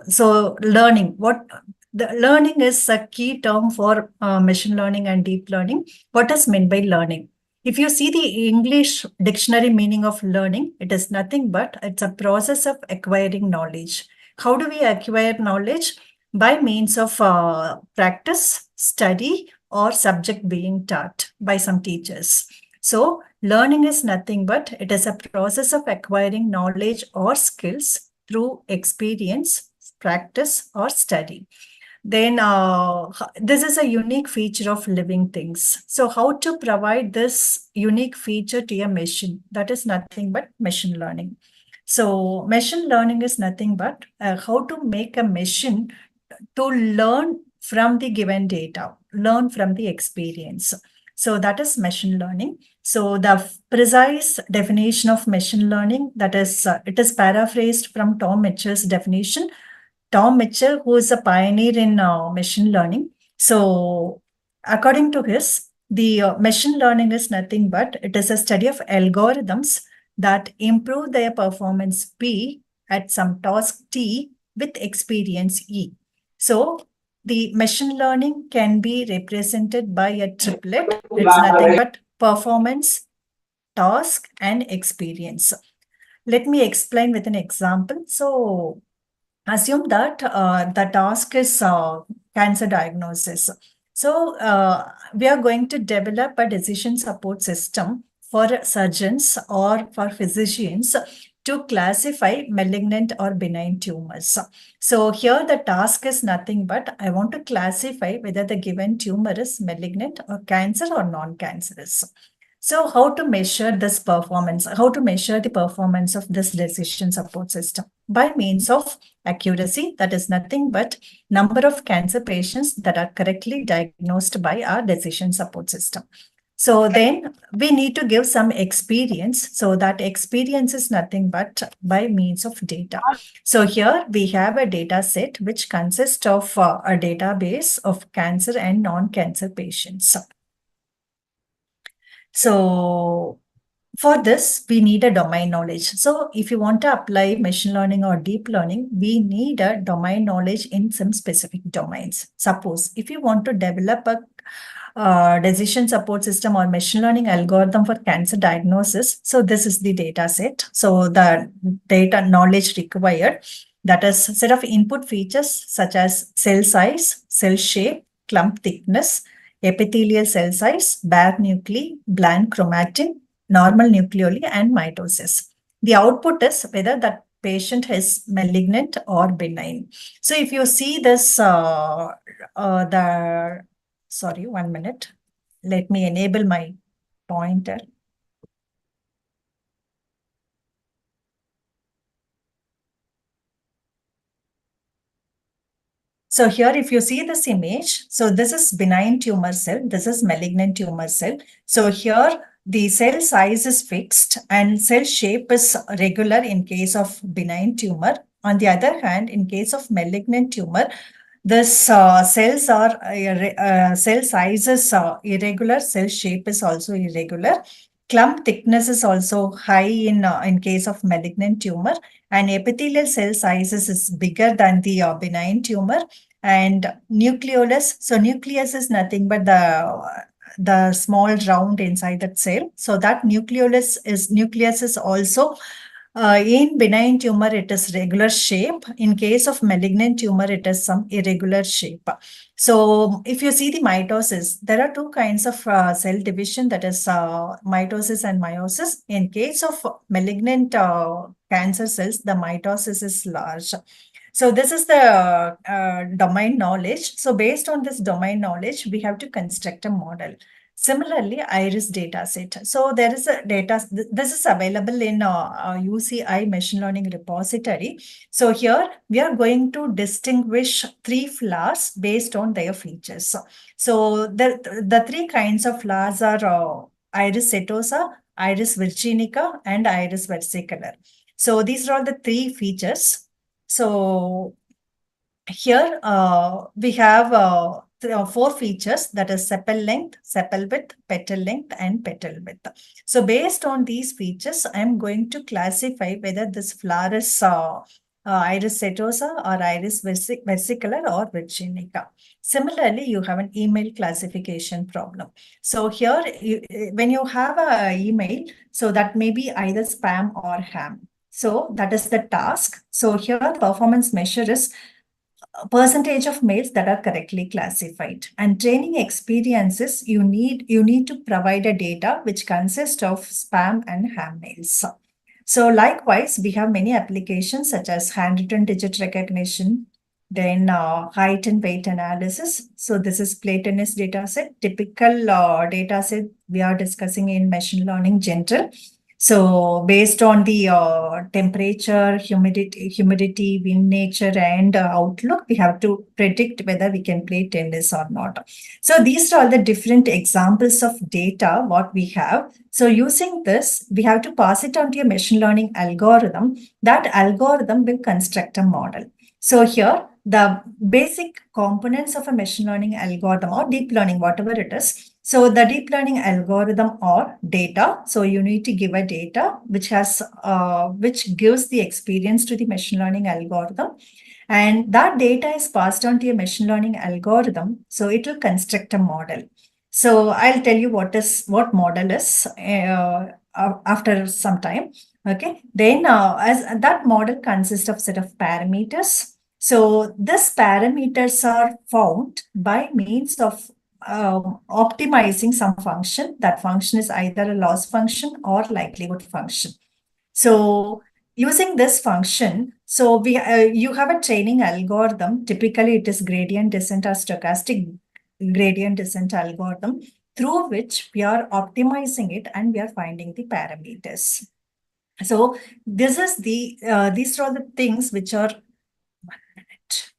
so learning, what the learning is a key term for machine learning and deep learning. What is meant by learning? If you see the English dictionary meaning of learning, it is nothing but it's a process of acquiring knowledge. How do we acquire knowledge? By means of practice, study, or subject being taught by some teachers. So learning is nothing but it is a process of acquiring knowledge or skills through experience, practice, or study. Then this is a unique feature of living things. So how to provide this unique feature to a machine? That is nothing but machine learning. So machine learning is nothing but how to make a machine to learn from the given data, learn from the experience. So that is machine learning. So the precise definition of machine learning, that is, it is paraphrased from Tom Mitchell's definition. Tom Mitchell, who is a pioneer in machine learning. So according to his, the machine learning is nothing but it is a study of algorithms that improve their performance P at some task T with experience E. So the machine learning can be represented by a triplet. It's nothing but performance, task, and experience. Let me explain with an example. So assume that the task is cancer diagnosis. So we are going to develop a decision support system for surgeons or for physicians to classify malignant or benign tumors. So here the task is nothing but I want to classify whether the given tumor is malignant or cancer or non-cancerous. So how to measure this performance? How to measure the performance of this decision support system? By means of accuracy, that is nothing but number of cancer patients that are correctly diagnosed by our decision support system. So then we need to give some experience. So that experience is nothing but by means of data. So here we have a data set which consists of a database of cancer and non-cancer patients. So for this, we need a domain knowledge. So if you want to apply machine learning or deep learning, we need a domain knowledge in some specific domains. Suppose if you want to develop a decision support system or machine learning algorithm for cancer diagnosis, so this is the data set. So the data knowledge required, that is a set of input features such as cell size, cell shape, clump thickness, epithelial cell size, bare nuclei, bland chromatin, normal nucleoli, and mitosis. The output is whether that patient is malignant or benign. So if you see this, sorry, 1 minute. Let me enable my pointer. So here, if you see this image, so this is benign tumor cell, this is malignant tumor cell. So here, the cell size is fixed and cell shape is regular in case of benign tumor. On the other hand, in case of malignant tumor, this cells are cell size is irregular, cell shape is also irregular. Clump thickness is also high in case of malignant tumor, and epithelial cell sizes is bigger than the benign tumor. And nucleolus, so nucleus is nothing but the small round inside that cell. So that nucleus is also in benign tumor, it is regular shape. In case of malignant tumor, it is some irregular shape. So if you see the mitosis, there are two kinds of cell division, that is mitosis and meiosis. In case of malignant cancer cells, the mitosis is large. So this is the domain knowledge. So based on this domain knowledge, we have to construct a model. Similarly, iris data set. So there is a data, this is available in UCI machine learning repository. So here we are going to distinguish 3 flowers based on their features. So the 3 kinds of flowers are iris setosa, iris virginica, and iris versicolor. So these are all the 3 features. So here we have 4 features, that is sepal length, sepal width, petal length, and petal width. So based on these features, I'm going to classify whether this flower is iris setosa or iris versicolor or virginica. Similarly, you have an email classification problem. So here, when you have an email, so that may be either spam or ham. So that is the task. So here, the performance measure is percentage of mails that are correctly classified. And training experiences, you need to provide a data which consists of spam and ham mails. So likewise, we have many applications such as handwritten digit recognition, then height and weight analysis. So this is Platonist data set, typical data set we are discussing in machine learning general. So based on the temperature, humidity, wind nature, and outlook, we have to predict whether we can play tennis or not. So these are all the different examples of data what we have. So using this, we have to pass it on to a machine learning algorithm. That algorithm will construct a model. So here, the basic components of a machine learning algorithm or deep learning, whatever it is. So the deep learning algorithm or data. So you need to give a data which gives the experience to the machine learning algorithm. And that data is passed on to a machine learning algorithm. So it will construct a model. So I'll tell you what model is after some time. Okay. Then as that model consists of set of parameters. So these parameters are found by means of optimizing some function. That function is either a loss function or likelihood function. So using this function, so you have a training algorithm. Typically, it is gradient descent or stochastic gradient descent algorithm through which we are optimizing it and we are finding the parameters. So these are the things which are 1 minute.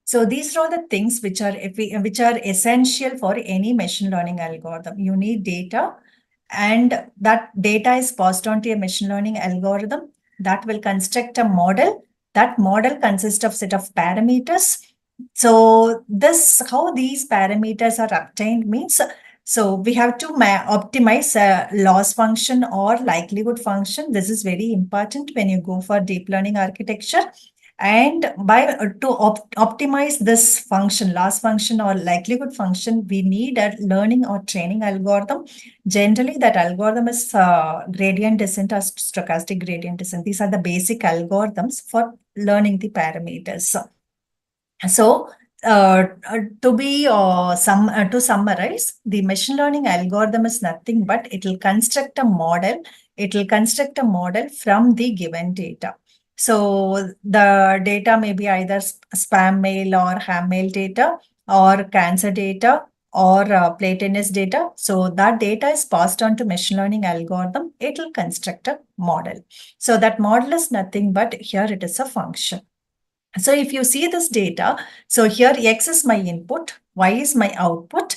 So these are the things which are essential for any machine learning algorithm. You need data, and that data is passed on to a machine learning algorithm that will construct a model. That model consists of set of parameters. So how these parameters are obtained means, so we have to optimize a loss function or likelihood function. This is very important when you go for deep learning architecture. And to optimize this function, loss function or likelihood function, we need a learning or training algorithm. Generally, that algorithm is gradient descent or stochastic gradient descent. These are the basic algorithms for learning the parameters. So to summarize, the machine learning algorithm is nothing but it will construct a model. It will construct a model from the given data. So the data may be either spam mail or ham mail data or cancer data or Platonist data. So that data is passed on to machine learning algorithm. It will construct a model. So that model is nothing but here it is a function. So if you see this data, so here X is my input, Y is my output.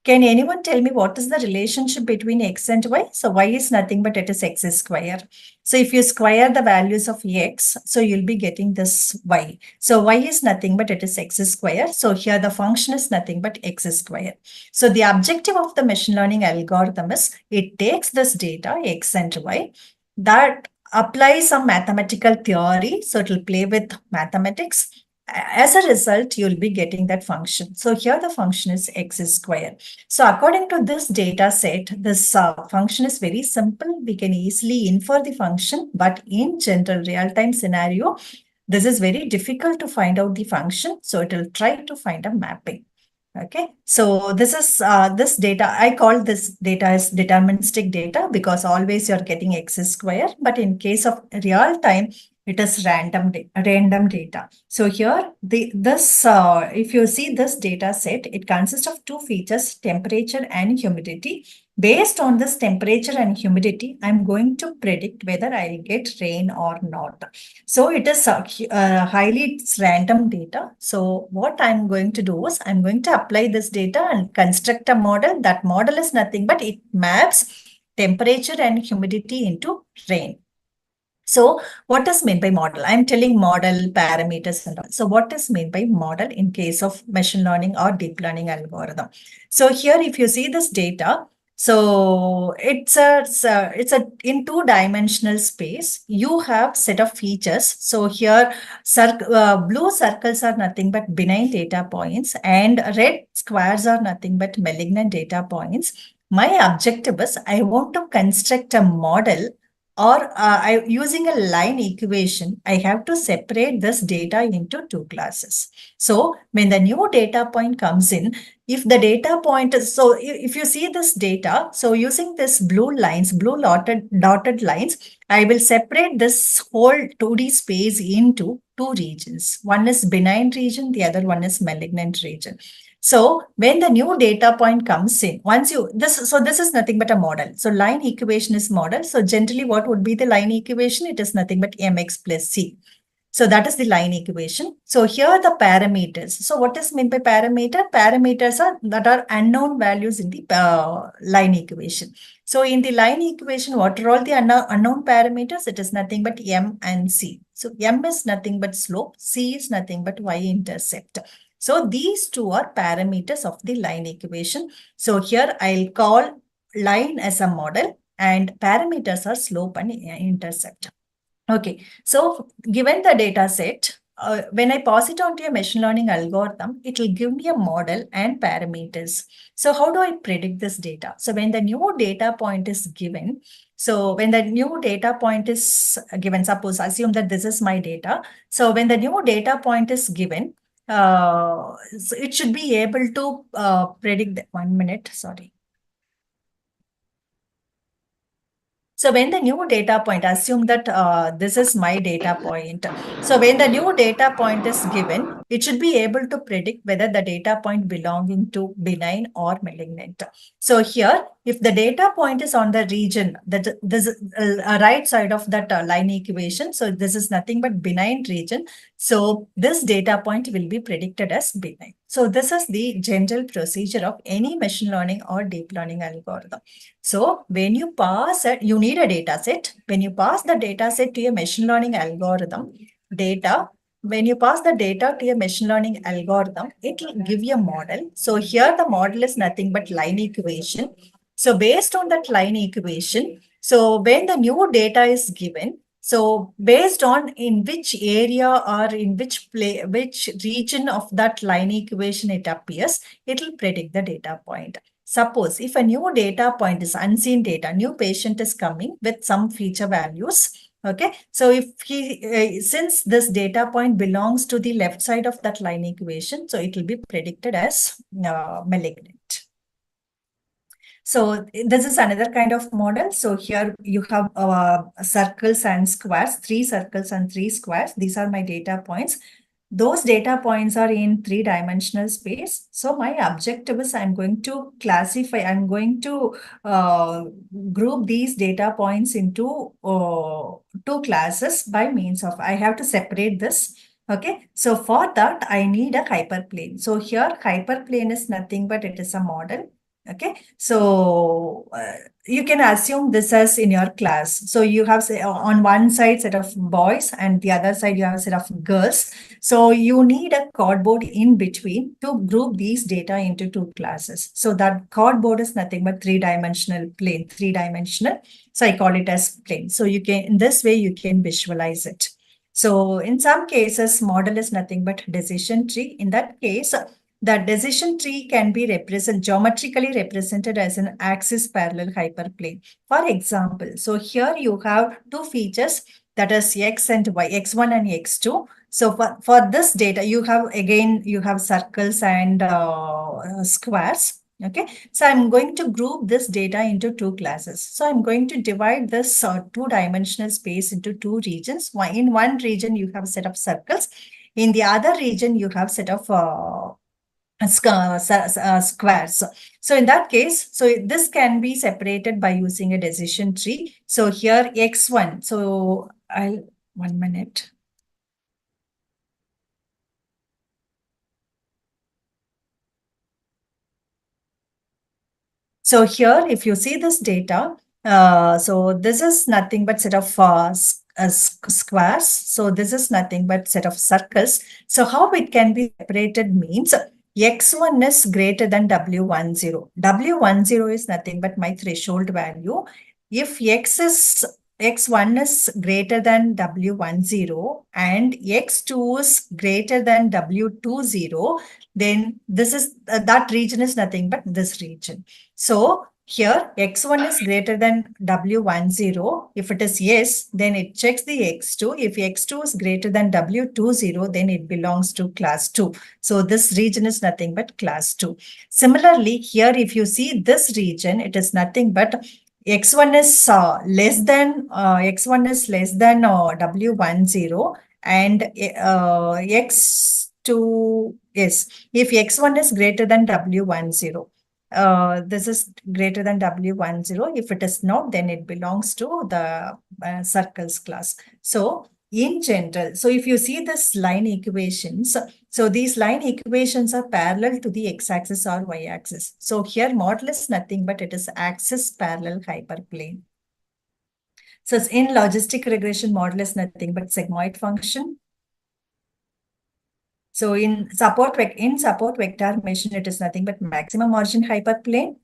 Can anyone tell me what is the relationship between X and Y? So Y is nothing but it is X square. So if you square the values of X, so you'll be getting this Y. So Y is nothing but it is X square. So here the function is nothing but X square. So the objective of the machine learning algorithm is it takes this data, X and Y, that apply some mathematical theory. So it will play with mathematics. As a result, you'll be getting that function. So here the function is X square. So according to this data set, this function is very simple. We can easily infer the function, but in general real-time scenario, this is very difficult to find out the function. So it will try to find a mapping. Okay, so this is this data. I call this data as deterministic data because always you're getting X square. But in case of real time, it is random data. So here, if you see this data set, it consists of two features, temperature and humidity. Based on this temperature and humidity, I'm going to predict whether I'll get rain or not. So it is highly random data. So what I'm going to do is I'm going to apply this data and construct a model. That model is nothing but it maps temperature and humidity into rain. So what is meant by model? I'm telling model parameters and all. So what is meant by model in case of machine learning or deep learning algorithm? So here, if you see this data, So it's a in two-dimensional space. You have set of features. So here, blue circles are nothing but benign data points, and red squares are nothing but malignant data points. My objective is I want to construct a model, or using a line equation, I have to separate this data into two classes. So when the new data point comes in, if the data point is, so if you see this data, so using this blue lines, blue dotted lines, I will separate this whole 2D space into two regions. One is benign region, the other one is malignant region. So when the new data point comes in, this is nothing but a model. So line equation is model. So generally what would be the line equation? It is nothing but mx plus c. So that is the line equation. So here are the parameters. So what is meant by parameter? Parameters are that are unknown values in the line equation. So in the line equation, what are all the unknown parameters? It is nothing but m and c. So m is nothing but slope, c is nothing but y-intercept. So these two are parameters of the line equation. So here I'll call line as a model and parameters are slope and intercept. Okay, so given the data set, when I pass it on to a machine learning algorithm, it will give me a model and parameters. So how do I predict this data? So when the new data point is given, suppose assume that this is my data. So when the new data point is given, so it should be able to predict, 1 minute, sorry. So when the new data point, assume that this is my data point. So when the new data point is given, it should be able to predict whether the data point belonging to benign or malignant. So here, if the data point is on the region, that this is right side of that line equation. So this is nothing but benign region. So this data point will be predicted as benign. So this is the general procedure of any machine learning or deep learning algorithm. So when you pass it, you need a data set. When you pass the data set to a machine learning algorithm, when you pass the data to a machine learning algorithm, it will give you a model. So here the model is nothing but line equation. So based on that line equation, so when the new data is given, so based on in which area or in which region of that line equation it appears, it will predict the data point. Suppose if a new data point is unseen data, new patient is coming with some feature values. Okay, so if since this data point belongs to the left side of that line equation, so it will be predicted as malignant. So this is another kind of model. So here you have circles and squares, 3 circles and 3 squares. These are my data points. Those data points are in 3-dimensional space. So my objective is I'm going to group these data points into 2 classes by means of, I have to separate this. Okay, so for that, I need a hyperplane. So here hyperplane is nothing but it is a model. Okay, so you can assume this as in your class. So you have on one side set of boys and the other side you have a set of girls. So you need a cardboard in between to group these data into 2 classes. So that cardboard is nothing but 3-dimensional plane, 3-dimensional. So I call it as plane. So you can, in this way, you can visualize it. So in some cases, model is nothing but decision tree. In that case, the decision tree can be geometrically represented as an axis parallel hyperplane. For example, so here you have 2 features, that is x and y, x1 and x2. So for this data, you have circles and squares. Okay, so I'm going to group this data into 2 classes. So I'm going to divide this 2-dimensional space into 2 regions. In one region, you have a set of circles. In the other region, you have a set of squares. So in that case, so this can be separated by using a decision tree. So here x1, so 1 minute. So here, if you see this data, so this is nothing but set of squares. So this is nothing but set of circles. So how it can be separated means x1 is greater than w10. W10 is nothing but my threshold value. If x1 is greater than w10 and x2 is greater than w20, then this is that region is nothing but this region. So here x1 is greater than w10. If it is yes, then it checks the x2. If x2 is greater than w20, then it belongs to class 2. So this region is nothing but class 2. Similarly, here if you see this region, it is nothing but x1 is less than w10 and x2 yes, if x1 is greater than w10, this is greater than w10. If it is not, then it belongs to the circles class. So in general, so if you see this line equations, so these line equations are parallel to the x-axis or y-axis. So here model is nothing but it is axis parallel hyperplane. So in logistic regression, model is nothing but sigmoid function. So in support vector measure, it is nothing but maximum origin hyperplane.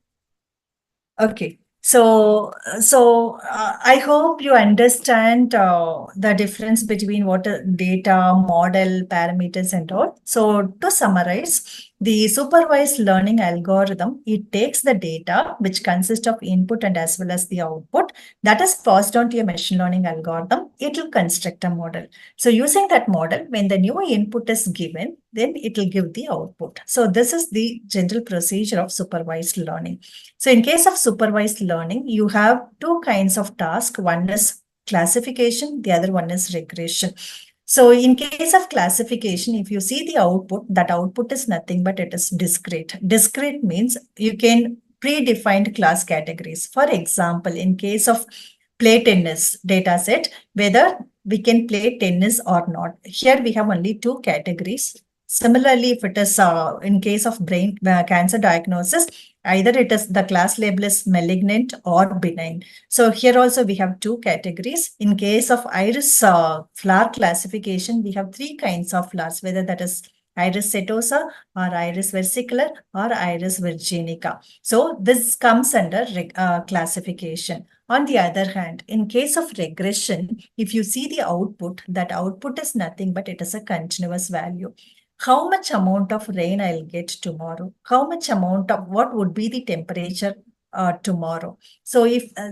Okay. So I hope you understand the difference between what data, model, parameters, and all. So to summarize, the supervised learning algorithm, it takes the data, which consists of input and as well as the output, that is passed on to a machine learning algorithm. It will construct a model. So using that model, when the new input is given, then it will give the output. So this is the general procedure of supervised learning. So in case of supervised learning, you have two kinds of tasks. One is classification, the other one is regression. So in case of classification, if you see the output, that output is nothing but it is discrete. Discrete means you can predefined class categories. For example, in case of play tennis data set, whether we can play tennis or not. Here we have only two categories. Similarly, if it is in case of brain cancer diagnosis, either it is the class label is malignant or benign. So here also we have two categories. In case of iris flower classification, we have three kinds of flowers, whether that is iris setosa or iris versicolor or iris virginica. So this comes under classification. On the other hand, in case of regression, if you see the output, that output is nothing but it is a continuous value. How much amount of rain I'll get tomorrow? How much amount of what would be the temperature tomorrow? So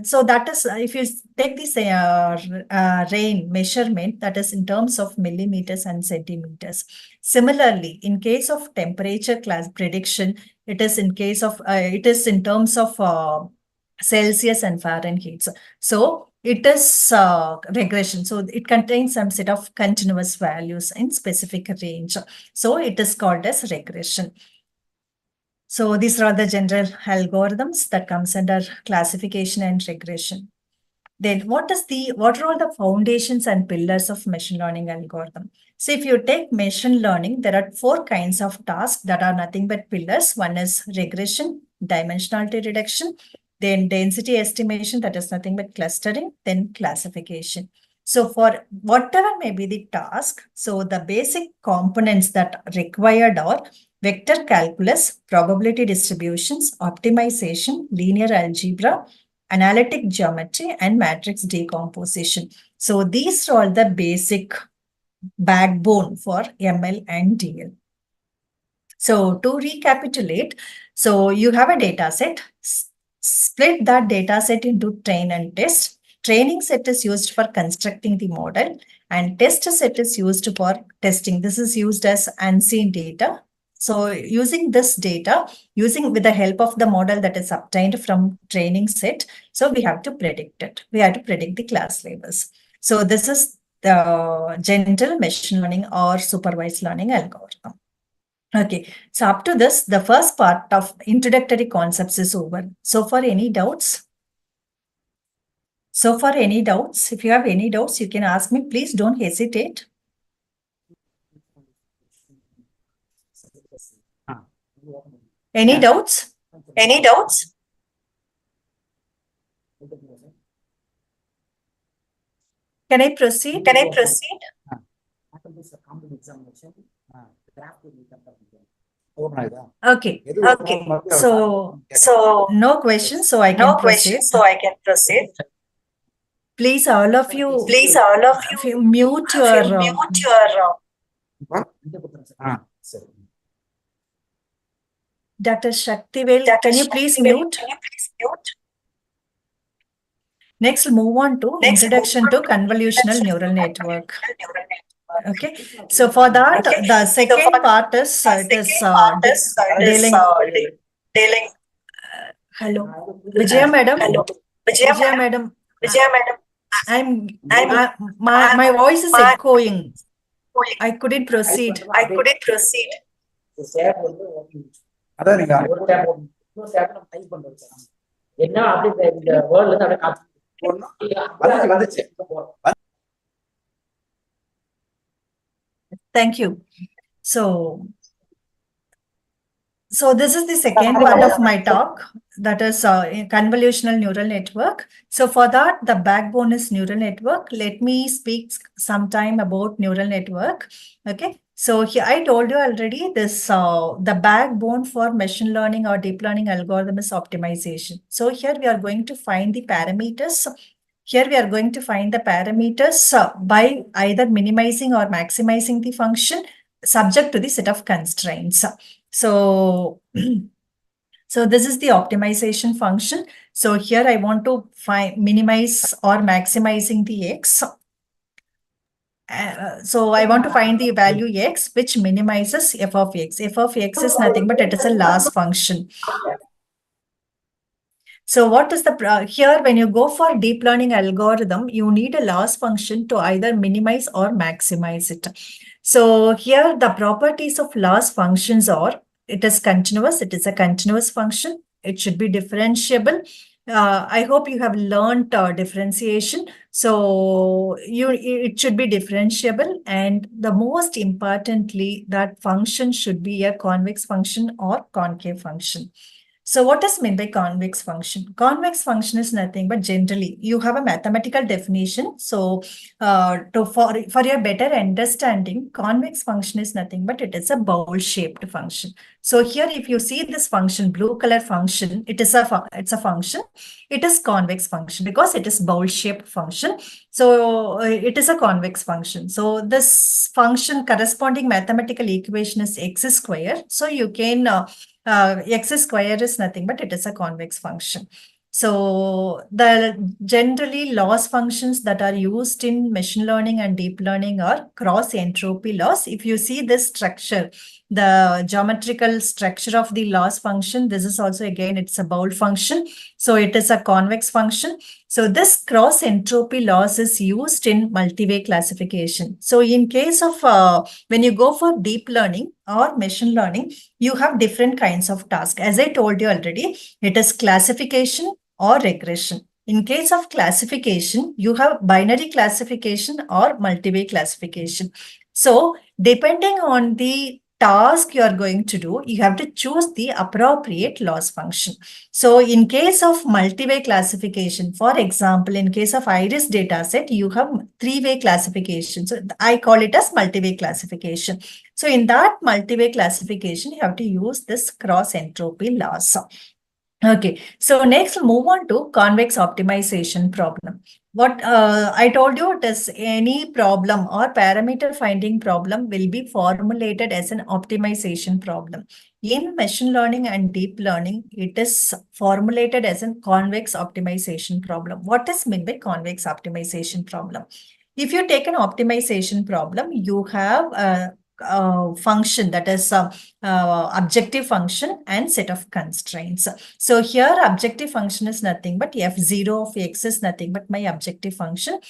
so that is if you take this rain measurement, that is in terms of millimeters and centimeters. Similarly, in case of temperature class prediction, it is in terms of Celsius and Fahrenheit. So it is regression. So it contains some set of continuous values in specific range. So it is called as regression. So these are the general algorithms that comes under classification and regression. Then what are all the foundations and pillars of machine learning algorithm? So if you take machine learning, there are four kinds of tasks that are nothing but pillars. One is regression, dimensionality reduction, then density estimation, that is nothing but clustering, then classification. So for whatever may be the task, so the basic components that are required are vector calculus, probability distributions, optimization, linear algebra, analytic geometry, and matrix decomposition. So these are all the basic backbone for ML and DL. So to recapitulate, so you have a data set, split that data set into train and test. Training set is used for constructing the model and test set is used for testing. This is used as unseen data. So using this data, with the help of the model that is obtained from training set, so we have to predict it. We have to predict the class labels. So this is the general machine learning or supervised learning algorithm. Okay, so up to this, the first part of introductory concepts is over. So for any doubts? If you have any doubts, you can ask me. Please don't hesitate. Any doubts? Any doubts? Can I proceed? Can I proceed? Okay. So no questions, so I can proceed. Please, all of you, if you mute your Dr. Shaktivel, can you please mute? Next, move on to introduction to convolutional neural network. Okay, so for that, the second part is dealing. Hello, Vijaya madam. Vijaya madam. My voice is echoing. I couldn't proceed. அதான் நீங்க ஒரு tape இன்னொரு tape நம்ம type பண்ண வச்சோம் என்ன அப்படி இந்த வேர்ல்ட்ல இருந்து அப்படியே காப்பி வந்துச்சு Thank you. So this is the second part of my talk, that is convolutional neural network. So for that, the backbone is neural network. Let me speak sometime about neural network. Okay. So here I told you already this, the backbone for machine learning or deep learning algorithm is optimization. So here we are going to find the parameters. Here we are going to find the parameters by either minimizing or maximizing the function subject to the set of constraints. So, so this is the optimization function. So here I want to minimize or maximizing the x. So I want to find the value x, which minimizes f of x. F of x is nothing but it is a loss function. So what is the, here when you go for deep learning algorithm, you need a loss function to either minimize or maximize it. So here the properties of loss functions are, it is continuous, it is a continuous function, it should be differentiable. I hope you have learned differentiation. So it should be differentiable, and the most importantly, that function should be a convex function or concave function. So what is meant by convex function? Convex function is nothing but generally you have a mathematical definition. So for your better understanding, convex function is nothing but it is a bowl-shaped function. So here, if you see this function, blue color function, it's a function. It is convex function because it is bowl-shaped function. So it is a convex function. So this function corresponding mathematical equation is x square. So you can x square is nothing but it is a convex function. So the generally loss functions that are used in machine learning and deep learning are cross entropy loss. If you see this structure, the geometrical structure of the loss function, this is also again, it's a bowl function. So it is a convex function. So this cross entropy loss is used in multi-way classification. So in case of, when you go for deep learning or machine learning, you have different kinds of tasks. As I told you already, it is classification or regression. In case of classification, you have binary classification or multi-way classification. So depending on the task you are going to do, you have to choose the appropriate loss function. So in case of multi-way classification, for example, in case of iris dataset, you have three-way classification. So I call it as multi-way classification. So in that multi-way classification, you have to use this cross entropy loss. Okay, so next move on to convex optimization problem. What I told you, it is any problem or parameter finding problem will be formulated as an optimization problem. In machine learning and deep learning, it is formulated as a convex optimization problem. What is meant by convex optimization problem? If you take an optimization problem, you have a function that is objective function and set of constraints. So here objective function is nothing but f0 of x is nothing but my objective function,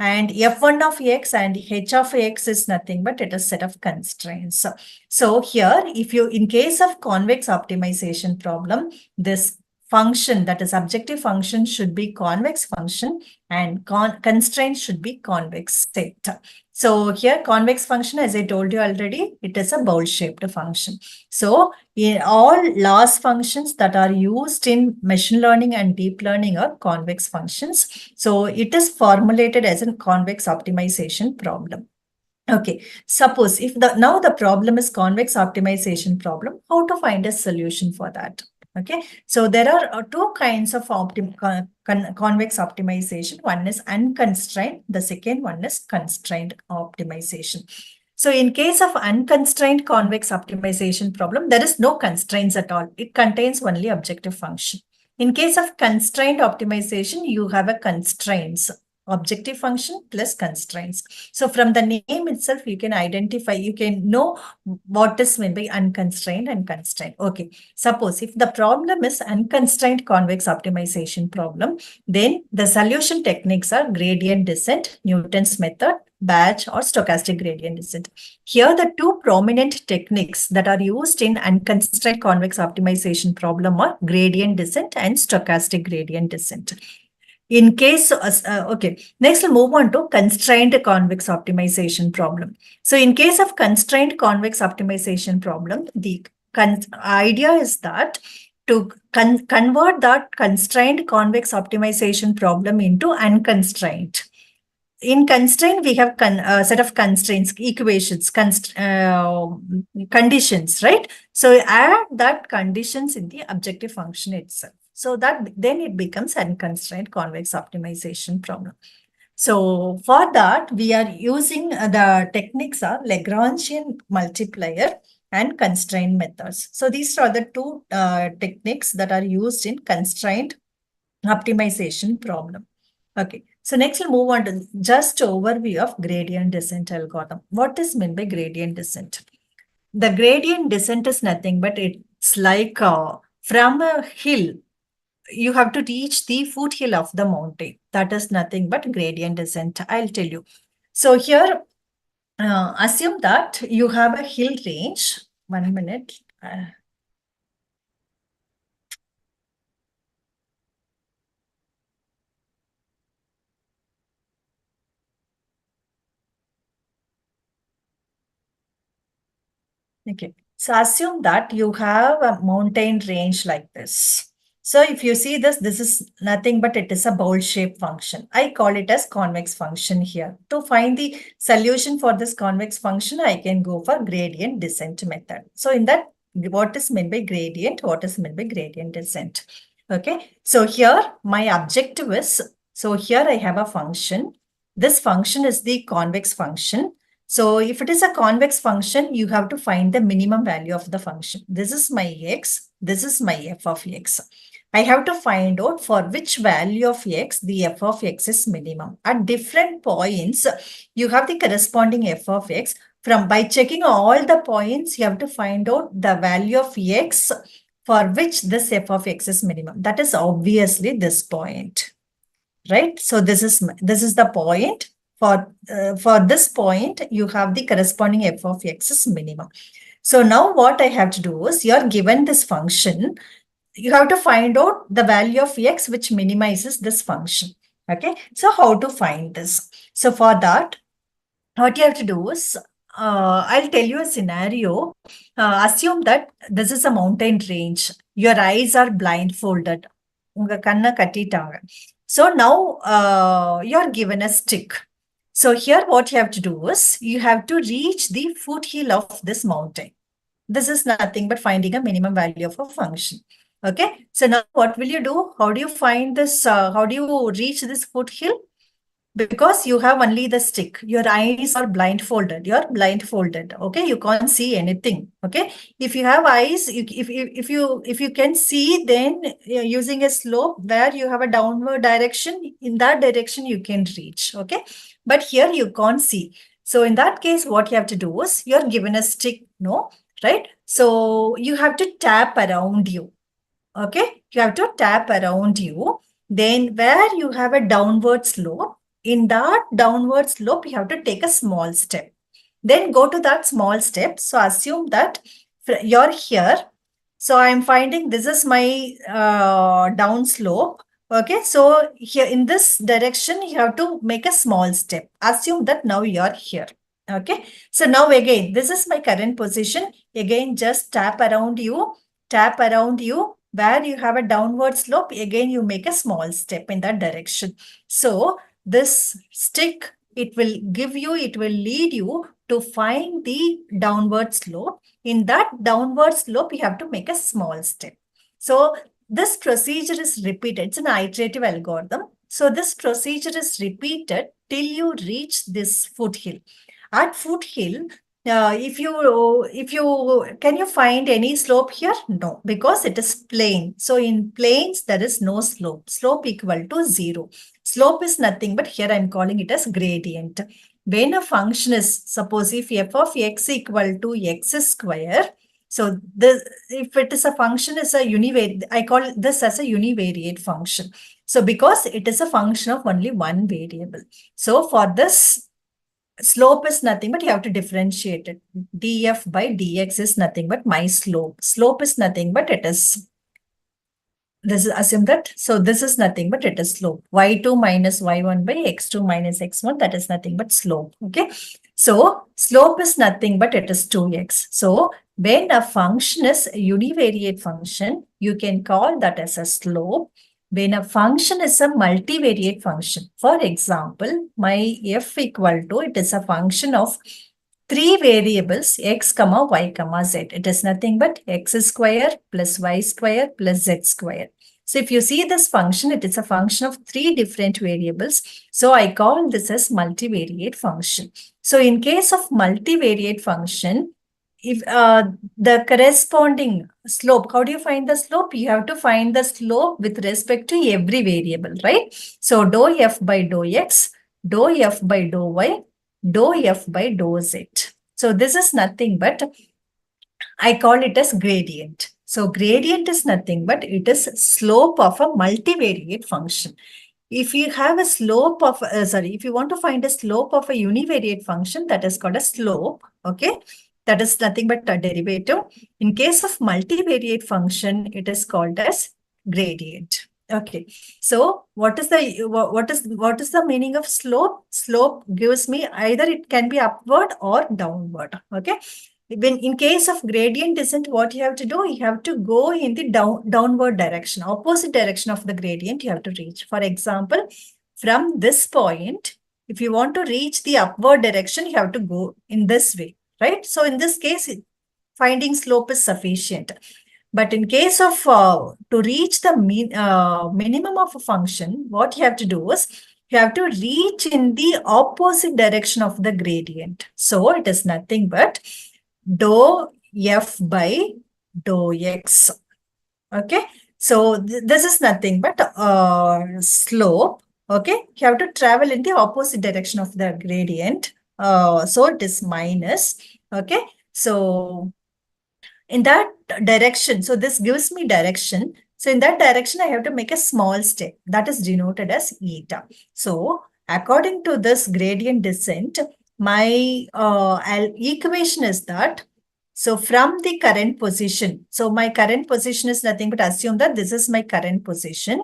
and f1 of x and h of x is nothing but it is set of constraints. So here, if you, in case of convex optimization problem, this function, that is objective function, should be convex function and constraint should be convex set. So here convex function, as I told you already, it is a bowl-shaped function. So in all loss functions that are used in machine learning and deep learning are convex functions. So it is formulated as a convex optimization problem. Okay, suppose if now the problem is convex optimization problem, how to find a solution for that? Okay, so there are two kinds of convex optimization. One is unconstrained, the second one is constrained optimization. So in case of unconstrained convex optimization problem, there is no constraints at all. It contains only objective function. In case of constrained optimization, you have a constraints, objective function plus constraints. So from the name itself, you can identify, you can know what is meant by unconstrained and constrained. Okay, suppose if the problem is unconstrained convex optimization problem, then the solution techniques are gradient descent, Newton's method, batch, or stochastic gradient descent. Here, the two prominent techniques that are used in unconstrained convex optimization problem are gradient descent and stochastic gradient descent. In case, okay, next we'll move on to constrained convex optimization problem. So in case of constrained convex optimization problem, the idea is that to convert that constrained convex optimization problem into unconstrained. In constraint, we have a set of constraints, equations, conditions, right? So add that conditions in the objective function itself. So that then it becomes unconstrained convex optimization problem. So for that, we are using the techniques are Lagrangian multiplier and constraint methods. So these are the two techniques that are used in constraint optimization problem. Okay, so next we'll move on to just overview of gradient descent algorithm. What is meant by gradient descent? The gradient descent is nothing but it's like from a hill, you have to reach the foothill of the mountain. That is nothing but gradient descent. I'll tell you. So here, assume that you have a hill range. 1 minute. Okay, so assume that you have a mountain range like this. So if you see this, this is nothing but it is a bowl shape function. I call it as convex function here. To find the solution for this convex function, I can go for gradient descent method. So in that, what is meant by gradient? What is meant by gradient descent? Okay, so here my objective is, so here I have a function. This function is the convex function. So if it is a convex function, you have to find the minimum value of the function. This is my x, this is my f of x. I have to find out for which value of x the f of x is minimum. At different points, you have the corresponding f of x. By checking all the points, you have to find out the value of x for which this f of x is minimum. That is obviously this point, right? So this is the point. For this point, you have the corresponding f of x is minimum. So now what I have to do is, you're given this function, you have to find out the value of x which minimizes this function. Okay, so how to find this? So for that, what you have to do is, I'll tell you a scenario. Assume that this is a mountain range. Your eyes are blindfolded. உங்க கண்ணை கட்டிட்டாங்க. So now you're given a stick. So here what you have to do is, you have to reach the foothill of this mountain. This is nothing but finding a minimum value of a function. Okay, so now what will you do? How do you find this? How do you reach this foothill? Because you have only the stick, your eyes are blindfolded, you're blindfolded. Okay, you can't see anything. Okay, if you have eyes, if you can see, then using a slope where you have a downward direction, in that direction you can reach. Okay, but here you can't see. So in that case, what you have to do is, you're given a stick, no, right? So you have to tap around you. Okay, you have to tap around you. Then where you have a downward slope, in that downward slope, you have to take a small step. Then go to that small step. So assume that you're here. So I'm finding this is my down slope. Okay, so here in this direction, you have to make a small step. Assume that now you're here. Okay, so now again, this is my current position. Again, just tap around you, where you have a downward slope. Again, you make a small step in that direction. So this stick, it will lead you to find the downward slope. In that downward slope, you have to make a small step. So this procedure is repeated. It's an iterative algorithm. So this procedure is repeated till you reach this foothill. At foothill, if you can you find any slope here? No, because it is plane. So in planes, there is no slope. Slope equal to 0. Slope is nothing, but here I'm calling it as gradient. When a function is, suppose if f of x equal to x square, so if it is a function is a univariate, I call this as a univariate function. So because it is a function of only one variable. So for this, slope is nothing, but you have to differentiate it. df by dx is nothing but my slope. Slope is nothing, but it is, this is assume that, so this is nothing, but it is slope. y2 minus y1 by x2 minus x1, that is nothing but slope. Okay. So slope is nothing, but it is 2x. So when a function is a univariate function, you can call that as a slope. When a function is a multivariate function, for example, my f equal to, it is a function of three variables, x, y, z. It is nothing but x square plus y square plus z square. So if you see this function, it is a function of three different variables. So I call this as multivariate function. So in case of multivariate function, if the corresponding slope, how do you find the slope? You have to find the slope with respect to every variable, right? So dou f by dou x, dou f by dou y, dou f by dou z. So this is nothing but, I call it as gradient. So gradient is nothing but it is slope of a multivariate function. If you have a slope of, if you want to find a slope of a univariate function, that is called a slope, okay? That is nothing but a derivative. In case of multivariate function, it is called as gradient. Okay, so what is the meaning of slope? Slope gives me either it can be upward or downward. Okay, when in case of gradient descent, what you have to do, you have to go in the downward direction, opposite direction of the gradient you have to reach. For example, from this point, if you want to reach the upward direction, you have to go in this way, right? So in this case, finding slope is sufficient. But in case of to reach the minimum of a function, what you have to do is you have to reach in the opposite direction of the gradient. So it is nothing but dou f by dou x. Okay, so this is nothing but slope. Okay, you have to travel in the opposite direction of the gradient. So it is minus. Okay, so in that direction, so this gives me direction. So in that direction, I have to make a small step that is denoted as eta. So according to this gradient descent, my equation is that, so from the current position, so my current position is nothing but assume that this is my current position.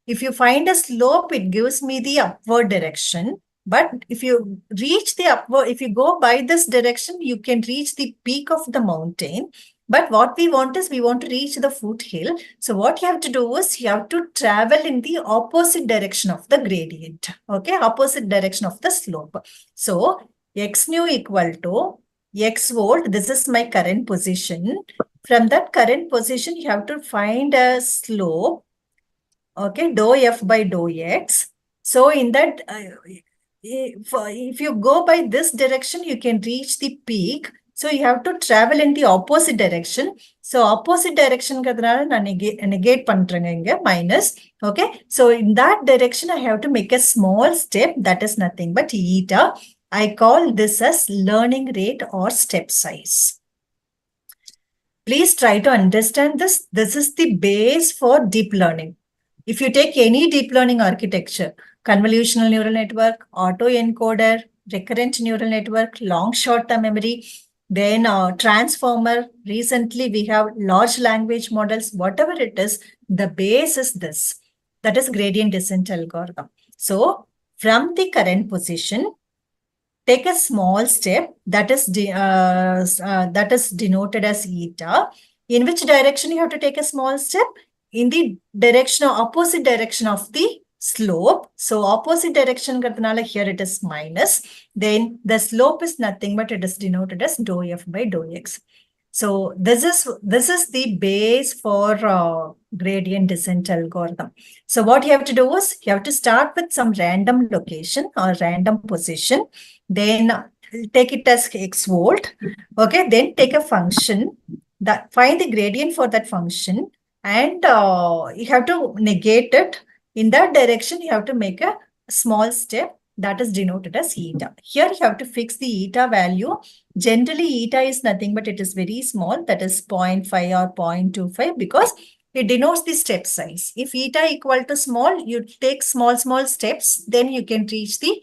If you find a slope, it gives me the upward direction. But if you reach the upward, if you go by this direction, you can reach the peak of the mountain. But what we want is we want to reach the foothill. So what you have to do is you have to travel in the opposite direction of the gradient. Okay, opposite direction of the slope. So x nu equal to x volt. This is my current position. From that current position, you have to find a slope. Okay, dou f by dou x. So in that, if you go by this direction, you can reach the peak. So you have to travel in the opposite direction. So opposite direction negate பண்றேங்க minus. Okay, so in that direction, I have to make a small step. That is nothing but eta. I call this as learning rate or step size. Please try to understand this. This is the base for deep learning. If you take any deep learning architecture, convolutional neural network, autoencoder, recurrent neural network, long short-term memory, then transformer, recently we have large language models, whatever it is, the base is this. That is gradient descent algorithm. So from the current position, take a small step that is denoted as eta. In which direction you have to take a small step? In the direction or opposite direction of the slope. So opposite direction, here it is minus. Then the slope is nothing but it is denoted as dou f by dou x. So this is the base for gradient descent algorithm. So what you have to do is you have to start with some random location or random position, then take it as x volt. Okay, then take a function that find the gradient for that function, and you have to negate it. In that direction, you have to make a small step that is denoted as eta. Here you have to fix the eta value. Generally, eta is nothing but it is very small, that is 0.5 or 0.25, because it denotes the step size. If eta equal to small, you take small steps, then you can reach the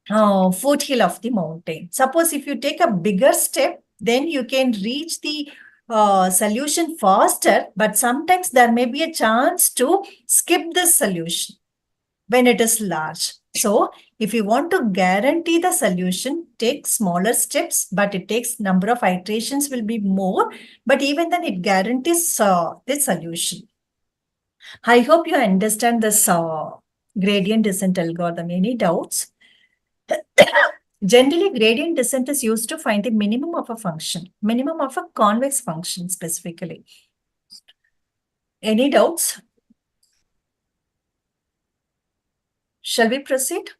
foothill of the mountain. Suppose if you take a bigger step, then you can reach the solution faster, but sometimes there may be a chance to skip the solution when it is large. So if you want to guarantee the solution, take smaller steps, but it takes number of iterations will be more, but even then it guarantees the solution. I hope you understand this gradient descent algorithm. Any doubts? Generally, gradient descent is used to find the minimum of a function, minimum of a convex function specifically. Any doubts? Shall we proceed?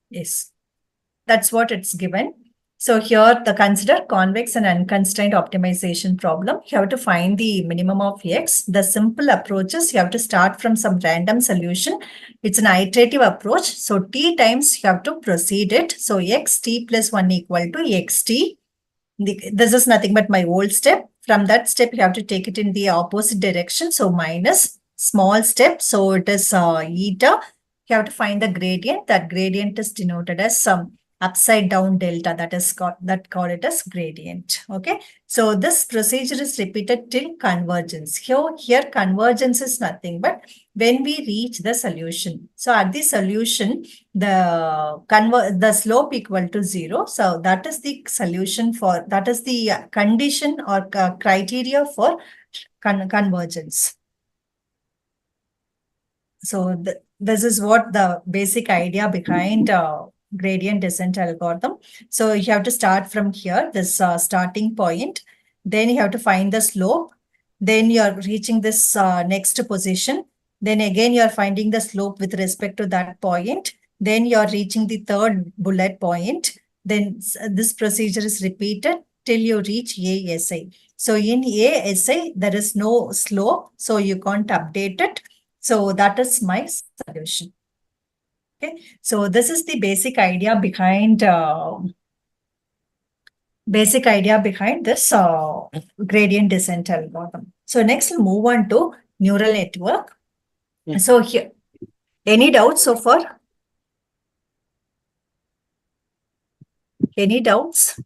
Yes, that's what it's given. So here the consider convex and unconstrained optimization problem. You have to find the minimum of x. The simple approach is you have to start from some random solution. It's an iterative approach. So t times you have to proceed it. So xt plus 1 equal to xt. This is nothing but my old step. From that step, you have to take it in the opposite direction. So minus small step. So it is eta. You have to find the gradient. That gradient is denoted as some upside down delta, that is called it as gradient. Okay, so this procedure is repeated till convergence. Here convergence is nothing but when we reach the solution. So at the solution, the slope equal to 0. So that is the solution for, that is the condition or criteria for convergence. So this is what the basic idea behind gradient descent algorithm. So you have to start from here, this starting point. Then you have to find the slope. Then you are reaching this next position. Then again, you are finding the slope with respect to that point. Then you are reaching the third bullet point. Then this procedure is repeated till you reach ASI. So in ASI, there is no slope, so you can't update it. So that is my solution. Okay, so this is the basic idea behind this gradient descent algorithm. So next we'll move on to neural network. So here, any doubts so far? Any doubts?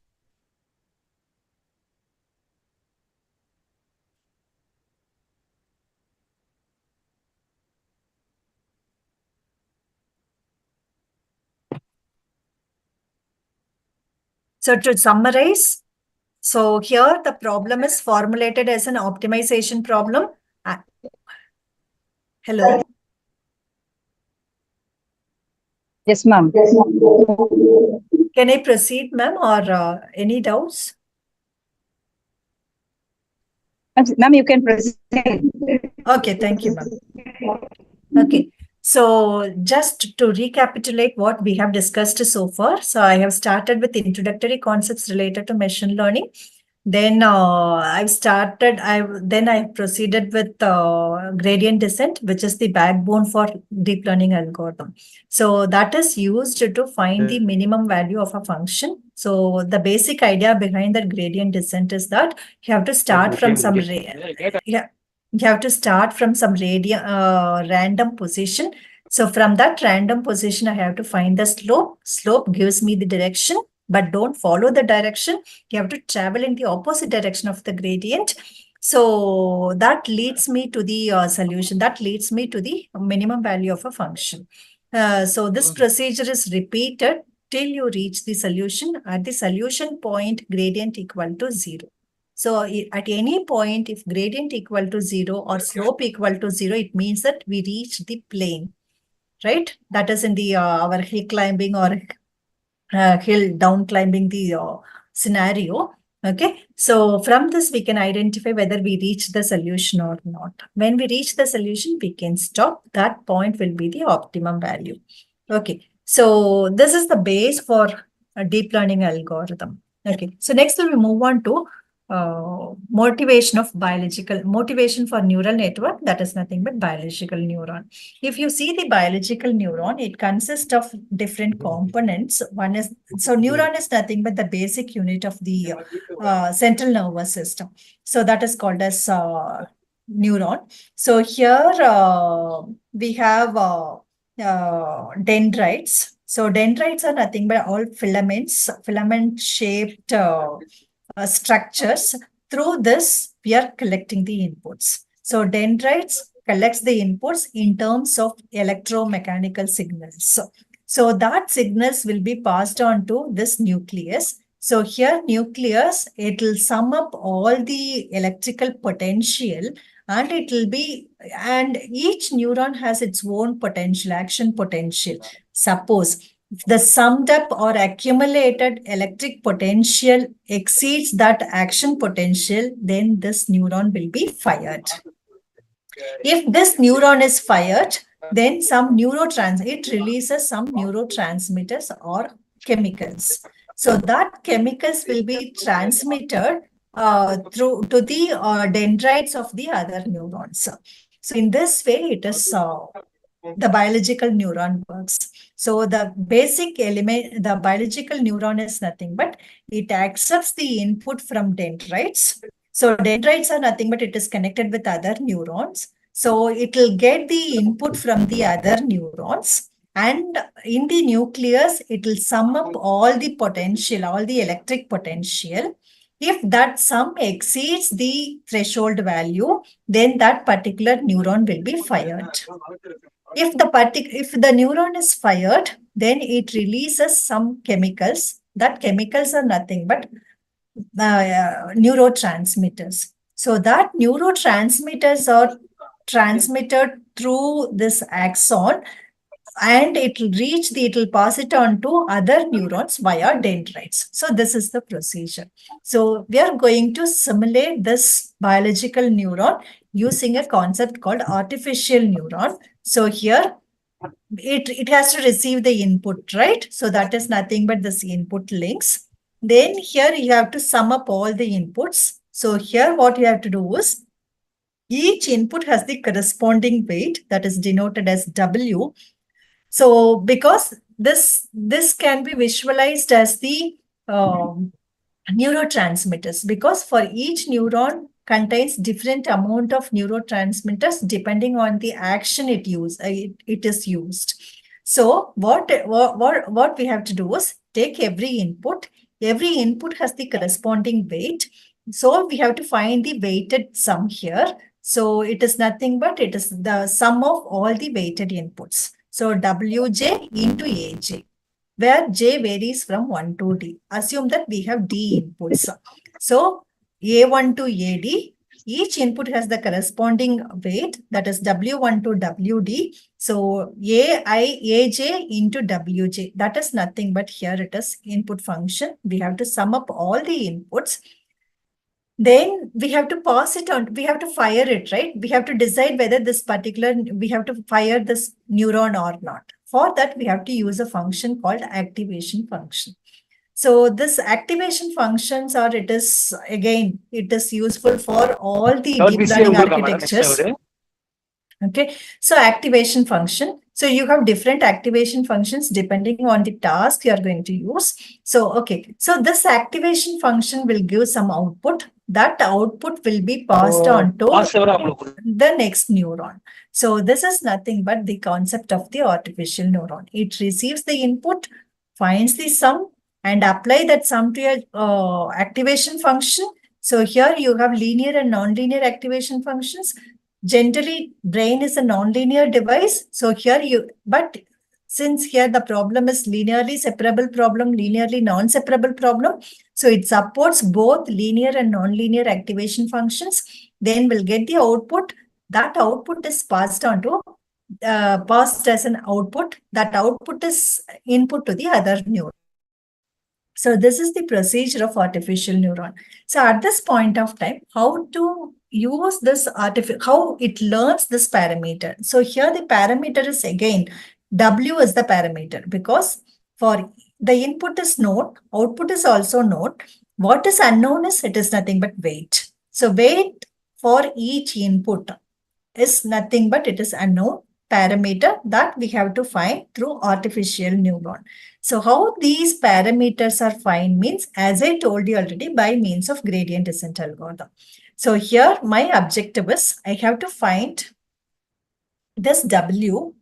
So to summarize, so here the problem is formulated as an optimization problem. Hello. Yes, ma'am. Can I proceed, ma'am, or any doubts? Ma'am, you can proceed. Okay, thank you, ma'am. Okay, so just to recapitulate what we have discussed so far. So I have started with introductory concepts related to machine learning. Then I proceeded with gradient descent, which is the backbone for deep learning algorithm. So that is used to find the minimum value of a function. So the basic idea behind the gradient descent is that you have to start from some random position. So from that random position, I have to find the slope. Slope gives me the direction, but don't follow the direction. You have to travel in the opposite direction of the gradient. So that leads me to the solution. That leads me to the minimum value of a function. So this procedure is repeated till you reach the solution. At the solution point, gradient equal to 0. So at any point, if gradient equal to 0 or slope equal to 0, it means that we reach the plane, right? That is in the our hill climbing or hill down climbing the scenario. Okay, so from this we can identify whether we reach the solution or not. When we reach the solution, we can stop. That point will be the optimum value. Okay, so this is the base for a deep learning algorithm. Okay, so next we will move on to motivation for neural network. That is nothing but biological neuron. If you see the biological neuron, it consists of different components. One is, so neuron is nothing but the basic unit of the central nervous system. So that is called as neuron. So here we have dendrites. So dendrites are nothing but all filament shaped structures. Through this, we are collecting the inputs. So dendrites collects the inputs in terms of electromechanical signals. So that signals will be passed on to this nucleus. So here nucleus, it will sum up all the electrical potential, and it will be, and each neuron has its own potential, action potential. Suppose the summed up or accumulated electric potential exceeds that action potential, then this neuron will be fired. If this neuron is fired, then it releases some neurotransmitters or chemicals. So that chemicals will be transmitted through to the dendrites of the other neurons. So in this way, it is the biological neuron works. So the basic element, the biological neuron is nothing but it accepts the input from dendrites. So dendrites are nothing but it is connected with other neurons. So it will get the input from the other neurons. And in the nucleus, it will sum up all the potential, all the electric potential. If that sum exceeds the threshold value, then that particular neuron will be fired. If the neuron is fired, then it releases some chemicals. That chemicals are nothing but neurotransmitters. So that neurotransmitters are transmitted through this axon, and it will pass it on to other neurons via dendrites. So this is the procedure. So we are going to simulate this biological neuron using a concept called artificial neuron. So here it has to receive the input, right? So that is nothing but this input links. Then here you have to sum up all the inputs. So here what you have to do is each input has the corresponding weight that is denoted as W. So because this can be visualized as the neurotransmitters, because for each neuron contains different amount of neurotransmitters depending on the action it is used. So what we have to do is take every input. Every input has the corresponding weight. So we have to find the weighted sum here. So it is nothing but it is the sum of all the weighted inputs. So Wj into Aj, where J varies from 1 to D. Assume that we have D inputs. So A1 to AD, each input has the corresponding weight, that is W1 to WD. So Aj into Wj, that is nothing but here it is input function. We have to sum up all the inputs. Then we have to pass it on, we have to fire it, right? We have to decide whether we have to fire this neuron or not. For that, we have to use a function called activation function. So this activation functions it is useful for all the deep learning architectures. Okay, so activation function. So you have different activation functions depending on the task you are going to use. So, okay, so this activation function will give some output. That output will be passed on to the next neuron. So this is nothing but the concept of the artificial neuron. It receives the input, finds the sum, and apply that sum to your activation function. So here you have linear and nonlinear activation functions. Generally, brain is a nonlinear device. So here but since here the problem is linearly separable problem, linearly non-separable problem. So it supports both linear and non-linear activation functions. Then we'll get the output. That output is passed on to passed as an output. That output is input to the other neuron. So this is the procedure of artificial neuron. So at this point of time, how to use this how it learns this parameter. So here the parameter is again, W is the parameter because for the input is known, output is also known. What is unknown is it is nothing but weight. So weight for each input is nothing but it is unknown parameter that we have to find through artificial neuron. So how these parameters are found means, as I told you already, by means of gradient descent algorithm. So here my objective is I have to find this W.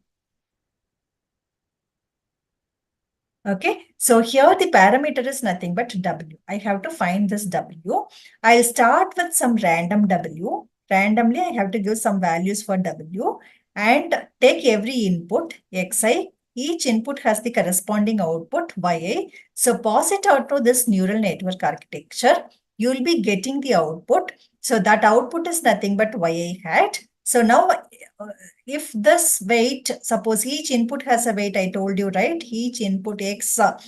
Okay, so here the parameter is nothing but W. I have to find this W. I'll start with some random W. Randomly, I have to give some values for W and take every input, Xi. Each input has the corresponding output, Yi. So pass it out to this neural network architecture. You will be getting the output. So that output is nothing but Yi hat. So now, if this weight, suppose each input has a weight, I told you, right? Each input Xj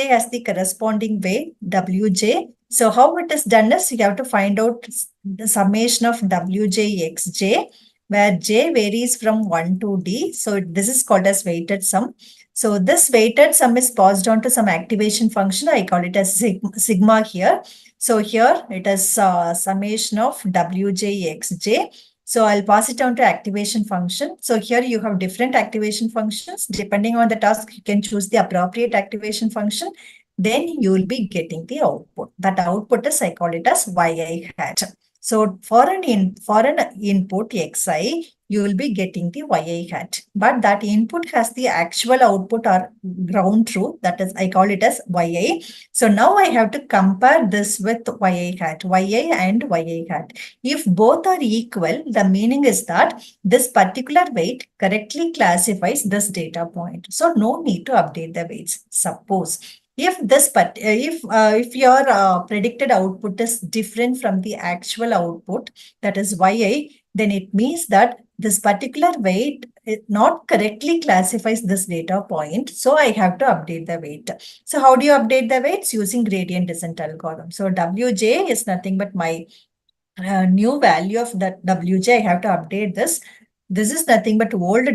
has the corresponding weight, Wj. So how it is done is you have to find out the summation of Wj, Xj, where j varies from 1 to d. So this is called as weighted sum. So this weighted sum is passed on to some activation function. I call it as sigma here. So here it is summation of Wj, Xj. So I'll pass it on to activation function. So here you have different activation functions. Depending on the task, you can choose the appropriate activation function. Then you will be getting the output. That output is, I call it as Yi hat. So for an input Xi, you will be getting the Yi hat. But that input has the actual output or ground truth. That is, I call it as Yi. So now I have to compare this with Yi hat, Yi and Yi hat. If both are equal, the meaning is that this particular weight correctly classifies this data point. So no need to update the weights. Suppose if your predicted output is different from the actual output, that is Yi, then it means that this particular weight not correctly classifies this data point. So I have to update the weight. So how do you update the weights? Using gradient descent algorithm. So Wj is nothing but my new value of that Wj. I have to update this. This is nothing but old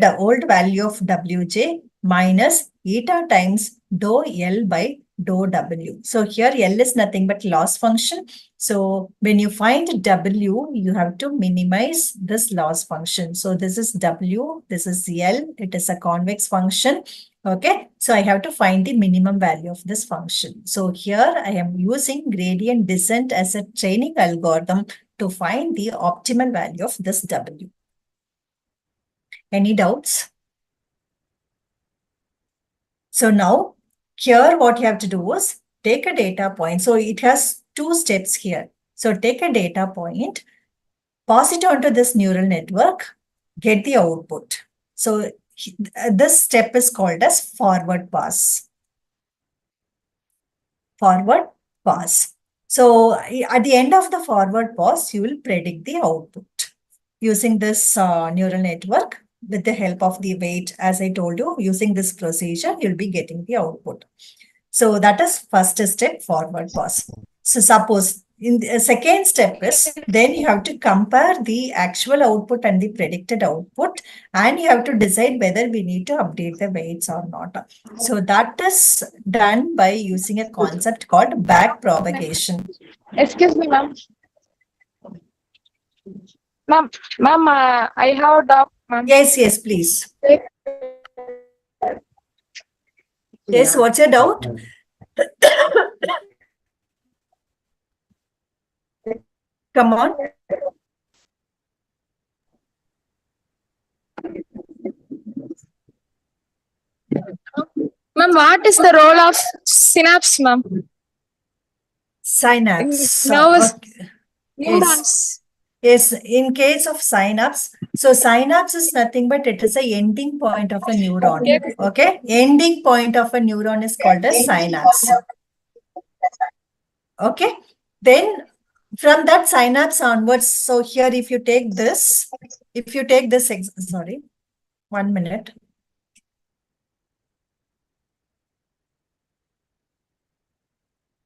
value of Wj minus eta times dou L by dou W. So here L is nothing but loss function. So when you find W, you have to minimize this loss function. So this is W, this is L, it is a convex function. Okay, so I have to find the minimum value of this function. So here I am using gradient descent as a training algorithm to find the optimal value of this W. Any doubts? So now, here what you have to do is take a data point. So it has two steps here. So take a data point, pass it onto this neural network, get the output. So this step is called as forward pass. Forward pass. So at the end of the forward pass, you will predict the output using this neural network. With the help of the weight, as I told you, using this procedure, you'll be getting the output. So that is first step, forward pass. So suppose in the second step is, then you have to compare the actual output and the predicted output, and you have to decide whether we need to update the weights or not. So that is done by using a concept called back propagation. Excuse me, ma'am. Ma'am, I have a doubt, ma'am. Yes, please. Yes, what's your doubt? Come on. Ma'am, what is the role of synapse, ma'am? Synapse. Nervous Okay. neurons. Yes, in case of synapse, So synapse is nothing but it is a ending point of a neuron. Okay, ending point of a neuron is called as synapse. Okay, then from that synapse onwards, so here if you take this, sorry, 1 minute.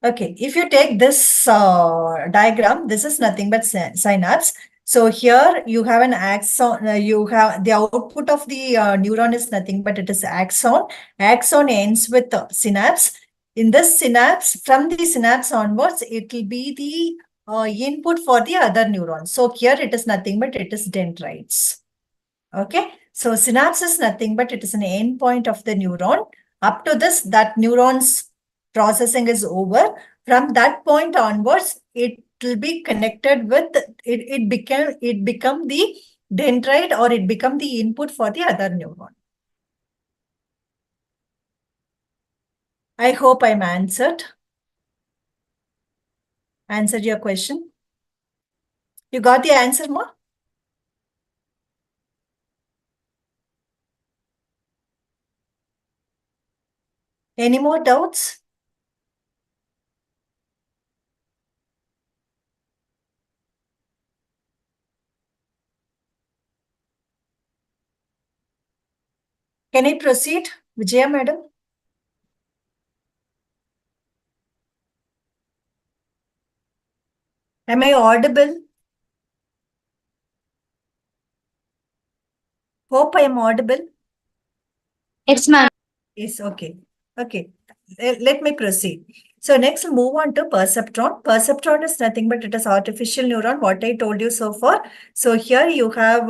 Okay, if you take this diagram, this is nothing but synapse. So here you have an axon, you have the output of the neuron is nothing but it is axon. Axon ends with synapse. In this synapse, from the synapse onwards, it will be the input for the other neurons. So here it is nothing but it is dendrites. Okay, so synapse is nothing but it is an end point of the neuron. Up to this, that neuron's processing is over. From that point onwards, it will be connected with it become the dendrite or it become the input for the other neuron. I hope I'm answered your question. You got the answer, Ma? Any more doubts? Can I proceed, Vijaya madam? Am I audible? Hope I am audible. Yes, ma'am. Yes, okay. Okay. Let me proceed. So next we'll move on to perceptron. Perceptron is nothing but it is artificial neuron, what I told you so far. So here you have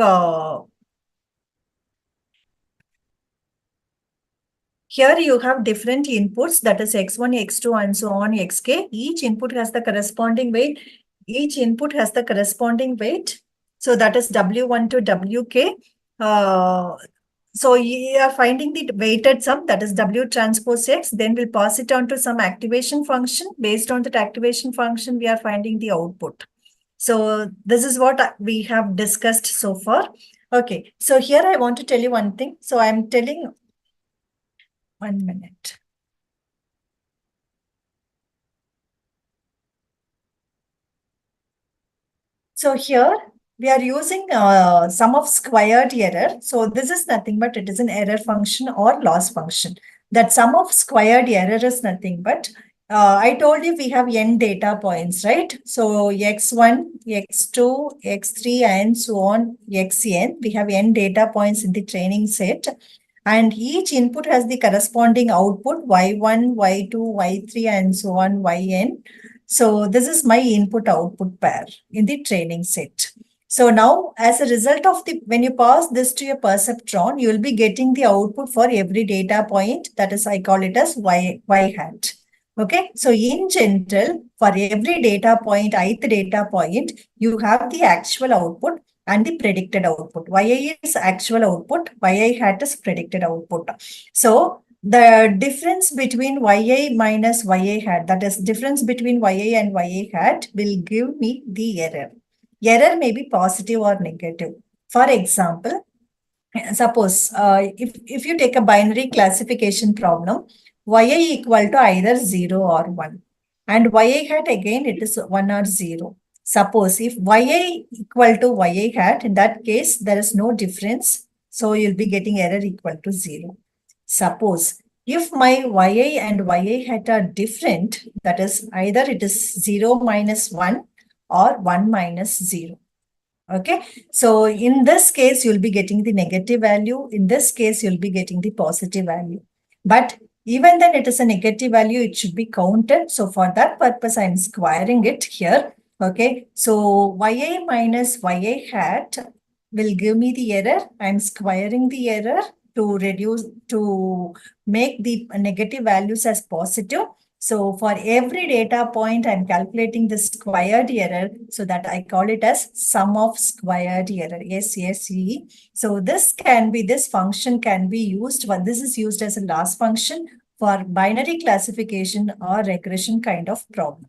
different inputs, that is x1, x2, and so on, xk. Each input has the corresponding weight. So that is w1 to wk. So you are finding the weighted sum, that is W transpose X, then we'll pass it on to some activation function. Based on that activation function, we are finding the output. So this is what we have discussed so far. Okay, so here I want to tell you one thing. So I'm telling, 1 minute. So here we are using sum of squared error. So this is nothing but it is an error function or loss function. That sum of squared error is nothing but I told you we have n data points, right? So x1, x2, x3, and so on, xn. We have n data points in the training set. And each input has the corresponding output y1, y2, y3, and so on, yn. So this is my input-output pair in the training set. So now, as a result of when you pass this to your perceptron, you will be getting the output for every data point. That is, I call it as y hat. Okay. So in general, for every data point, ith data point, you have the actual output and the predicted output. Yi is actual output, yi hat is predicted output. So the difference between yi minus yi hat, that is difference between yi and yi hat, will give me the error. Error may be positive or negative. For example, suppose if you take a binary classification problem, yi equal to either 0 or 1. And yi hat again, it is 1 or 0. Suppose if yi equal to yi hat, in that case, there is no difference. So you'll be getting error equal to 0. Suppose if my yi and yi hat are different, that is either it is 0 minus 1 or 1 minus 0. Okay, so in this case, you'll be getting the negative value. In this case, you'll be getting the positive value. But even then it is a negative value, it should be counted. So for that purpose, I'm squaring it here. Okay, so yi minus yi hat will give me the error. I'm squaring the error to make the negative values as positive. So for every data point, I'm calculating the squared error, so that I call it as sum of squared error, SSE. So this function can be used, but this is used as a loss function for binary classification or regression kind of problem.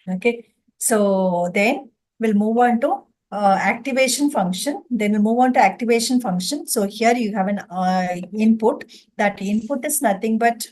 Okay, so then we'll move on to activation function. Then we'll move on to activation function. So here you have an input. That input is nothing but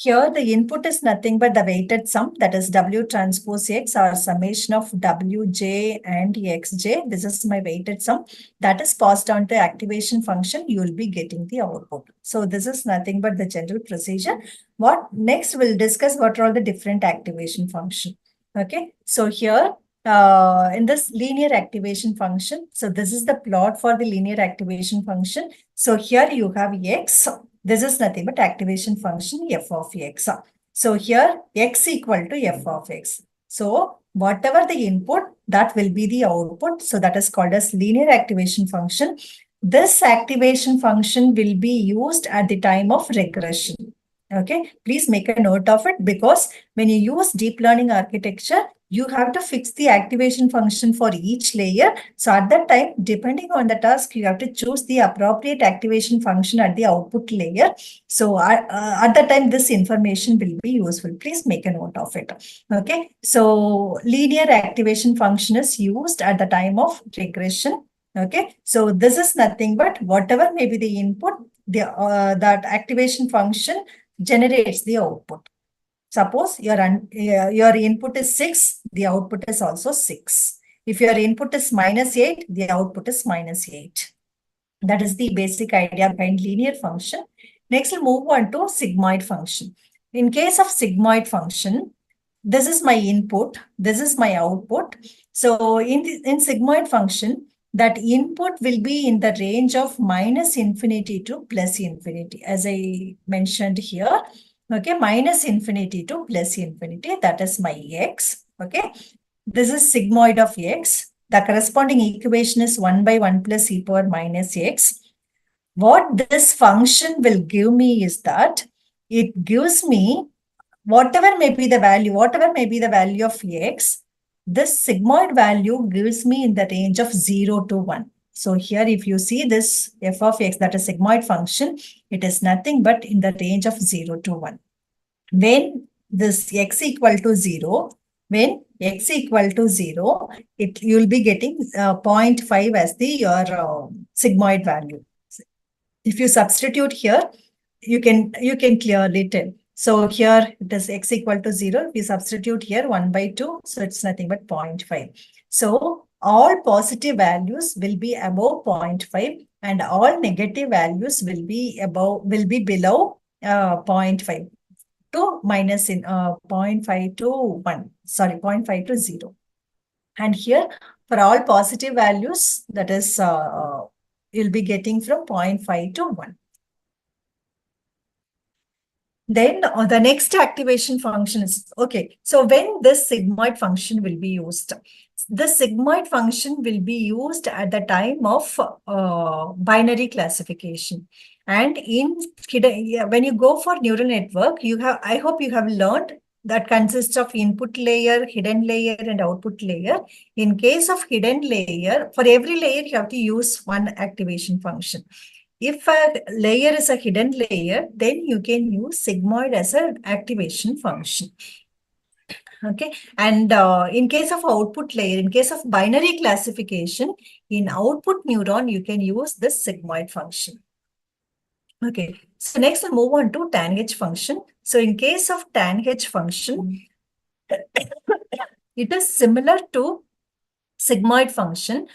here the input is nothing but the weighted sum, that is W transpose X or summation of Wj and Xj. This is my weighted sum that is passed on to activation function. You will be getting the output. So this is nothing but the general procedure. What next we'll discuss what are all the different activation function. Okay, so here in this linear activation function, so this is the plot for the linear activation function. So here you have X. This is nothing but activation function f of x. So here x equal to f of x. So whatever the input, that will be the output. So that is called as linear activation function. This activation function will be used at the time of regression. Okay, please make a note of it, because when you use deep learning architecture, you have to fix the activation function for each layer. So at that time, depending on the task, you have to choose the appropriate activation function at the output layer. So at that time, this information will be useful. Please make a note of it. Okay, so linear activation function is used at the time of regression. Okay, so this is nothing but whatever may be the input, that activation function generates the output. Suppose your input is 6, the output is also 6. If your input is -8, the output is -8. That is the basic idea behind linear function. Next, we'll move on to sigmoid function. In case of sigmoid function, this is my input, this is my output. So in sigmoid function, that input will be in the range of -infinity to +infinity, as I mentioned here. Okay, -infinity to +infinity, that is my x. Okay, this is sigmoid of x. The corresponding equation is 1 by 1 plus e power minus x. What this function will give me is that it gives me whatever may be the value of x, this sigmoid value gives me in the range of 0 to 1. So here, if you see this f of x, that is sigmoid function, it is nothing but in the range of 0 to 1. When this x equal to 0, you will be getting 0.5 as your sigmoid value. If you substitute here, you can clearly tell. So here it is x equal to 0. If you substitute here 1 by 2, so it's nothing but 0.5. So all positive values will be above 0.5 and all negative values will be below 0.5 to minus in 0.5 to 1. Sorry, 0.5 to 0. And here for all positive values, that is you'll be getting from 0.5 to 1. Then the next activation function is, okay, so when this sigmoid function will be used, the sigmoid function will be used at the time of binary classification. And when you go for neural network, I hope you have learned that consists of input layer, hidden layer, and output layer. In case of hidden layer, for every layer, you have to use one activation function. If a layer is a hidden layer, then you can use sigmoid as an activation function. Okay, and in case of output layer, in case of binary classification, in output neuron, you can use this sigmoid function. Okay, so next we'll move on to tanh function. So in case of tanh function, it is similar to sigmoid function.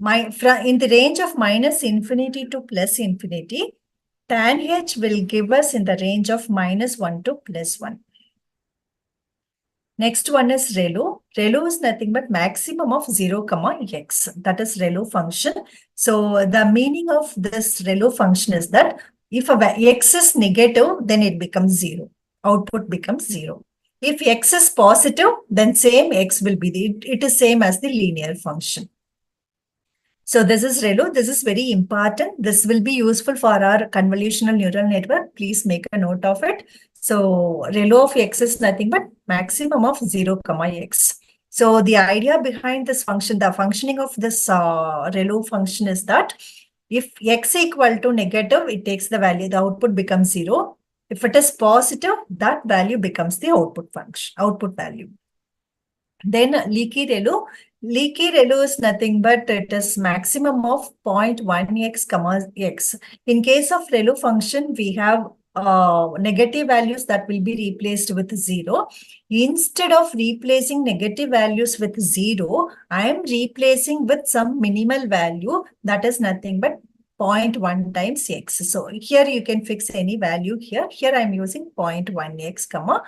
In the range of -infinity to +infinity, tanh will give us in the range of -1 to +1. Next one is ReLU. ReLU is nothing but maximum of 0, x. That is ReLU function. So the meaning of this ReLU function is that if x is negative, then it becomes 0. Output becomes 0. If x is positive, then same x will be it is same as the linear function. So this is ReLU. This is very important. This will be useful for our convolutional neural network. Please make a note of it. So ReLU of x is nothing but maximum of 0, x. So the idea behind this function, the functioning of this ReLU function is that if x equal to negative, it takes the value, the output becomes 0. If it is positive, that value becomes the output function, output value. Then leaky ReLU is nothing but it is maximum of 0.1x comma x. In case of ReLU function, we have negative values that will be replaced with 0. Instead of replacing negative values with 0, I am replacing with some minimal value that is nothing but 0.1 times x. So here you can fix any value here. Here I am using 0.1x comma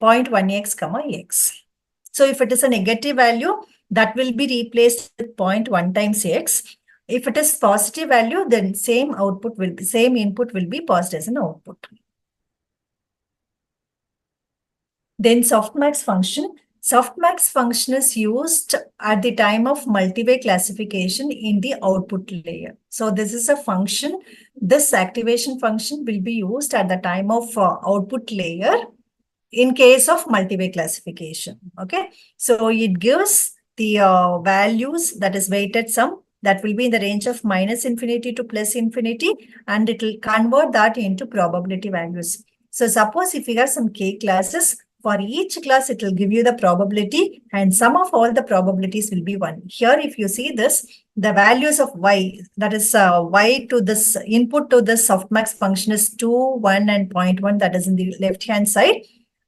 0.1x comma x. So if it is a negative value, that will be replaced with 0.1 times x. If it is positive value, then same input will be passed as an output. Then softmax function. Softmax function is used at the time of multi-way classification in the output layer. So this is a function. This activation function will be used at the time of output layer in case of multi-way classification. Okay, so it gives the values, that is weighted sum, that will be in the range of minus infinity to plus infinity, and it will convert that into probability values. So suppose if you have some k classes, for each class it will give you the probability, and sum of all the probabilities will be 1. Here if you see this, the values of y, that is y to this input to this softmax function is 2, 1 and 0.1, that is in the left hand side.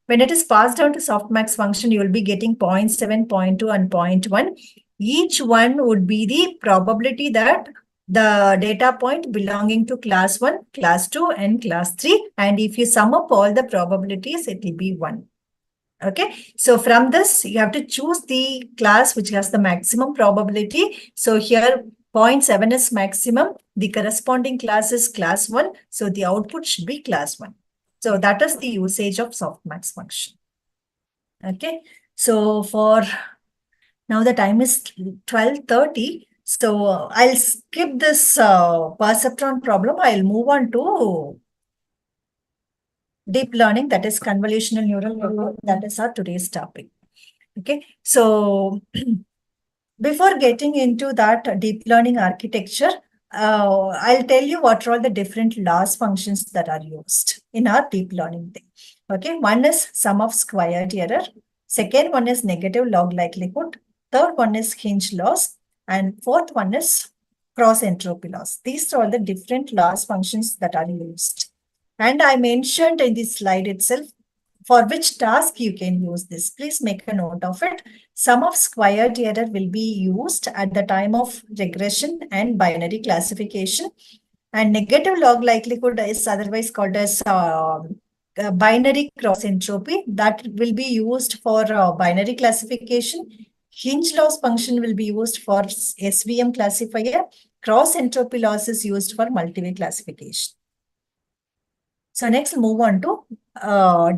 When it is passed down to softmax function, you will be getting 0.7, 0.2 and 0.1. Each one would be the probability that the data point belonging to class 1, class 2 and class 3. And if you sum up all the probabilities, it will be 1. Okay, so from this, you have to choose the class which has the maximum probability. So here 0.7 is maximum. The corresponding class is class 1. So the output should be class 1. So that is the usage of softmax function. Okay, so for now the time is 12:30. So I'll skip this perceptron problem. I'll move on to deep learning, that is convolutional neural network. That is our today's topic. Okay, so before getting into that deep learning architecture, I'll tell you what are all the different loss functions that are used in our deep learning thing. Okay, one is sum of squared error. Second one is negative log likelihood. Third one is hinge loss. And fourth one is cross entropy loss. These are all the different loss functions that are used. And I mentioned in this slide itself for which task you can use this. Please make a note of it. Sum of squared error will be used at the time of regression and binary classification. And negative log likelihood is otherwise called as binary cross entropy. That will be used for binary classification. Hinge loss function will be used for SVM classifier. Cross entropy loss is used for multi-way classification. So next, move on to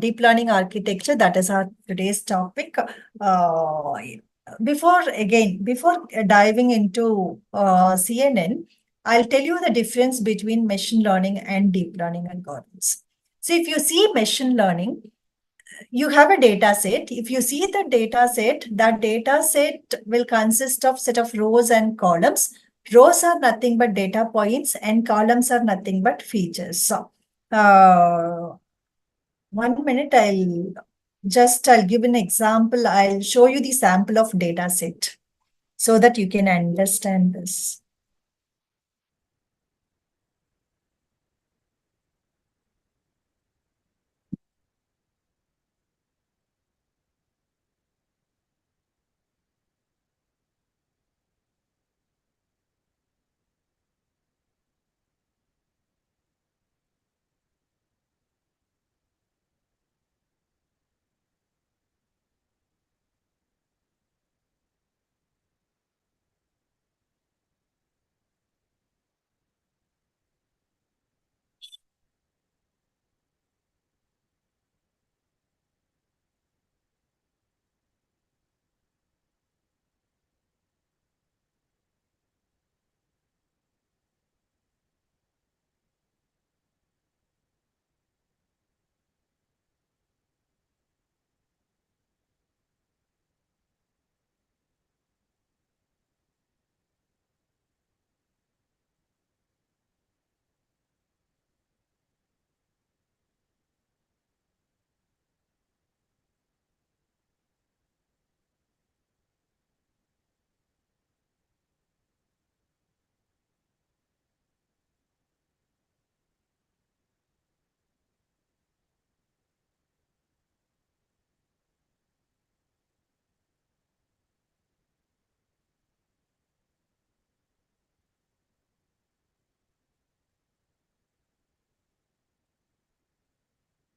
deep learning architecture. That is our today's topic. Before diving into CNN, I'll tell you the difference between machine learning and deep learning algorithms. So if you see machine learning, you have a data set. If you see the data set, that data set will consist of set of rows and columns. Rows are nothing but data points and columns are nothing but features. So 1 minute, I'll give an example. I'll show you the sample of data set so that you can understand this.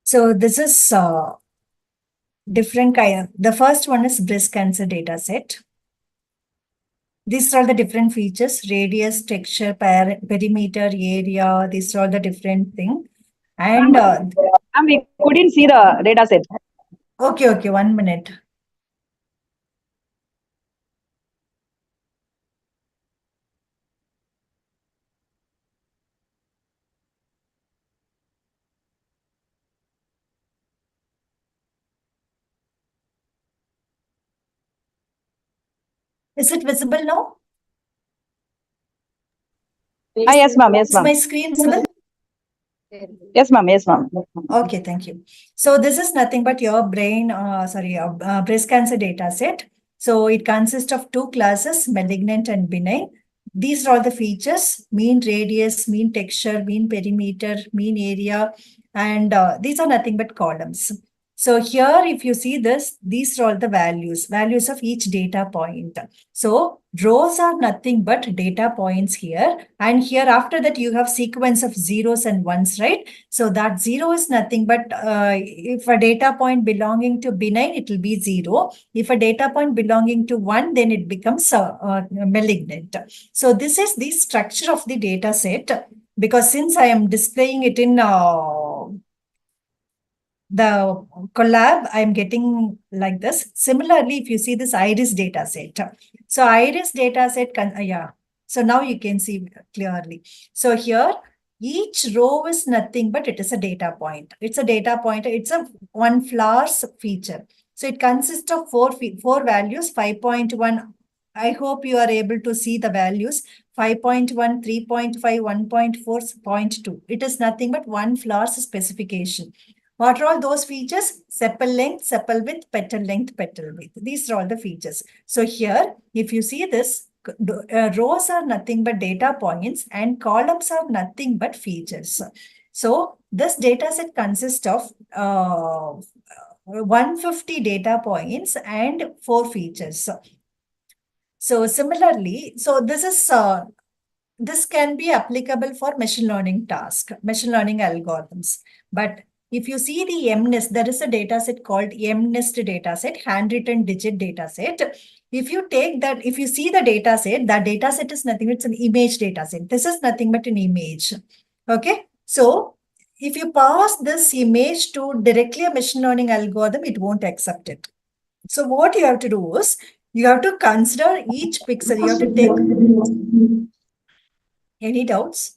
So this is different kind. The first one is breast cancer data set. These are the different features: radius, texture, perimeter, area. These are all the different thing. And Ma'am, we couldn't see the data set. okay, 1 minute. Is it visible now? Yes, ma'am. Yes, Is ma'am. my screen visible? Yes, ma'am. Yes, ma'am. Okay, thank you. So this is nothing but your breast cancer data set. So it consists of two classes, malignant and benign. These are all the features: mean radius, mean texture, mean perimeter, mean area, and these are nothing but columns. So here, if you see this, these are all the values of each data point. So rows are nothing but data points here. And here after that, you have sequence of zeros and ones, right? So that zero is nothing but if a data point belonging to benign, it will be zero. If a data point belonging to one, then it becomes malignant. So this is the structure of the data set, because since I am displaying it in the collab, I'm getting like this. Similarly, if you see this iris data set. So iris data set, yeah. So now you can see clearly. So here, each row is nothing but it is a data point. It's a data point. It's a one flower's feature. So it consists of four values, 5.1. I hope you are able to see the values. 5.1, 3.5, 1.4, 0.2. It is nothing but one flower's specification. What are all those features? Sepal length, sepal width, petal length, petal width. These are all the features. So here, if you see this, rows are nothing but data points and columns are nothing but features. So this data set consists of 150 data points and 4 features. So similarly, so this can be applicable for machine learning machine learning algorithms. But if you see the MNIST, there is a data set called MNIST data set, handwritten digit data set. If you take that, if you see the data set, that data set is nothing, it's an image data set. This is nothing but an image. Okay. So if you pass this image to directly a machine learning algorithm, it won't accept it. So what you have to do is, you have to consider each pixel. You have to take any doubts?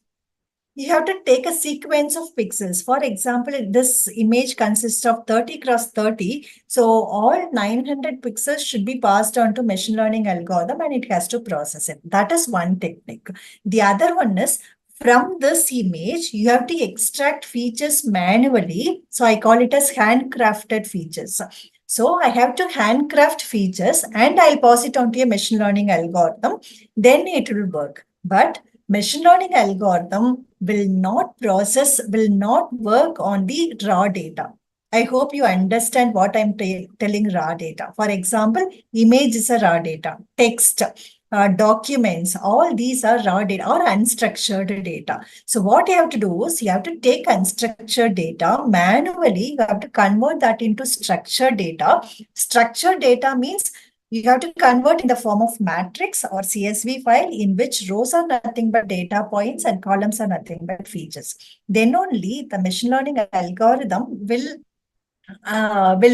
You have to take a sequence of pixels. For example, this image consists of 30 cross 30. So all 900 pixels should be passed on to machine learning algorithm and it has to process it. That is one technique. The other one is, from this image, you have to extract features manually. So I call it as handcrafted features. So I have to handcraft features and I'll pass it on to a machine learning algorithm. Then it will work. But machine learning algorithm will not work on the raw data. I hope you understand what I'm telling raw data. For example, image is a raw data, text, documents, all these are raw data or unstructured data. So what you have to do is, you have to take unstructured data manually, you have to convert that into structured data. Structured data means you have to convert in the form of matrix or CSV file, in which rows are nothing but data points and columns are nothing but features. Then only the machine learning algorithm will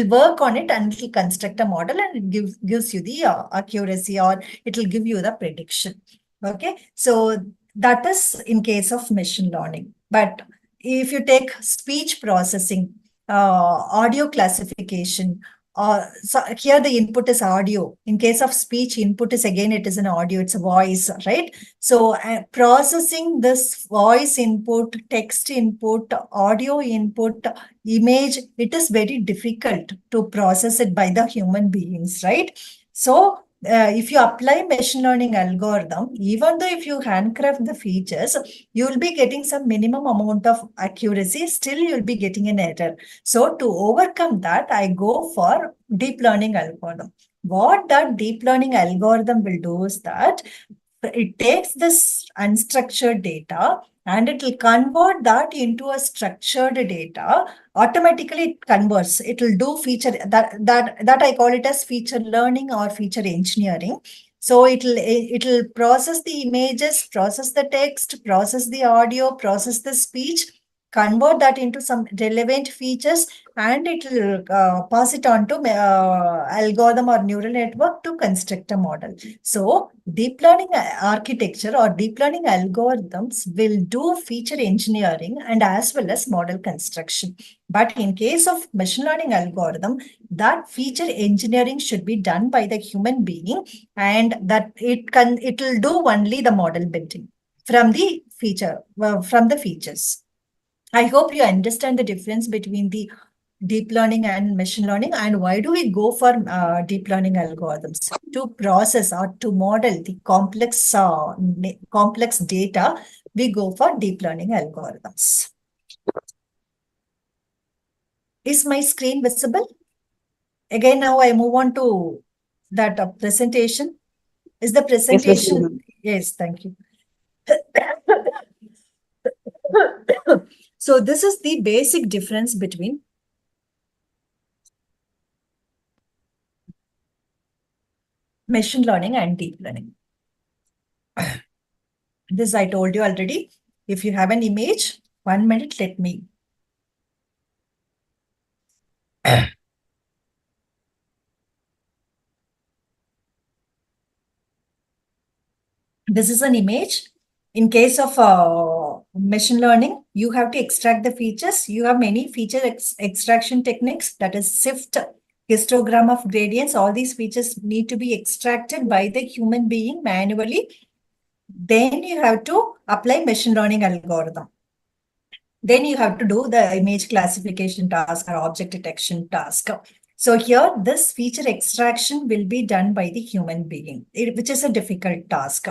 work on it and it will construct a model and it gives you the accuracy, or it will give you the prediction. Okay, so that is in case of machine learning. But if you take speech processing, audio classification, so here the input is audio. In case of speech, input is again, it is an audio, it's a voice, right? So processing this voice input, text input, audio input, image, it is very difficult to process it by the human beings, right? So if you apply machine learning algorithm, even though if you handcraft the features, you will be getting some minimum amount of accuracy, still you'll be getting an error. So to overcome that, I go for deep learning algorithm. What that deep learning algorithm will do is that it takes this unstructured data and it will convert that into a structured data. Automatically it converts. It will do feature that I call it as feature learning or feature engineering. So it'll process the images, process the text, process the audio, process the speech, convert that into some relevant features, and it will pass it on to algorithm or neural network to construct a model. So deep learning architecture or deep learning algorithms will do feature engineering and as well as model construction. But in case of machine learning algorithm, that feature engineering should be done by the human being, and that it will do only the model building from the features. I hope you understand the difference between the deep learning and machine learning, and why do we go for deep learning algorithms? To process or to model the complex data, we go for deep learning algorithms. Is my screen visible? Again, now I move on to that presentation. Is the presentation? Yes, thank you. So this is the basic difference between machine learning and deep learning. This I told you already. If you have an image, 1 minute, let me. This is an image. In case of machine learning, you have to extract the features. You have many feature extraction techniques, that is SIFT, histogram of gradients. All these features need to be extracted by the human being manually. Then you have to apply machine learning algorithm. Then you have to do the image classification task or object detection task. So here, this feature extraction will be done by the human being, which is a difficult task.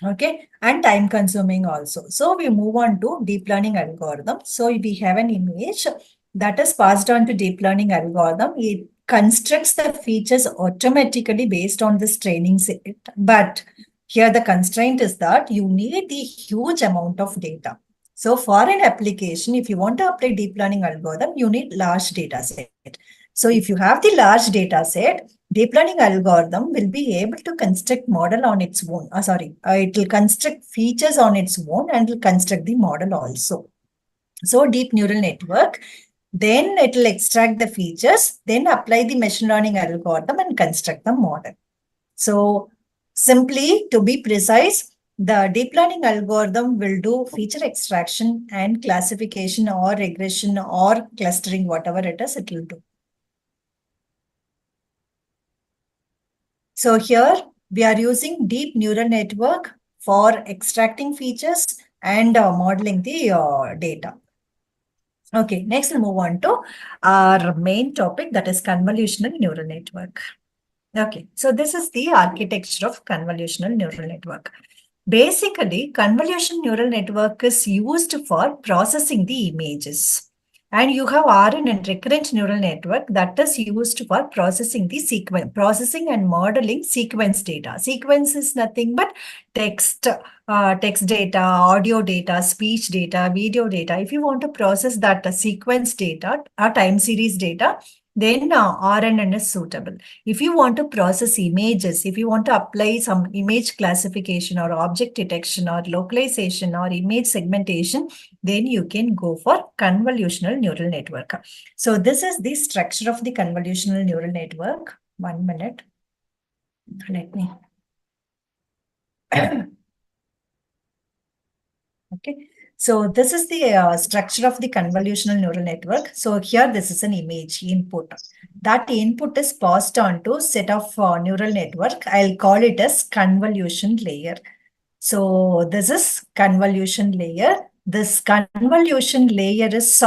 Okay, and time consuming also. So we move on to deep learning algorithm. So we have an image that is passed on to deep learning algorithm. It constructs the features automatically based on this training set. But here the constraint is that you need the huge amount of data. So for an application, if you want to apply deep learning algorithm, you need large data set. So if you have the large data set, deep learning algorithm will be able to construct model on its own. It will construct features on its own and will construct the model also. So deep neural network, then it will extract the features, then apply the machine learning algorithm and construct the model. So simply, to be precise, the deep learning algorithm will do feature extraction and classification or regression or clustering, whatever it is, it will do. So here we are using deep neural network for extracting features and modeling the data. Okay, next we'll move on to our main topic, that is convolutional neural network. Okay, so this is the architecture of convolutional neural network. Basically, convolutional neural network is used for processing the images. And you have RNN, recurrent neural network, that is used for processing the sequence, processing and modeling sequence data. Sequence is nothing but text data, audio data, speech data, video data. If you want to process that sequence data or time series data, then RNN is suitable. If you want to process images, if you want to apply some image classification or object detection or localization or image segmentation, then you can go for convolutional neural network. So this is the structure of the convolutional neural network. 1 minute. Let me. Okay. So this is the structure of the convolutional neural network. So here this is an image input. That input is passed on to set of neural network. I'll call it as convolution layer. So this is convolution layer. This convolution layer is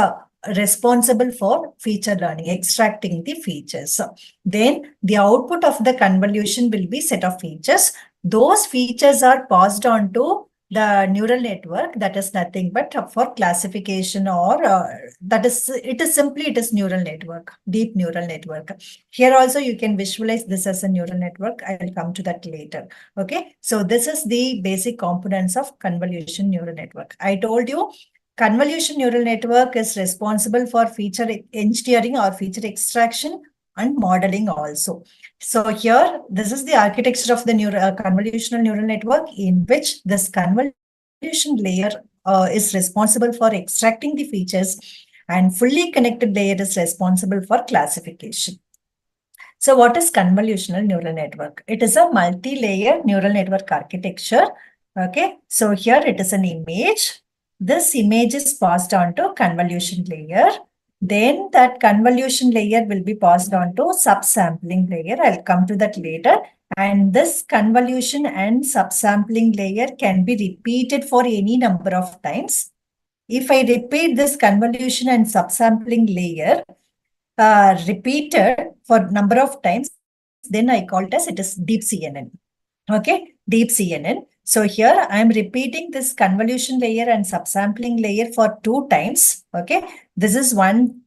responsible for feature learning, extracting the features. Then the output of the convolution will be set of features. Those features are passed on to the neural network, that is nothing but for classification or it is neural network, deep neural network. Here also you can visualize this as a neural network. I will come to that later. Okay, so this is the basic components of convolution neural network. I told you convolution neural network is responsible for feature engineering or feature extraction and modeling also. So here, this is the architecture of the convolutional neural network, in which this convolution layer is responsible for extracting the features, and fully connected layer is responsible for classification. So what is convolutional neural network? It is a multi-layer neural network architecture. Okay, so here it is an image. This image is passed on to convolution layer. Then that convolution layer will be passed on to subsampling layer. I'll come to that later. And this convolution and subsampling layer can be repeated for any number of times. If I repeat this convolution and subsampling layer repeated for number of times, then I call it is deep CNN. Okay, deep CNN. So here I am repeating this convolution layer and subsampling layer for 2 times. Okay, this is one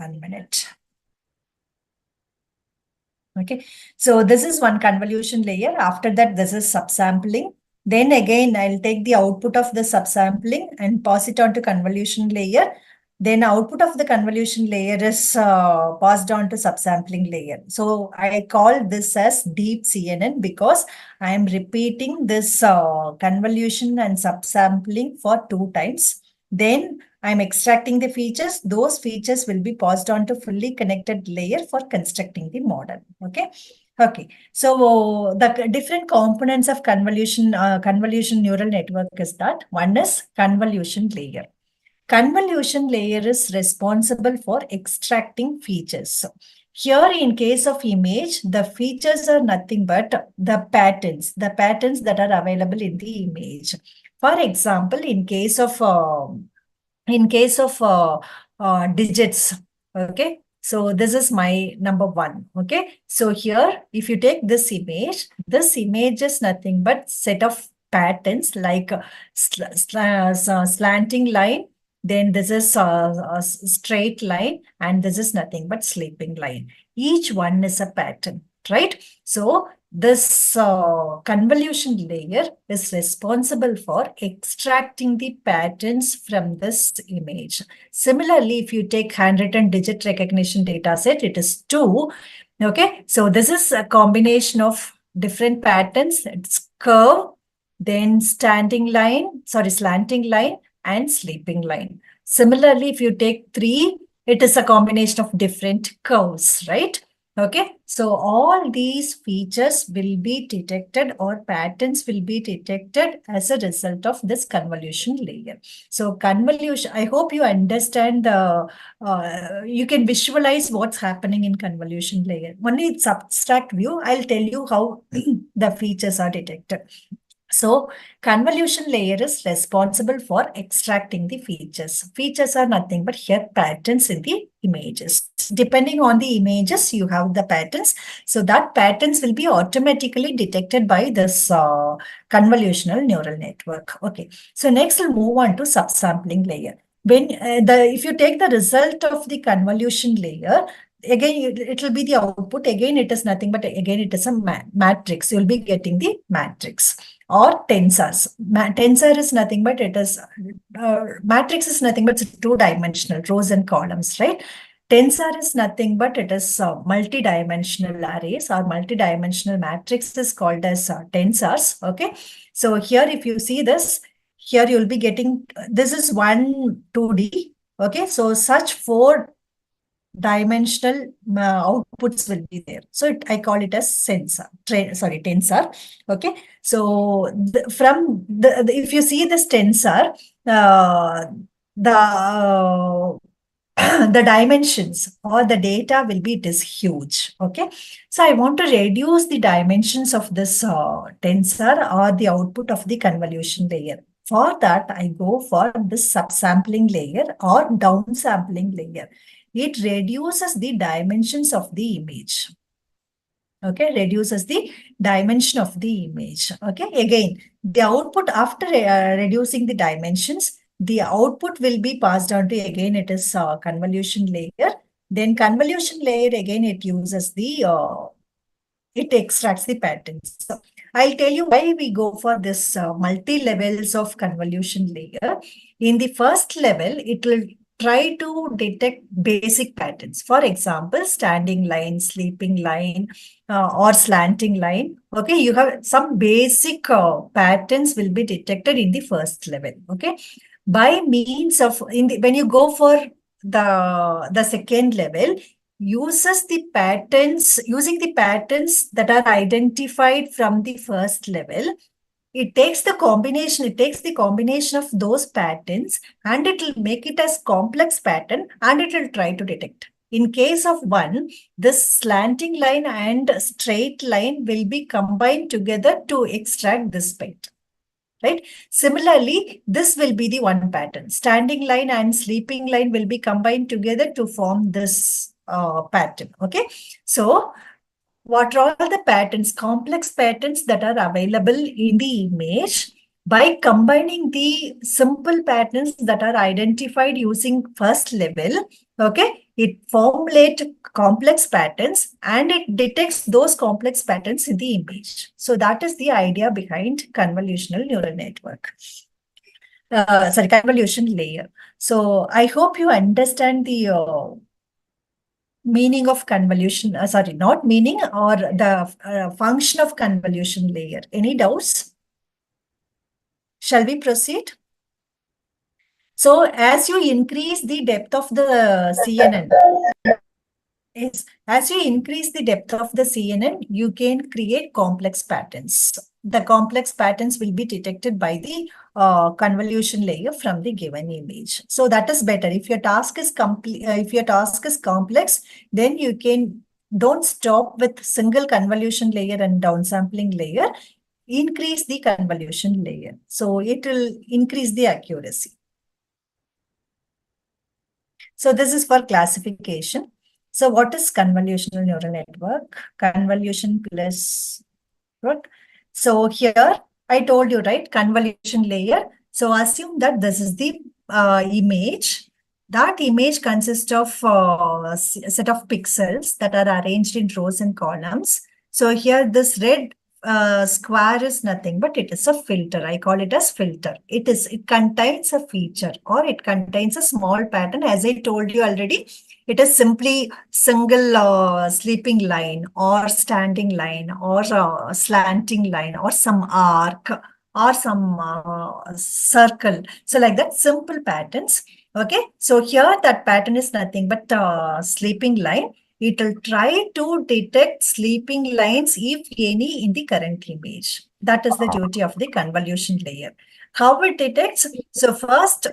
minute. Okay, so this is one convolution layer. After that, this is subsampling. Then again, I'll take the output of the subsampling and pass it on to convolution layer. Then output of the convolution layer is passed on to subsampling layer. So I call this as deep CNN because I am repeating this convolution and subsampling for 2 times. Then I'm extracting the features. Those features will be passed on to fully connected layer for constructing the model. Okay. Okay. So the different components of convolution neural network is that one is convolution layer. Convolution layer is responsible for extracting features. Here, in case of image, the features are nothing but the patterns that are available in the image. For example, in case of digits, okay, so this is my number 1. Okay, so here, if you take this image is nothing but set of patterns like slanting line. Then this is a straight line, and this is nothing but sleeping line. Each one is a pattern, right? So this convolution layer is responsible for extracting the patterns from this image. Similarly, if you take handwritten digit recognition data set, it is 2. Okay, so this is a combination of different patterns. It's curve, then slanting line, and sleeping line. Similarly, if you take 3, it is a combination of different curves, right? Okay, so all these features will be detected, or patterns will be detected as a result of this convolution layer. So convolution, I hope you understand you can visualize what's happening in convolution layer. Only it's abstract view. I'll tell you how the features are detected. So convolution layer is responsible for extracting the features. Features are nothing but here patterns in the images. Depending on the images, you have the patterns. So that patterns will be automatically detected by this convolutional neural network. Okay. So next we'll move on to subsampling layer. When if you take the result of the convolution layer, again, it will be the output. Again, it is nothing but again, it is a matrix. You'll be getting the matrix or tensors. Tensor is nothing but it is, matrix is nothing but it's 2-dimensional, rows and columns, right? Tensor is nothing but it is multi-dimensional arrays, or multi-dimensional matrix is called as tensors. Okay. So here, if you see this, here you'll be getting, this is 1 2D. Okay. So such 4-dimensional outputs will be there. So I call it as tensor. Okay. So if you see this tensor, the dimensions or the data will be this huge. Okay. So I want to reduce the dimensions of this tensor or the output of the convolution layer. For that, I go for this subsampling layer or downsampling layer. It reduces the dimensions of the image. Okay, reduces the dimension of the image. Okay, again, the output after reducing the dimensions, the output will be passed on to, again, it is convolution layer. Then convolution layer, again, it uses the, it extracts the patterns. So I'll tell you why we go for this multi-levels of convolution layer. In the first level, it will try to detect basic patterns. For example, standing line, sleeping line, or slanting line. Okay, you have some basic patterns will be detected in the first level. Okay, by means of when you go for the second level, uses the patterns, using the patterns that are identified from the first level. It takes the combination of those patterns and it will make it as complex pattern and it will try to detect. In case of one, this slanting line and straight line will be combined together to extract this pattern. Right? Similarly, this will be the one pattern. Standing line and sleeping line will be combined together to form this pattern. Okay. So what are all the patterns, complex patterns that are available in the image? By combining the simple patterns that are identified using first level, okay, it formulates complex patterns and it detects those complex patterns in the image. So that is the idea behind convolutional neural network. Convolution layer. So I hope you understand the meaning of convolution, not meaning, or the function of convolution layer. Any doubts? Shall we proceed? So as you increase the depth of the CNN, as you increase the depth of the CNN, you can create complex patterns. The complex patterns will be detected by the convolution layer from the given image. So that is better. If your task is complex, then you can don't stop with single convolution layer and downsampling layer. Increase the convolution layer. So it will increase the accuracy. So this is for classification. So what is convolutional neural network? Convolution plus network. So here I told you, right? Convolution layer. So assume that this is the image. That image consists of a set of pixels that are arranged in rows and columns. So here this red square is nothing but it is a filter. I call it as filter. It contains a feature or it contains a small pattern. As I told you already, it is simply single sleeping line or standing line or slanting line or some arc or some circle. So like that, simple patterns. Okay. So here that pattern is nothing but sleeping line. It will try to detect sleeping lines, if any, in the current image. That is the duty of the convolution layer. How it detects? So first,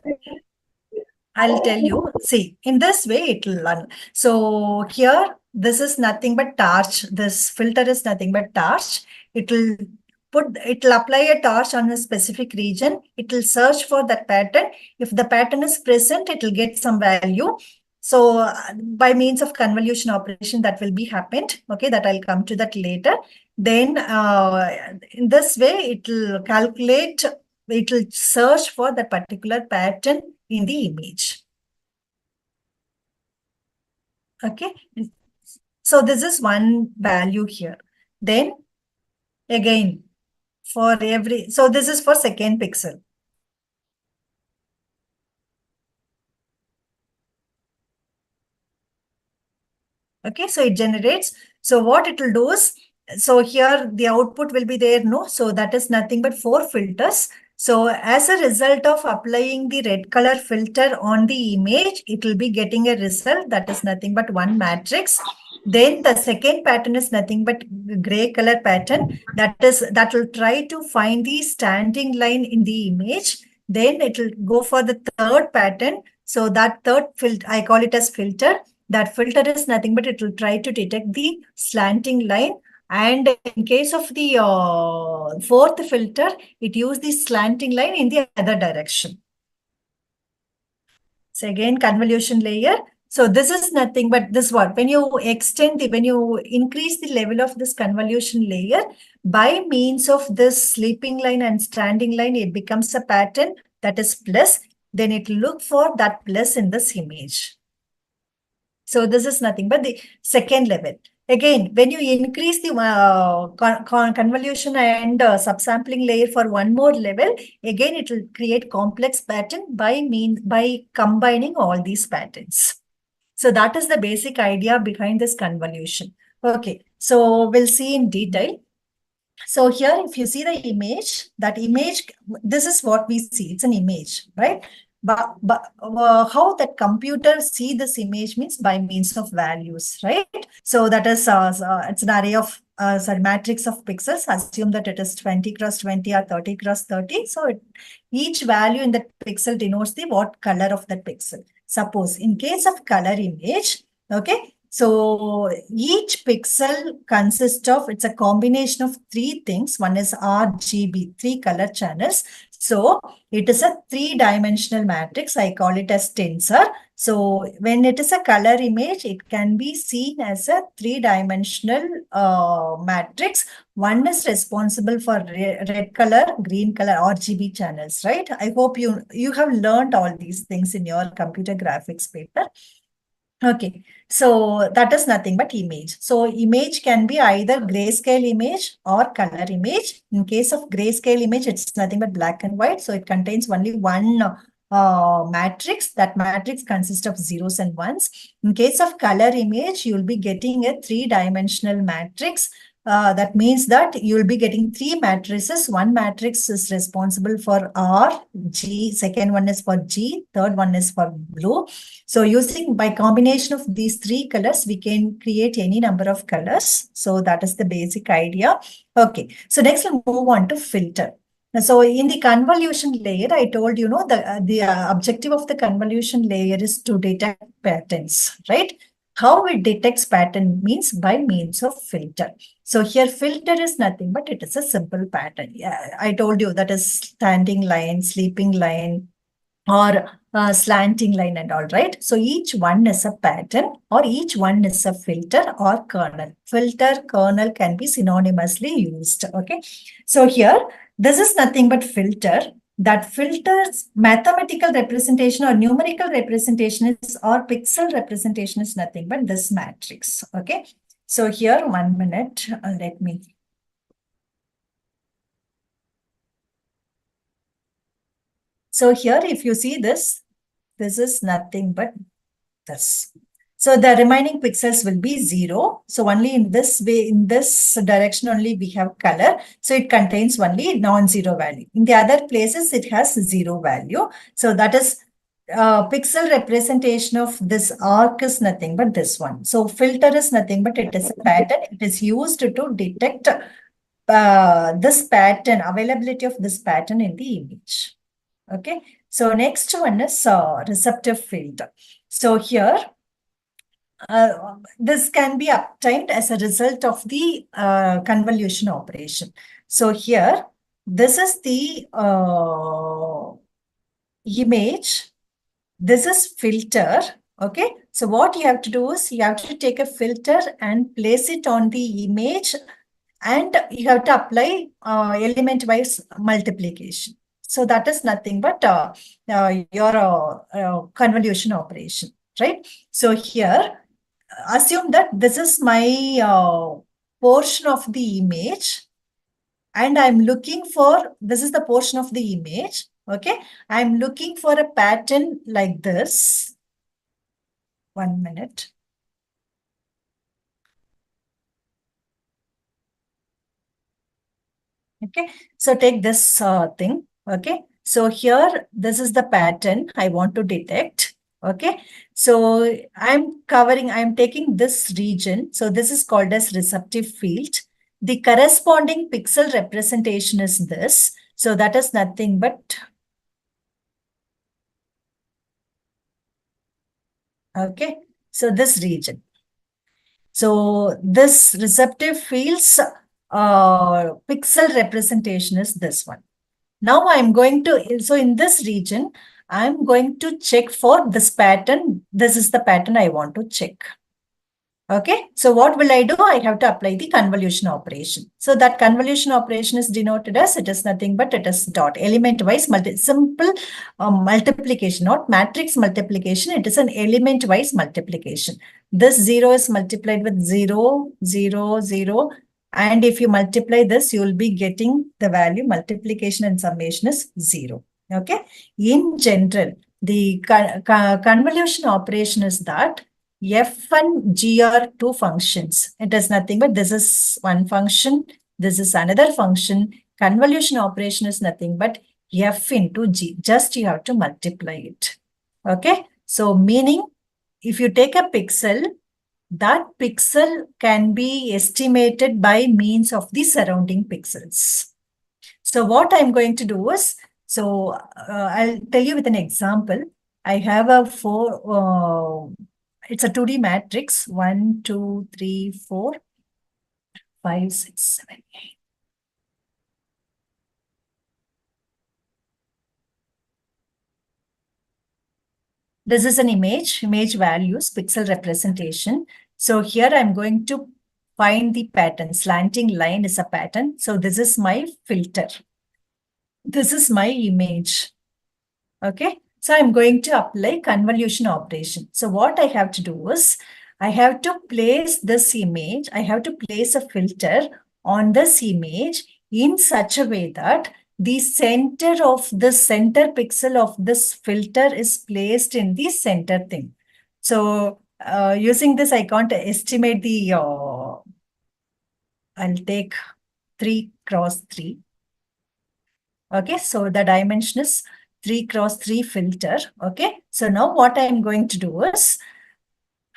I'll tell you. See, in this way, it will learn. So here, this is nothing but torch. This filter is nothing but torch. It will apply a torch on a specific region. It will search for that pattern. If the pattern is present, it will get some value. So by means of convolution operation, that will be happened. Okay, that I'll come to that later. Then in this way, it will calculate, it will search for that particular pattern in the image. Okay. So this is one value here. Then again, for every, so this is for second pixel. Okay, so it generates. So what it will do is, so here the output will be there, no? So that is nothing but 4 filters. So as a result of applying the red color filter on the image, it will be getting a result that is nothing but one matrix. Then the second pattern is nothing but gray color pattern. That will try to find the standing line in the image. Then it will go for the third pattern. So that third filter, I call it as filter. That filter is nothing but it will try to detect the slanting line. And in case of the fourth filter, it uses the slanting line in the other direction. So again, convolution layer. So this is nothing but this what? When you when you increase the level of this convolution layer by means of this sleeping line and standing line, it becomes a pattern that is plus. Then it look for that plus in this image. So this is nothing but the second level. Again, when you increase the convolution and subsampling layer for one more level, again it will create complex pattern by combining all these patterns. So that is the basic idea behind this convolution. Okay, so we'll see in detail. So here, if you see the image, that image, this is what we see. It's an image, right? But how that computer see this image means by means of values, right? So that is, it's an array of, matrix of pixels. Assume that it is 20 cross 20 or 30 cross 30. So each value in the pixel denotes the what color of that pixel. Suppose in case of color image, okay, so each pixel consists of, it's a combination of three things. One is RGB, three color channels. So it is a three-dimensional matrix. I call it as tensor. So when it is a color image, it can be seen as a three-dimensional matrix. One is responsible for red color, green color, RGB channels, right? I hope you have learned all these things in your computer graphics paper. Okay, so that is nothing but image. So image can be either grayscale image or color image. In case of grayscale image, it's nothing but black and white. So it contains only one matrix. That matrix consists of zeros and ones. In case of color image, you'll be getting a three-dimensional matrix. That means that you will be getting three matrices. One matrix is responsible for R, G, second one is for G, third one is for blue. So using by combination of these three colors, we can create any number of colors. So that is the basic idea. Okay, so next we'll move on to filter. So in the convolution layer, I told you know the objective of the convolution layer is to detect patterns, right? How it detects pattern means by means of filter. So here filter is nothing but it is a simple pattern. Yeah, I told you that is standing line, sleeping line, or slanting line and all, right? So each one is a pattern or each one is a filter or kernel. Filter, kernel can be synonymously used, okay? So here, this is nothing but filter. That filters mathematical representation or numerical representation is or pixel representation is nothing but this matrix, okay? So here, 1 minute, let me. So here, if you see this is nothing but this. So the remaining pixels will be 0. So only in this way, in this direction only we have color. So it contains only non-zero value. In the other places, it has 0 value. So that is pixel representation of this arc is nothing but this one. So filter is nothing but it is a pattern. It is used to detect this pattern, availability of this pattern in the image. Okay. So next one is receptive field. So here, this can be obtained as a result of the convolution operation. So here, this is the image. This is filter. Okay. So what you have to do is you have to take a filter and place it on the image and you have to apply element-wise multiplication. So that is nothing but your convolution operation, right? So here, assume that this is my portion of the image and I'm looking for, this is the portion of the image, okay? I'm looking for a pattern like this. 1 minute. Okay, so take this thing. Okay, so here, this is the pattern I want to detect. Okay, so I'm taking this region. So this is called as receptive field. The corresponding pixel representation is this. So that is nothing but, okay, so this region. So this receptive field's pixel representation is this one. Now I'm going to, so in this region, I'm going to check for this pattern. This is the pattern I want to check. Okay, so what will I do? I have to apply the convolution operation. So that convolution operation is denoted as, it is nothing but it is dot, element wise simple multiplication, not matrix multiplication. It is an element wise multiplication. This 0 is multiplied with 0, 0, 0. And if you multiply this, you will be getting the value multiplication and summation is 0. Okay, in general, the convolution operation is that F and G are two functions. It is nothing but this is one function, this is another function. Convolution operation is nothing but F into G. Just you have to multiply it. Okay. So meaning if you take a pixel, that pixel can be estimated by means of the surrounding pixels. So what I'm going to do is, I'll tell you with an example. I have a it's a 2D matrix, 1, 2, 3, 4, 5, 6, 7, 8. This is an image values, pixel representation. So here I'm going to find the pattern. Slanting line is a pattern. So this is my filter. This is my image. Okay. So I'm going to apply convolution operation. So what I have to do is, I have to place this image, I have to place a filter on this image in such a way that the center pixel of this filter is placed in the center thing. So using this, I can't estimate the, I'll take 3 cross 3. Okay, so the dimension is 3 cross 3 filter. Okay, so now what I'm going to do is,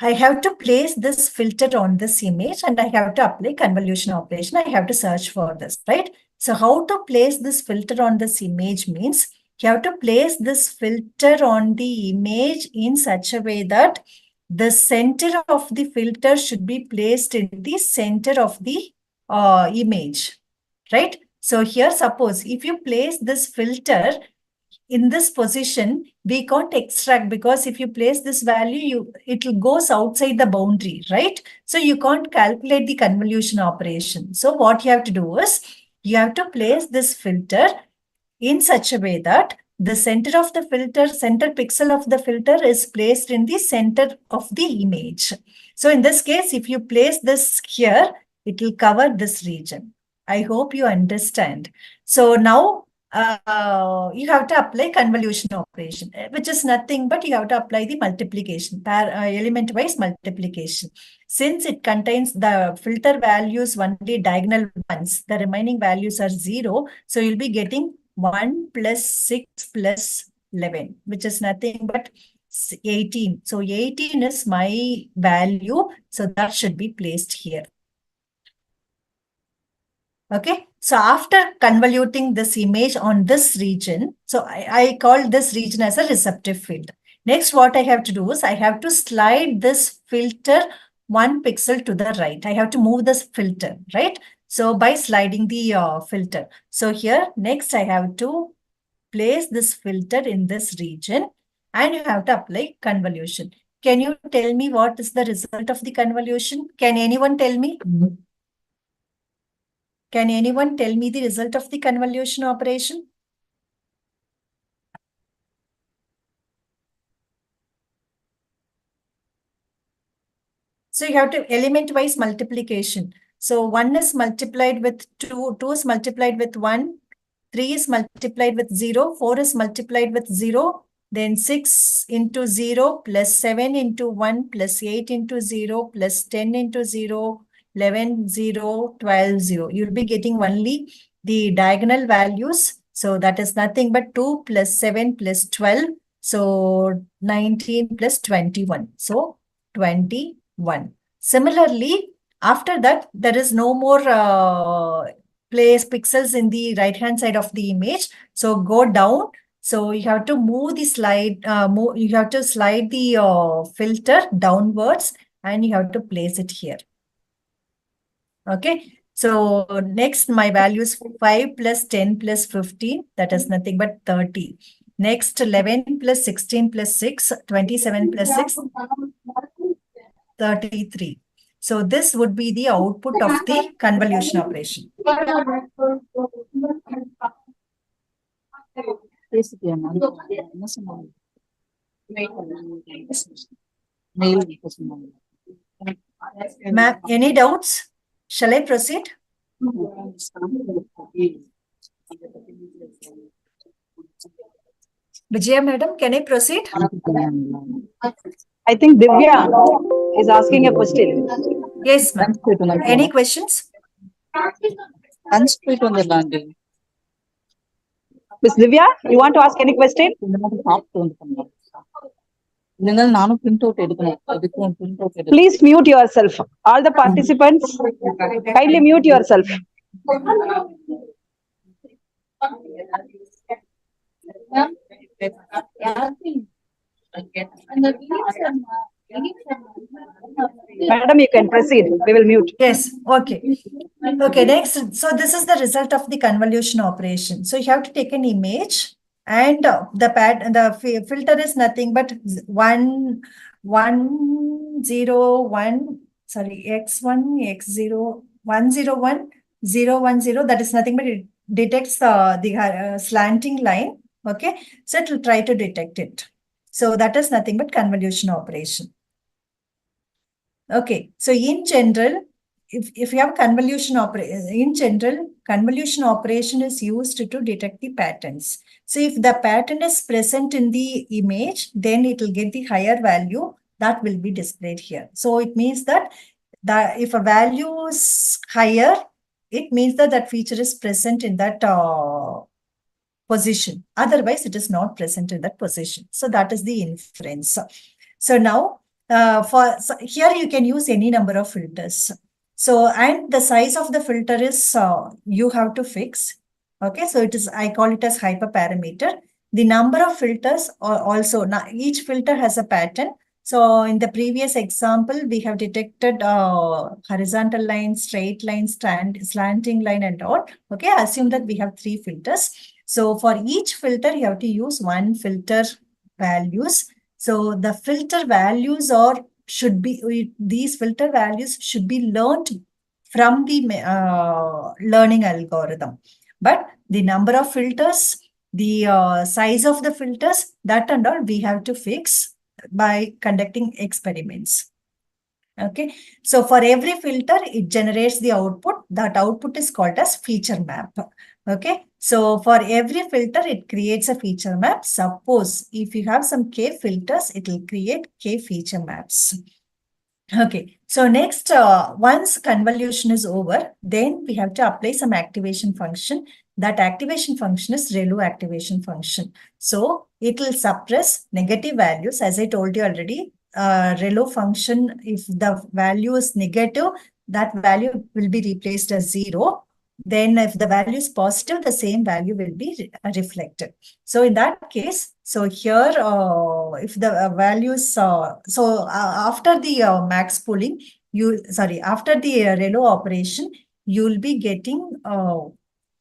I have to place this filter on this image and I have to apply convolution operation. I have to search for this, right? So how to place this filter on this image means, you have to place this filter on the image in such a way that the center of the filter should be placed in the center of the image, right? So here, suppose if you place this filter in this position, we can't extract, because if you place this value, it goes outside the boundary, right? So you can't calculate the convolution operation. So what you have to do is, you have to place this filter in such a way that the center of the filter, center pixel of the filter is placed in the center of the image. So in this case, if you place this here, it will cover this region. I hope you understand. So now you have to apply convolution operation, which is nothing but you have to apply the multiplication, element-wise multiplication. Since it contains the filter values only diagonal ones, the remaining values are 0. So you'll be getting 1 plus 6 plus 11, which is nothing but 18. So 18 is my value. So that should be placed here. Okay, so after convoluting this image on this region, so I call this region as a receptive field. Next, what I have to do is, I have to slide this filter 1 pixel to the right. I have to move this filter, right? So by sliding the filter. So here, next I have to place this filter in this region and you have to apply convolution. Can you tell me what is the result of the convolution? Can anyone tell me? Can anyone tell me the result of the convolution operation? So you have to element-wise multiplication. So 1 is multiplied with 2, 2 is multiplied with 1, 3 is multiplied with 0, 4 is multiplied with 0, then 6 into 0 plus 7 into 1 plus 8 into 0 plus 10 into 0, 11, 0, 12, 0. You'll be getting only the diagonal values. So that is nothing but 2 plus 7 plus 12. So 19 plus 21. So 21. Similarly, after that, there is no more place pixels in the right-hand side of the image. So go down. So you have to move the slide, you have to slide the filter downwards and you have to place it here. Okay. So next, my value is 5 plus 10 plus 15. That is nothing but 30. Next, 11 plus 16 plus 6, 27 plus 6, 33. So this would be the output of the convolution operation. Ma'am, any doubts? Shall I proceed? Vijaya madam, can I proceed? I think Divya is asking a question. Yes, ma'am. Any questions? Miss Divya, you want to ask any question? Please mute yourself. All the participants, kindly mute yourself. Madam, you can proceed. We will mute. Yes, okay. Okay, next. So this is the result of the convolution operation. So you have to take an image and the filter is nothing but 1, 1, 0, 1, sorry, x1, x0, 101, 010. That is nothing but it detects the slanting line. Okay, so it will try to detect it. So that is nothing but convolution operation. Okay, so in general, if you have convolution operation, in general, convolution operation is used to detect the patterns. So if the pattern is present in the image, then it will get the higher value that will be displayed here. So it means that if a value is higher, it means that that feature is present in that position. Otherwise, it is not present in that position. So that is the inference. So now, here you can use any number of filters. So, and the size of the filter is you have to fix. Okay, so it is, I call it as hyperparameter. The number of filters are also, now each filter has a pattern. So in the previous example, we have detected horizontal line, straight line, slanting line and all. Okay, assume that we have 3 filters. So for each filter, you have to use 1 filter values. So the filter values these filter values should be learned from the learning algorithm. But the number of filters, the size of the filters, that and all we have to fix by conducting experiments. Okay, so for every filter, it generates the output. That output is called as feature map. Okay, so for every filter, it creates a feature map. Suppose if you have some K filters, it will create K feature maps. Okay, so next, once convolution is over, then we have to apply some activation function. That activation function is ReLU activation function. So it will suppress negative values. As I told you already, ReLU function, if the value is negative, that value will be replaced as 0. Then if the value is positive, the same value will be reflected. So in that case, so here, if the values, after the max pooling, after the ReLU operation, you will be getting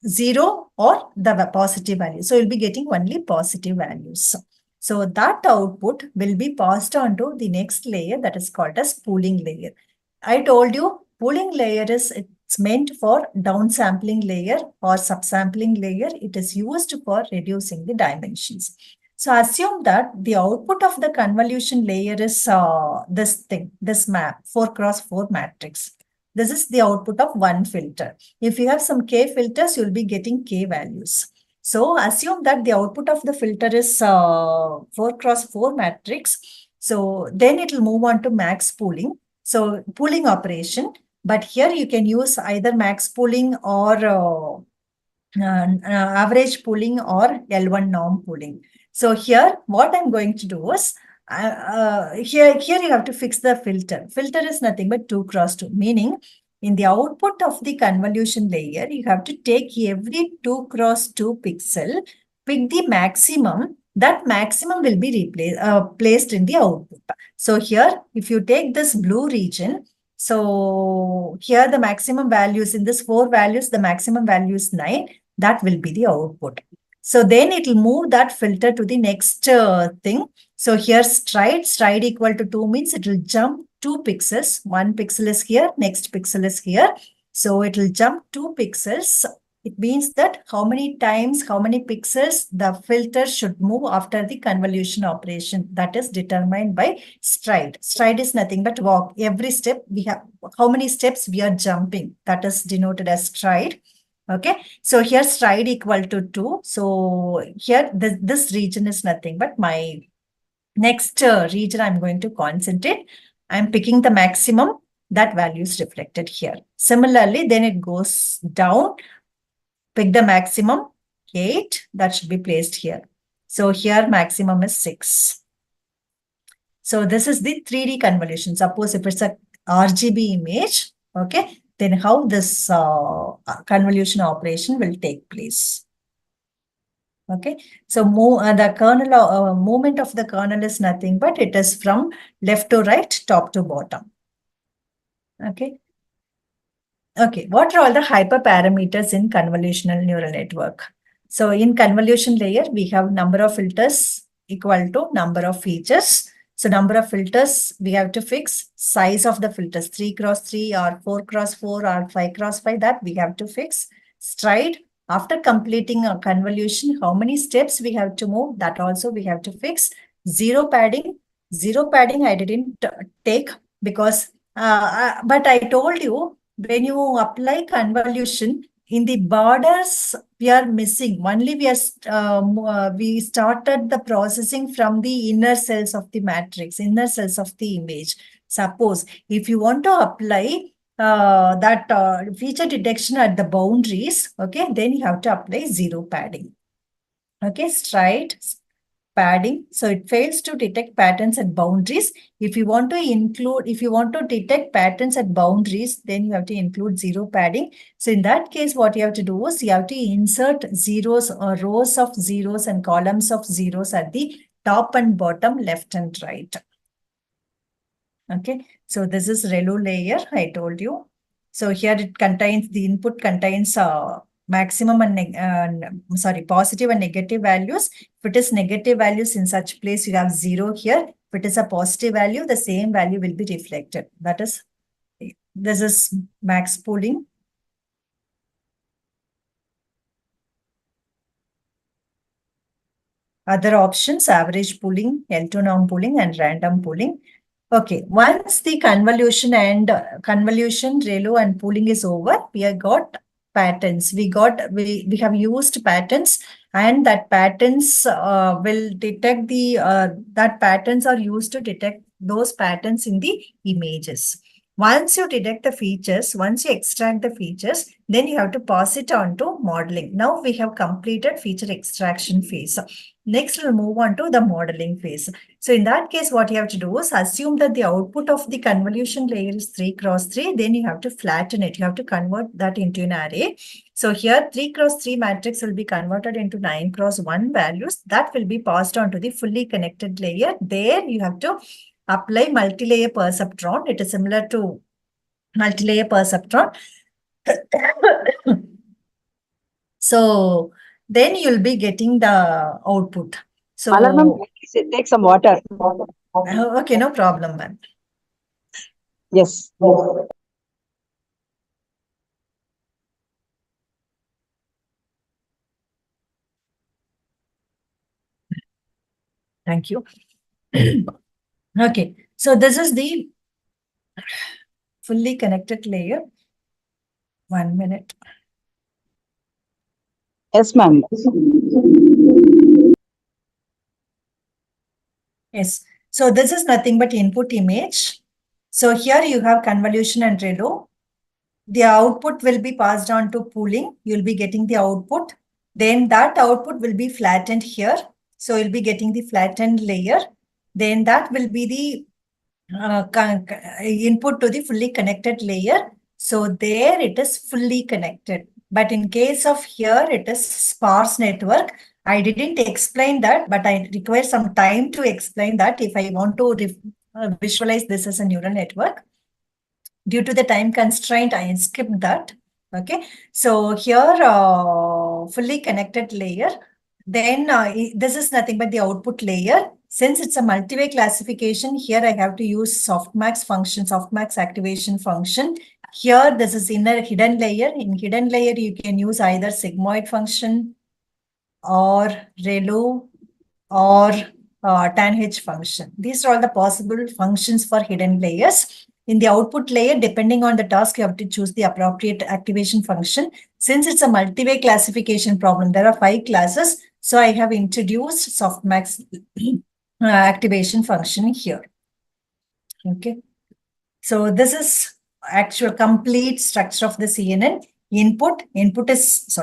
0 or the positive value. So you'll be getting only positive values. So that output will be passed on to the next layer that is called as pooling layer. I told you pooling layer it's meant for downsampling layer or subsampling layer. It is used for reducing the dimensions. So assume that the output of the convolution layer is this map, 4x4 matrix. This is the output of one filter. If you have some K filters, you'll be getting K values. So assume that the output of the filter is 4x4 matrix. So then it will move on to max pooling. So pooling operation, but here you can use either max pooling or average pooling or L1 norm pooling. So here, what I'm going to do is, here you have to fix the filter. Filter is nothing but 2x2, meaning in the output of the convolution layer, you have to take every 2x2 pixel, pick the maximum. That maximum will be placed in the output. So here, if you take this blue region, so here the maximum values in this 4 values, the maximum value is 9. That will be the output. So then it will move that filter to the next thing. So here stride equal to 2 means it will jump 2 pixels. 1 pixel is here, next pixel is here. So it will jump 2 pixels. It means that how many times, how many pixels the filter should move after the convolution operation. That is determined by stride. Stride is nothing but walk. Every step we have, how many steps we are jumping. That is denoted as stride. Okay, so here stride equal to 2. So here this region is nothing but my next region I'm going to concentrate. I'm picking the maximum, that value is reflected here. Similarly, then it goes down, pick the maximum, 8, that should be placed here. So here maximum is 6. So this is the 3D convolution. Suppose if it's a RGB image, okay, then how this convolution operation will take place. Okay, so the kernel movement of the kernel is nothing but it is from left to right, top to bottom. Okay. Okay, what are all the hyperparameters in convolutional neural network? So in convolution layer, we have number of filters equal to number of features. So number of filters, we have to fix size of the filters, 3 cross 3 or 4 cross 4 or 5 cross 5, that we have to fix. Stride, after completing a convolution, how many steps we have to move, that also we have to fix. Zero padding I didn't take because, but I told you, when you apply convolution, in the borders, we are missing. Only we started the processing from the inner cells of the matrix, inner cells of the image. Suppose if you want to apply that feature detection at the boundaries, okay, then you have to apply zero padding. Okay, stride, padding. So it fails to detect patterns at boundaries. If you want to detect patterns at boundaries, then you have to include zero padding. So in that case, what you have to do is you have to insert zeros or rows of zeros and columns of zeros at the top and bottom, left and right. Okay, so this is ReLU layer, I told you. So here it contains, the input contains maximum and positive and negative values. If it is negative values, in such place you have 0 here. If it is a positive value, the same value will be reflected. That is, this is max pooling. Other options, average pooling, L2 norm pooling, and random pooling. Okay, once the convolution, ReLU and pooling is over, we have got patterns. We have used patterns, and that patterns will detect that patterns are used to detect those patterns in the images. Once you detect the features, once you extract the features, then you have to pass it on to modeling. Now we have completed feature extraction phase. Next, we'll move on to the modeling phase. So in that case, what you have to do is assume that the output of the convolution layer is 3 cross 3. Then you have to flatten it. You have to convert that into an array. So here 3 cross 3 matrix will be converted into 9 cross 1 values. That will be passed on to the fully connected layer. There you have to apply multi-layer perceptron. It is similar to multi-layer perceptron. So then you'll be getting the output. So take some water. okay, no problem, ma'am. Yes. Thank you. Okay, so this is the fully connected layer. 1 minute. Yes, ma'am. Yes. So this is nothing but input image. So here you have convolution and ReLU. The output will be passed on to pooling. You'll be getting the output. Then that output will be flattened here. So you'll be getting the flattened layer. Then that will be the input to the fully connected layer. So there it is fully connected. But in case of here, it is sparse network. I didn't explain that, but I require some time to explain that if I want to visualize this as a neural network. Due to the time constraint, I skipped that. Okay. So here, fully connected layer. Then this is nothing but the output layer. Since it's a multi-way classification, here I have to use softmax function, softmax activation function. Here, this is inner hidden layer. In hidden layer, you can use either sigmoid function or ReLU or tanh function. These are all the possible functions for hidden layers. In the output layer, depending on the task, you have to choose the appropriate activation function. Since it's a multi-way classification problem, there are 5 classes. So I have introduced softmax activation function here. Okay. So this is actual complete structure of the CNN. Input is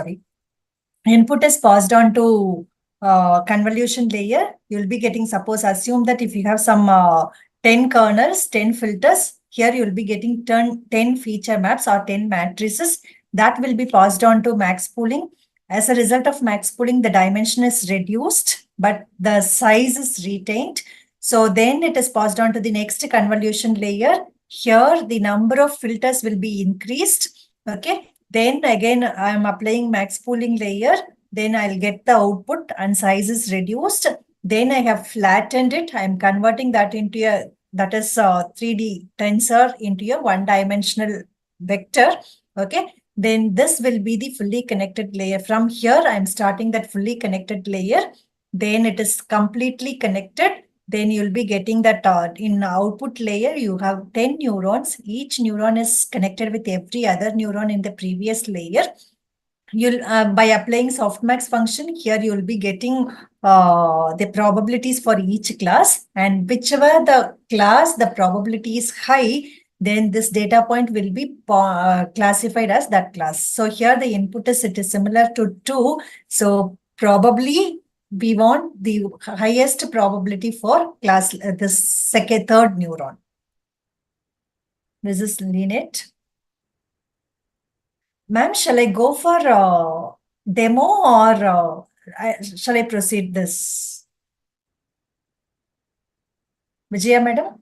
passed on to convolution layer. You'll be getting, suppose, assume that if you have some 10 kernels, 10 filters, here you'll be getting 10 feature maps or 10 matrices that will be passed on to max pooling. As a result of max pooling, the dimension is reduced, but the size is retained. So then it is passed on to the next convolution layer. Here, the number of filters will be increased. Okay. Then again, I'm applying max pooling layer. Then I'll get the output and size is reduced. Then I have flattened it. I'm converting that into a, that is 3D tensor into a one-dimensional vector. Okay. Then this will be the fully connected layer. From here, I'm starting that fully connected layer. Then it is completely connected. Then you'll be getting that in output layer, you have 10 neurons. Each neuron is connected with every other neuron in the previous layer. You'll by applying softmax function here, you'll be getting the probabilities for each class, and whichever the class the probability is high, then this data point will be classified as that class. So here the input is, it is similar to 2. So probably we want the highest probability for class this third neuron. This is lineate. Ma'am, shall I go for demo or shall I proceed this? Vijaya madam?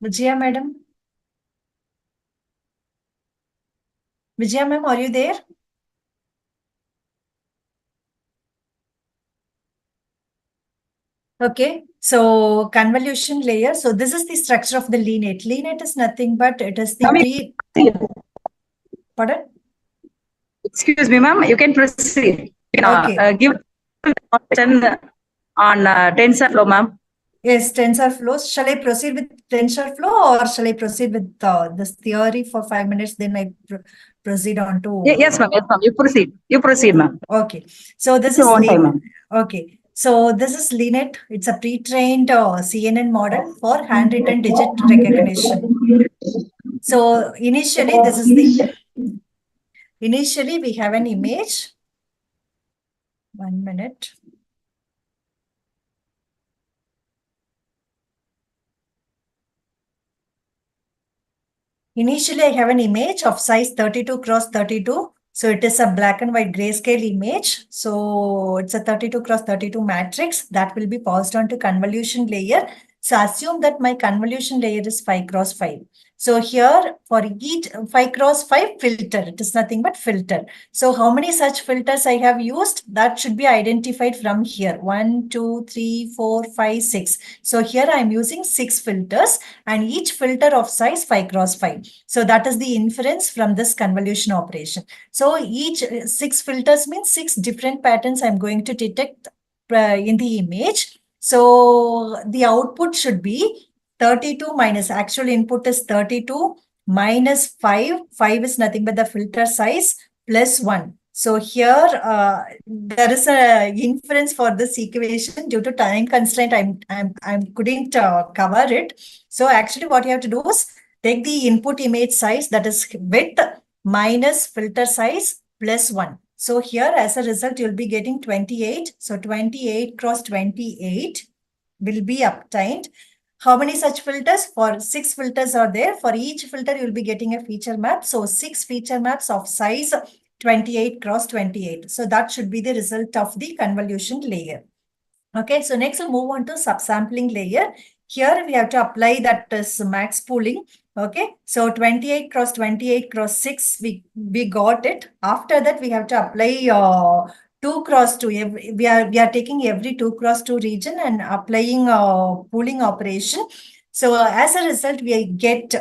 Vijaya madam? Vijaya ma'am, are you there? Okay, so convolution layer. So this is the structure of the lineate. Lineate is nothing but it is the Pardon? Excuse me, ma'am. You can proceed. You can, Okay. give on TensorFlow, ma'am. Yes, TensorFlow. Shall I proceed with TensorFlow or shall I proceed with this theory for 5 minutes? Then I proceed on to. Yes, ma'am. Yes, ma'am. You proceed. You proceed, ma'am. Okay. So this is okay. So this is lineate. It's a pre-trained CNN model for handwritten digit recognition. So initially, this is the. Initially, we have an image. 1 minute. Initially, I have an image of size 32 cross 32. So it is a black and white grayscale image. So it's a 32 cross 32 matrix that will be passed on to convolution layer. So assume that my convolution layer is 5 cross 5. So here for each 5 cross 5 filter, it is nothing but filter. So how many such filters I have used? That should be identified from here. 1, 2, 3, 4, 5, 6. So here I am using 6 filters and each filter of size 5 cross 5. So that is the inference from this convolution operation. So each 6 filters means 6 different patterns I'm going to detect in the image. So the output should be 32 minus actual input is 32 minus 5. 5 is nothing but the filter size plus 1. So here there is a inference for this equation due to time constraint. I couldn't cover it. So actually what you have to do is take the input image size, that is width, minus filter size plus 1. So here as a result, you'll be getting 28. So 28 cross 28 will be obtained. How many such filters? For 6 filters are there. For each filter, you'll be getting a feature map. So 6 feature maps of size 28 cross 28. So that should be the result of the convolution layer. Okay, so next we'll move on to subsampling layer. Here we have to apply that as max pooling. Okay, so 28 cross 28 cross 6, we got it. After that, we have to apply 2 cross 2. We are taking every 2 cross 2 region and applying pooling operation. So as a result, we get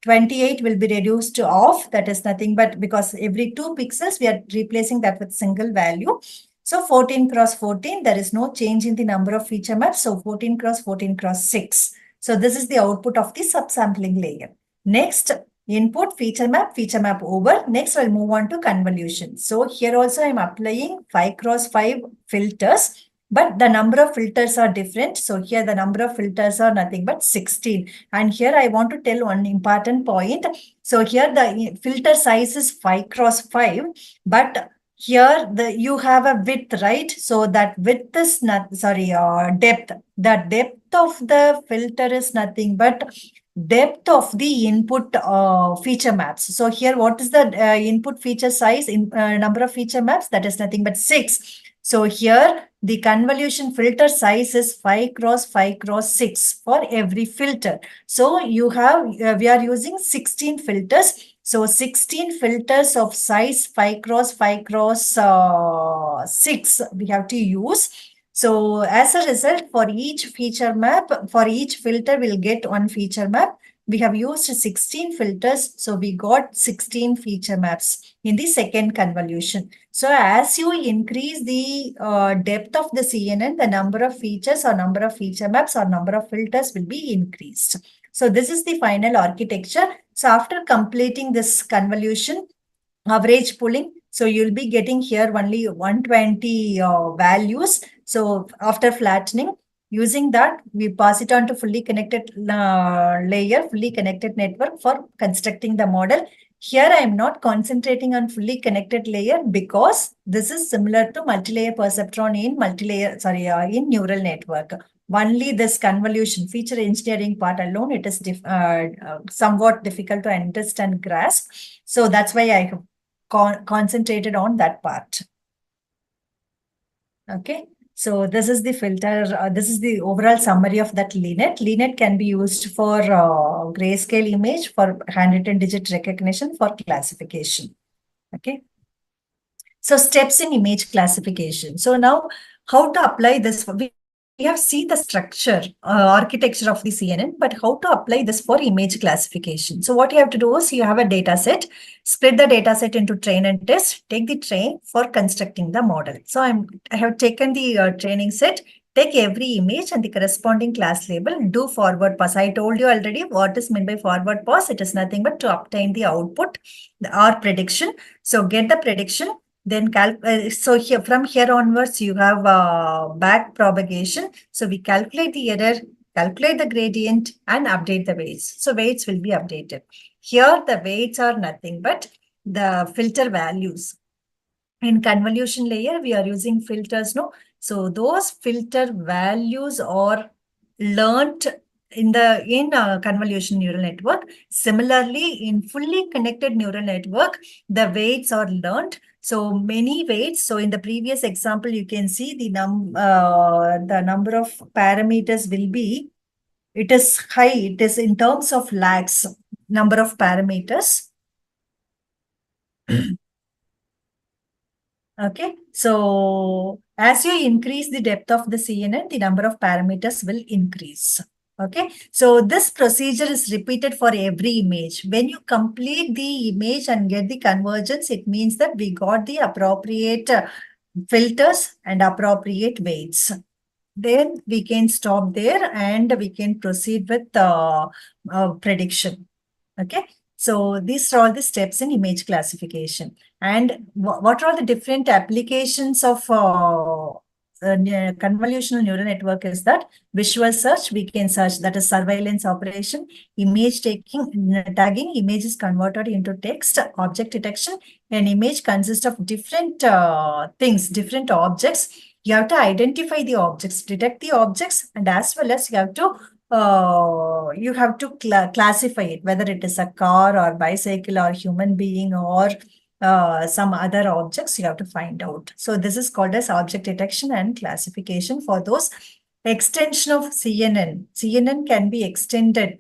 28 will be reduced to off. That is nothing but because every 2 pixels, we are replacing that with single value. So 14 cross 14, there is no change in the number of feature maps. So 14 cross 14 cross 6. So this is the output of the subsampling layer. Next, input feature map over. Next, I'll move on to convolution. So here also I'm applying 5 cross 5 filters, but the number of filters are different. So here the number of filters are nothing but 16. And here I want to tell one important point. So here the filter size is 5 cross 5, but here you have a width, right? So that width is not, sorry, depth. The depth of the filter is nothing but depth of the input feature maps. So here, what is the input feature size in number of feature maps? That is nothing but 6. So here, the convolution filter size is 5 cross 5 cross 6 for every filter. So you have, we are using 16 filters. So 16 filters of size 5 cross 5 cross 6 we have to use. So as a result, for each feature map, for each filter, we'll get one feature map. We have used 16 filters, so we got 16 feature maps in the second convolution. So as you increase the depth of the CNN, the number of features or number of feature maps or number of filters will be increased. So this is the final architecture. So after completing this convolution, average pooling, so you'll be getting here only 120 values. So after flattening, using that, we pass it on to fully connected layer, fully connected network for constructing the model. Here, I am not concentrating on fully connected layer because this is similar to multi-layer perceptron in neural network. Only this convolution feature engineering part alone, it is somewhat difficult to understand, grasp. So that's why I have concentrated on that part. Okay. So this is the filter. This is the overall summary of that LeNet. LeNet can be used for grayscale image, for handwritten digit recognition, for classification. Okay. So steps in image classification. So now how to apply this? We have seen the structure, architecture of the CNN, but how to apply this for image classification. So what you have to do is you have a data set, split the data set into train and test, take the train for constructing the model. So I have taken the training set, take every image and the corresponding class label, do forward pass. I told you already what is meant by forward pass. It is nothing but to obtain the output or prediction. So get the prediction. Then so here from here onwards, you have back propagation. So we calculate the error, calculate the gradient, and update the weights. So weights will be updated. Here the weights are nothing but the filter values. In convolution layer, we are using filters, no? So those filter values are learnt in convolution neural network. Similarly, in fully connected neural network, the weights are learnt. So many weights. So in the previous example, you can see the number of parameters will be, it is high. It is in terms of lakhs, number of parameters. Okay, so as you increase the depth of the CNN, the number of parameters will increase. Okay, so this procedure is repeated for every image. When you complete the image and get the convergence, it means that we got the appropriate filters and appropriate weights. Then we can stop there and we can proceed with prediction. Okay, so these are all the steps in image classification. And what are the different applications of convolutional neural network is that visual search, we can search, that is surveillance operation, image tagging, image is converted into text, object detection. An image consists of different things, different objects. You have to identify the objects, detect the objects, and as well as you have to classify it, whether it is a car or bicycle or human being or some other objects you have to find out. So this is called as object detection and classification for those. Extension of CNN. CNN can be extended.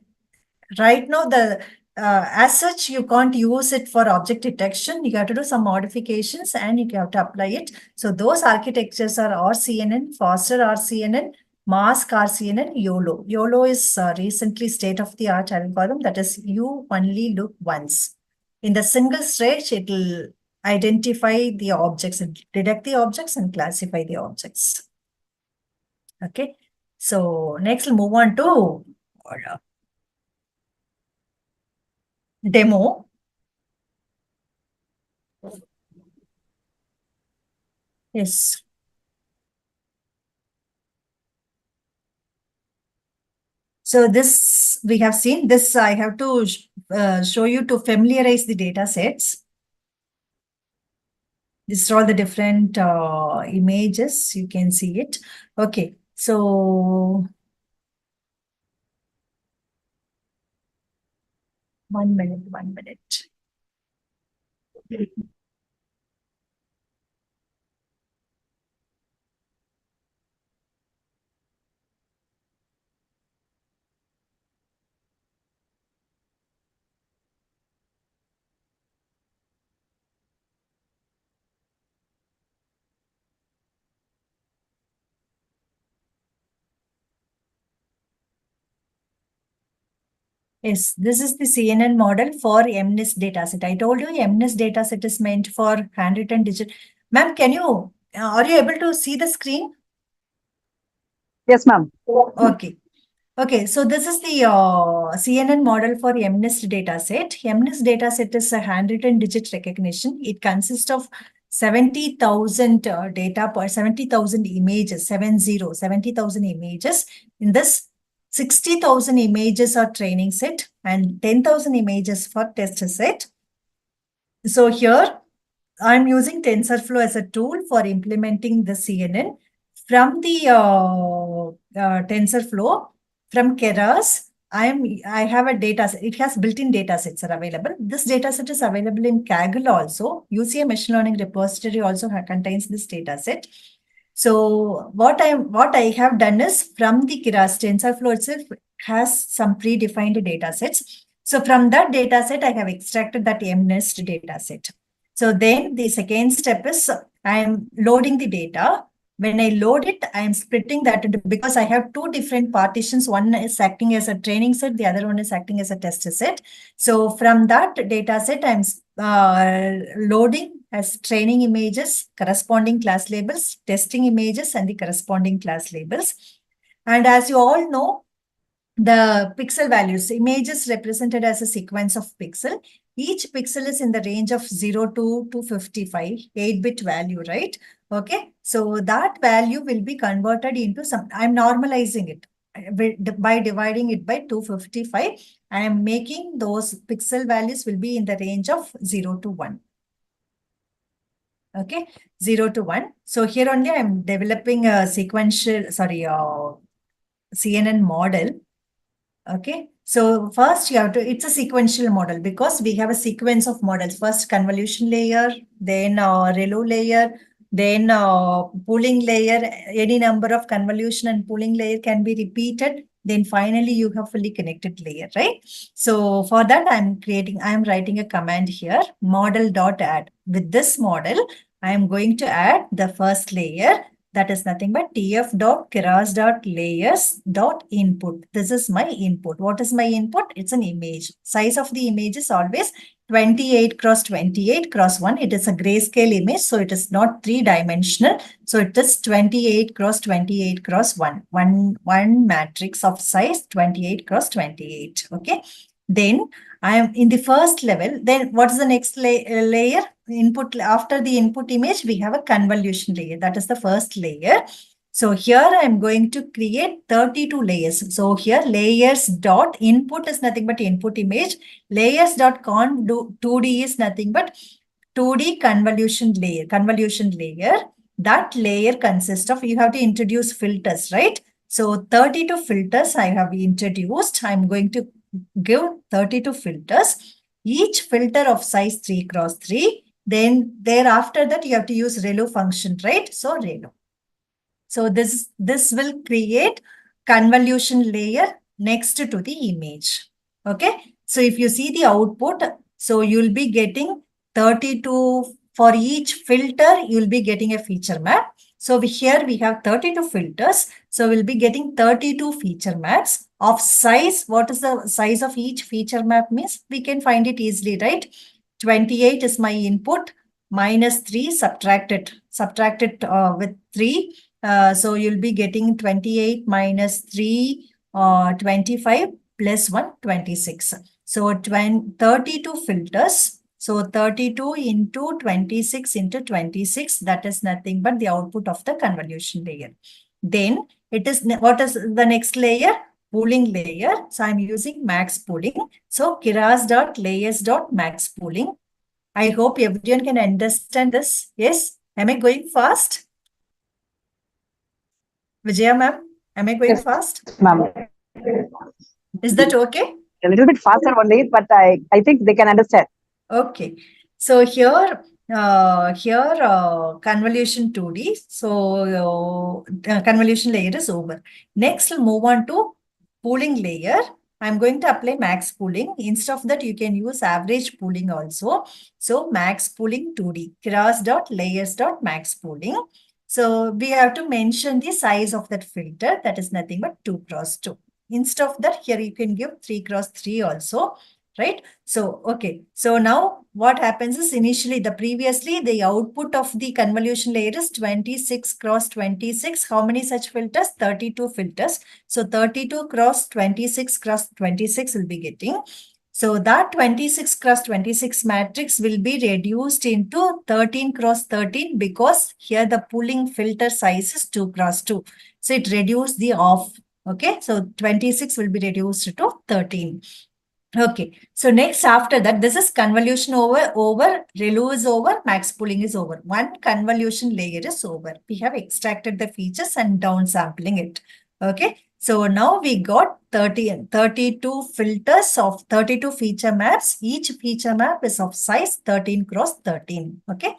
Right now, the as such, you can't use it for object detection. You have to do some modifications and you have to apply it. So those architectures are RCNN, Foster RCNN, Mask RCNN, YOLO. YOLO is recently state-of-the-art algorithm, that is you only look once. In the single stage, it will identify the objects, detect the objects and classify the objects. Okay. So next we'll move on to demo. Yes. So this we have seen. This I have to show you to familiarize the data sets. These are all the different images. You can see it. Okay. So 1 minute, 1 minute. Yes, this is the CNN model for MNIST dataset. I told you MNIST dataset is meant for handwritten digit. Ma'am, are you able to see the screen? Yes, ma'am. Okay. Okay, so this is the CNN model for MNIST dataset. MNIST dataset is a handwritten digit recognition. It consists of 70,000 data per 70,000 images, 70,000 images. In this, 60,000 images are training set and 10,000 images for test set. So here, I'm using TensorFlow as a tool for implementing the CNN. From the TensorFlow, from Keras, I have a data set. It has built-in data sets are available. This data set is available in Kaggle also. UCA machine learning repository also contains this data set. So what I have done is from the Keras TensorFlow itself has some predefined data sets. So from that data set, I have extracted that MNIST data set. So then the second step is I am loading the data. When I load it, I am splitting that into, because I have two different partitions. One is acting as a training set, the other one is acting as a test set. So from that data set, I'm loading as training images, corresponding class labels, testing images, and the corresponding class labels. And as you all know, the pixel values, images represented as a sequence of pixel. Each pixel is in the range of 0 to 255, 8-bit value, right? Okay, so that value will be converted into some, I'm normalizing it by dividing it by 255. I am making those pixel values will be in the range of 0 to 1. Okay, 0 to 1. So here only I'm developing a sequential, CNN model. Okay, so first you have to, it's a sequential model because we have a sequence of models. First convolution layer, then ReLU layer, then pooling layer. Any number of convolution and pooling layer can be repeated. Then finally you have fully connected layer, right? So for that I'm writing a command here, model.add. With this model, I am going to add the first layer. That is nothing but tf.keras.layers.input. This is my input. What is my input? It's an image. Size of the image is always 28 cross 28 cross 1. It is a grayscale image, so it is not three-dimensional. So it is 28 cross 28 cross 1. One matrix of size 28 cross 28. Okay. Then I am in the first level. Then what is the next layer? Input, after the input image, we have a convolution layer. That is the first layer. So here I'm going to create 32 layers. So here layers dot input is nothing but input image. Layers dot 2D is nothing but 2D convolution layer. That layer consists of, you have to introduce filters, right? So 32 filters I have introduced. I'm going to give 32 filters, each filter of size 3 cross 3. Then thereafter that you have to use ReLU function, right? So ReLU. So this will create convolution layer next to the image. Okay. So if you see the output, so you'll be getting 32 for each filter, you'll be getting a feature map. So here we have 32 filters. So we'll be getting 32 feature maps of size. What is the size of each feature map means? We can find it easily, right? 28 is my input, minus 3, subtract it with 3. So you'll be getting 28 minus 3, 25 plus 1, 26. So 32 filters. So 32 into 26 into 26, that is nothing but the output of the convolution layer. Then it is, what is the next layer? Pooling layer. So I'm using max pooling. So keras.layers.max pooling. I hope everyone can understand this. Yes? Am I going fast? Vijaya ma'am, am I going Yes, fast? ma'am. Is that okay? A little bit faster only, but I think they can understand. Okay. So here, convolution 2D. So convolution layer is over. Next, we'll move on to pooling layer. I'm going to apply max pooling. Instead of that, you can use average pooling also. So max pooling 2D, cross.layers.max pooling. So we have to mention the size of that filter. That is nothing but 2 cross 2. Instead of that, here you can give 3 cross 3 also, right? So, okay. So now what happens is previously the output of the convolution layer is 26 cross 26. How many such filters? 32 filters. So 32 cross 26 cross 26 will be getting. So that 26 cross 26 matrix will be reduced into 13 cross 13 because here the pooling filter size is 2 cross 2. So it reduced the off. Okay. So 26 will be reduced to 13. Okay. So next after that, this is convolution over, ReLU is over, max pooling is over. One convolution layer is over. We have extracted the features and downsampling it. Okay. So now we got 32 filters of 32 feature maps. Each feature map is of size 13 cross 13. Okay.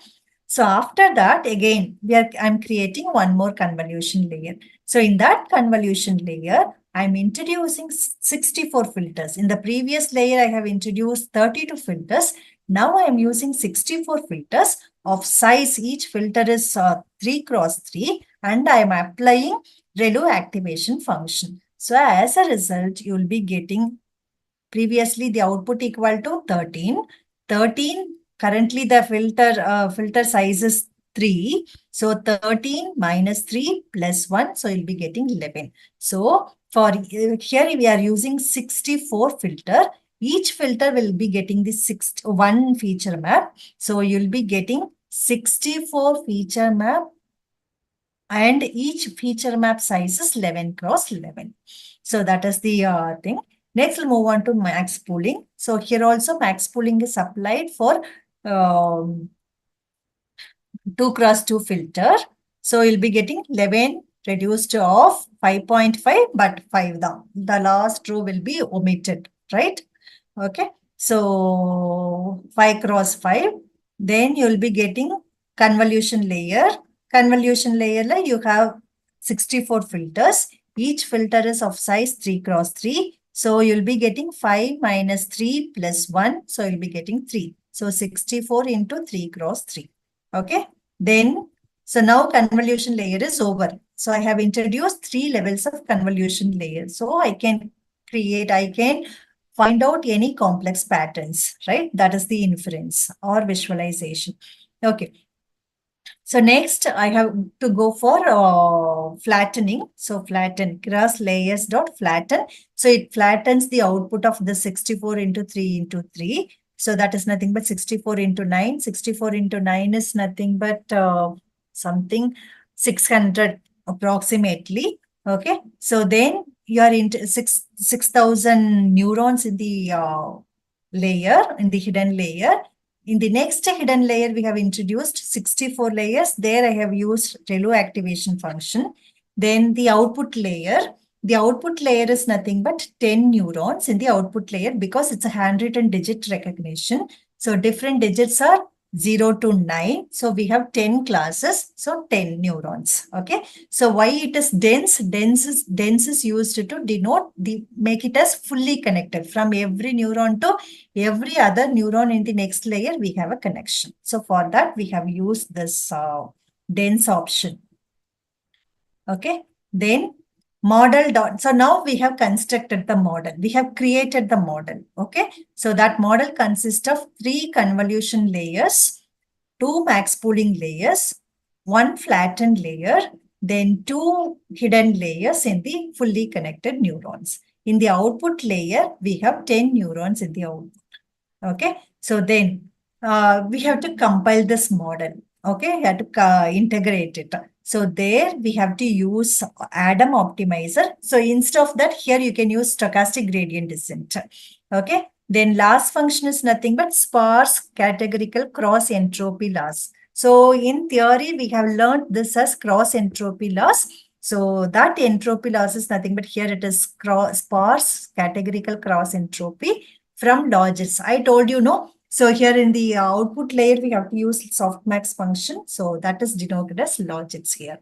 So after that, again, I'm creating one more convolution layer. So in that convolution layer, I'm introducing 64 filters. In the previous layer, I have introduced 32 filters. Now I am using 64 filters of size. Each filter is 3 cross 3 and I am applying ReLU activation function. So as a result, you will be getting previously the output equal to 13. 13, currently the filter size is 3. So 13 minus 3 plus 1. So you'll be getting 11. So for here we are using 64 filter. Each filter will be getting the one feature map. So you'll be getting 64 feature map and each feature map size is 11 cross 11. So that is the thing. Next, we'll move on to max pooling. So here also max pooling is applied for 2 cross 2 filter. So you'll be getting 11 reduced of 5.5, but 5 down. The last row will be omitted, right? Okay. So 5 cross 5. Then you'll be getting convolution layer. Convolution layer, you have 64 filters. Each filter is of size 3 cross 3. So you'll be getting 5 minus 3 plus 1. So you'll be getting 3. So 64 into 3 cross 3. Okay. Then, so now convolution layer is over. So I have introduced 3 levels of convolution layer. So I can find out any complex patterns, right? That is the inference or visualization. Okay. So next I have to go for flattening. So flatten, cross layers dot flatten. So it flattens the output of the 64 into 3 into 3. So that is nothing but 64 into 9. 64 into 9 is nothing but something 600 approximately. Okay. So then you are into 6,000 neurons in the layer, in the hidden layer. In the next hidden layer, we have introduced 64 layers. There I have used ReLU activation function. Then the output layer is nothing but 10 neurons in the output layer because it's a handwritten digit recognition. So different digits are 0 to 9. So we have 10 classes. So 10 neurons. Okay. So why it is dense? Dense is used to denote make it as fully connected. From every neuron to every other neuron in the next layer, we have a connection. So for that, we have used this dense option. Okay. Then model dot. So now we have constructed the model. We have created the model. Okay. So that model consists of 3 convolution layers, 2 max pooling layers, 1 flattened layer, then 2 hidden layers in the fully connected neurons. In the output layer, we have 10 neurons in the output. Okay. So then we have to compile this model. Okay. We have to integrate it. So there we have to use Adam optimizer. So instead of that, here you can use stochastic gradient descent. Okay. Then last function is nothing but sparse categorical cross entropy loss. So in theory, we have learned this as cross entropy loss. So that entropy loss is nothing but here it is sparse categorical cross entropy from logits. I told you, no. So here in the output layer, we have to use softmax function. So that is denoted as logits here.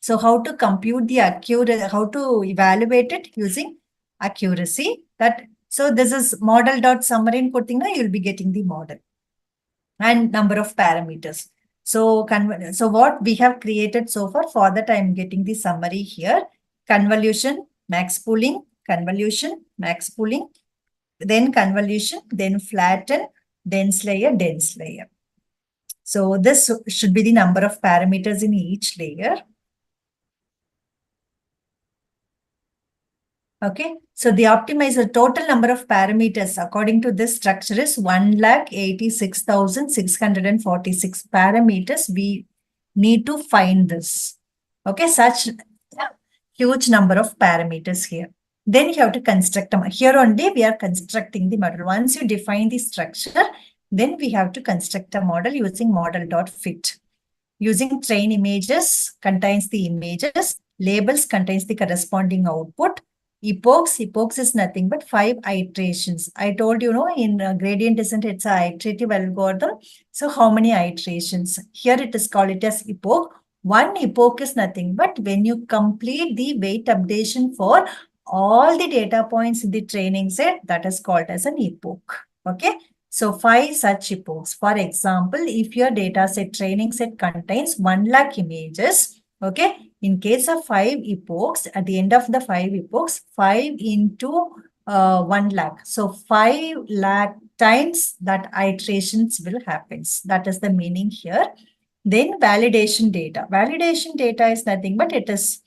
So how to compute the accuracy, how to evaluate it using accuracy. So this is model.summary kodinga, you'll be getting the model and number of parameters. So what we have created so far, for that I'm getting the summary here. Convolution, max pooling, convolution, max pooling, then convolution, then flatten, dense layer, dense layer. So this should be the number of parameters in each layer. Okay, so the optimizer total number of parameters according to this structure is 1,86,646 parameters. We need to find this. Okay, such huge number of parameters here. Then you have to construct them. Here only we are constructing the model. Once you define the structure, then we have to construct a model using model.fit. Using train images contains the images, labels contains the corresponding output. Epochs is nothing but 5 iterations. I told you, in gradient descent, it's an iterative algorithm. So how many iterations? Here it is called it as epoch. One epoch is nothing but when you complete the weight updation for all the data points in the training set, that is called as an epoch. Okay. So 5 such epochs. For example, if your data set training set contains 1 lakh images, okay, in case of 5 epochs, at the end of the 5 epochs, 5 into 1 lakh. So 5 lakh times that iterations will happen. That is the meaning here. Then validation data. Validation data is nothing but it is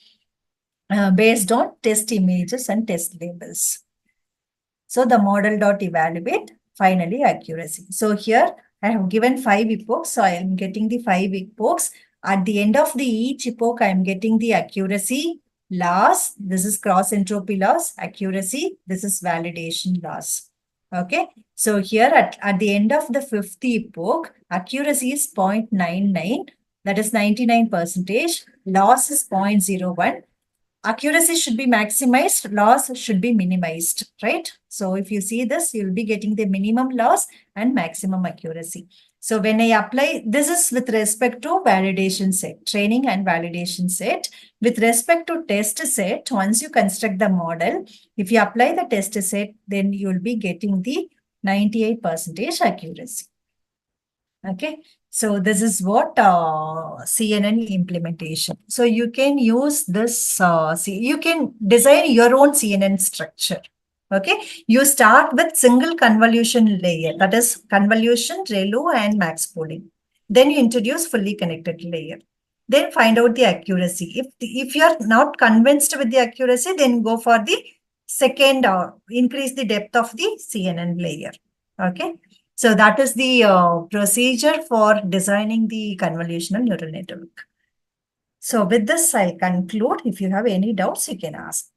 based on test images and test labels. So the model.evaluate, finally accuracy. So here I have given 5 epochs. So I am getting the 5 epochs. At the end of each epoch, I am getting the accuracy loss. This is cross entropy loss, accuracy. This is validation loss. Okay. So here at the end of the 5th epoch, accuracy is 0.99. That is 99%. Loss is 0.01. Accuracy should be maximized, loss should be minimized, right? So if you see this, you'll be getting the minimum loss and maximum accuracy. So when I apply, this is with respect to validation set, training and validation set. With respect to test set, once you construct the model, if you apply the test set, then you'll be getting the 98% accuracy. Okay, so this is what CNN implementation. So you can use this, you can design your own CNN structure. Okay, you start with single convolution layer, that is convolution, ReLU, and max pooling. Then you introduce fully connected layer. Then find out the accuracy. If you are not convinced with the accuracy, then go for the second, increase the depth of the CNN layer. Okay. So that is the procedure for designing the convolutional neural network. So with this, I'll conclude. If you have any doubts, you can ask.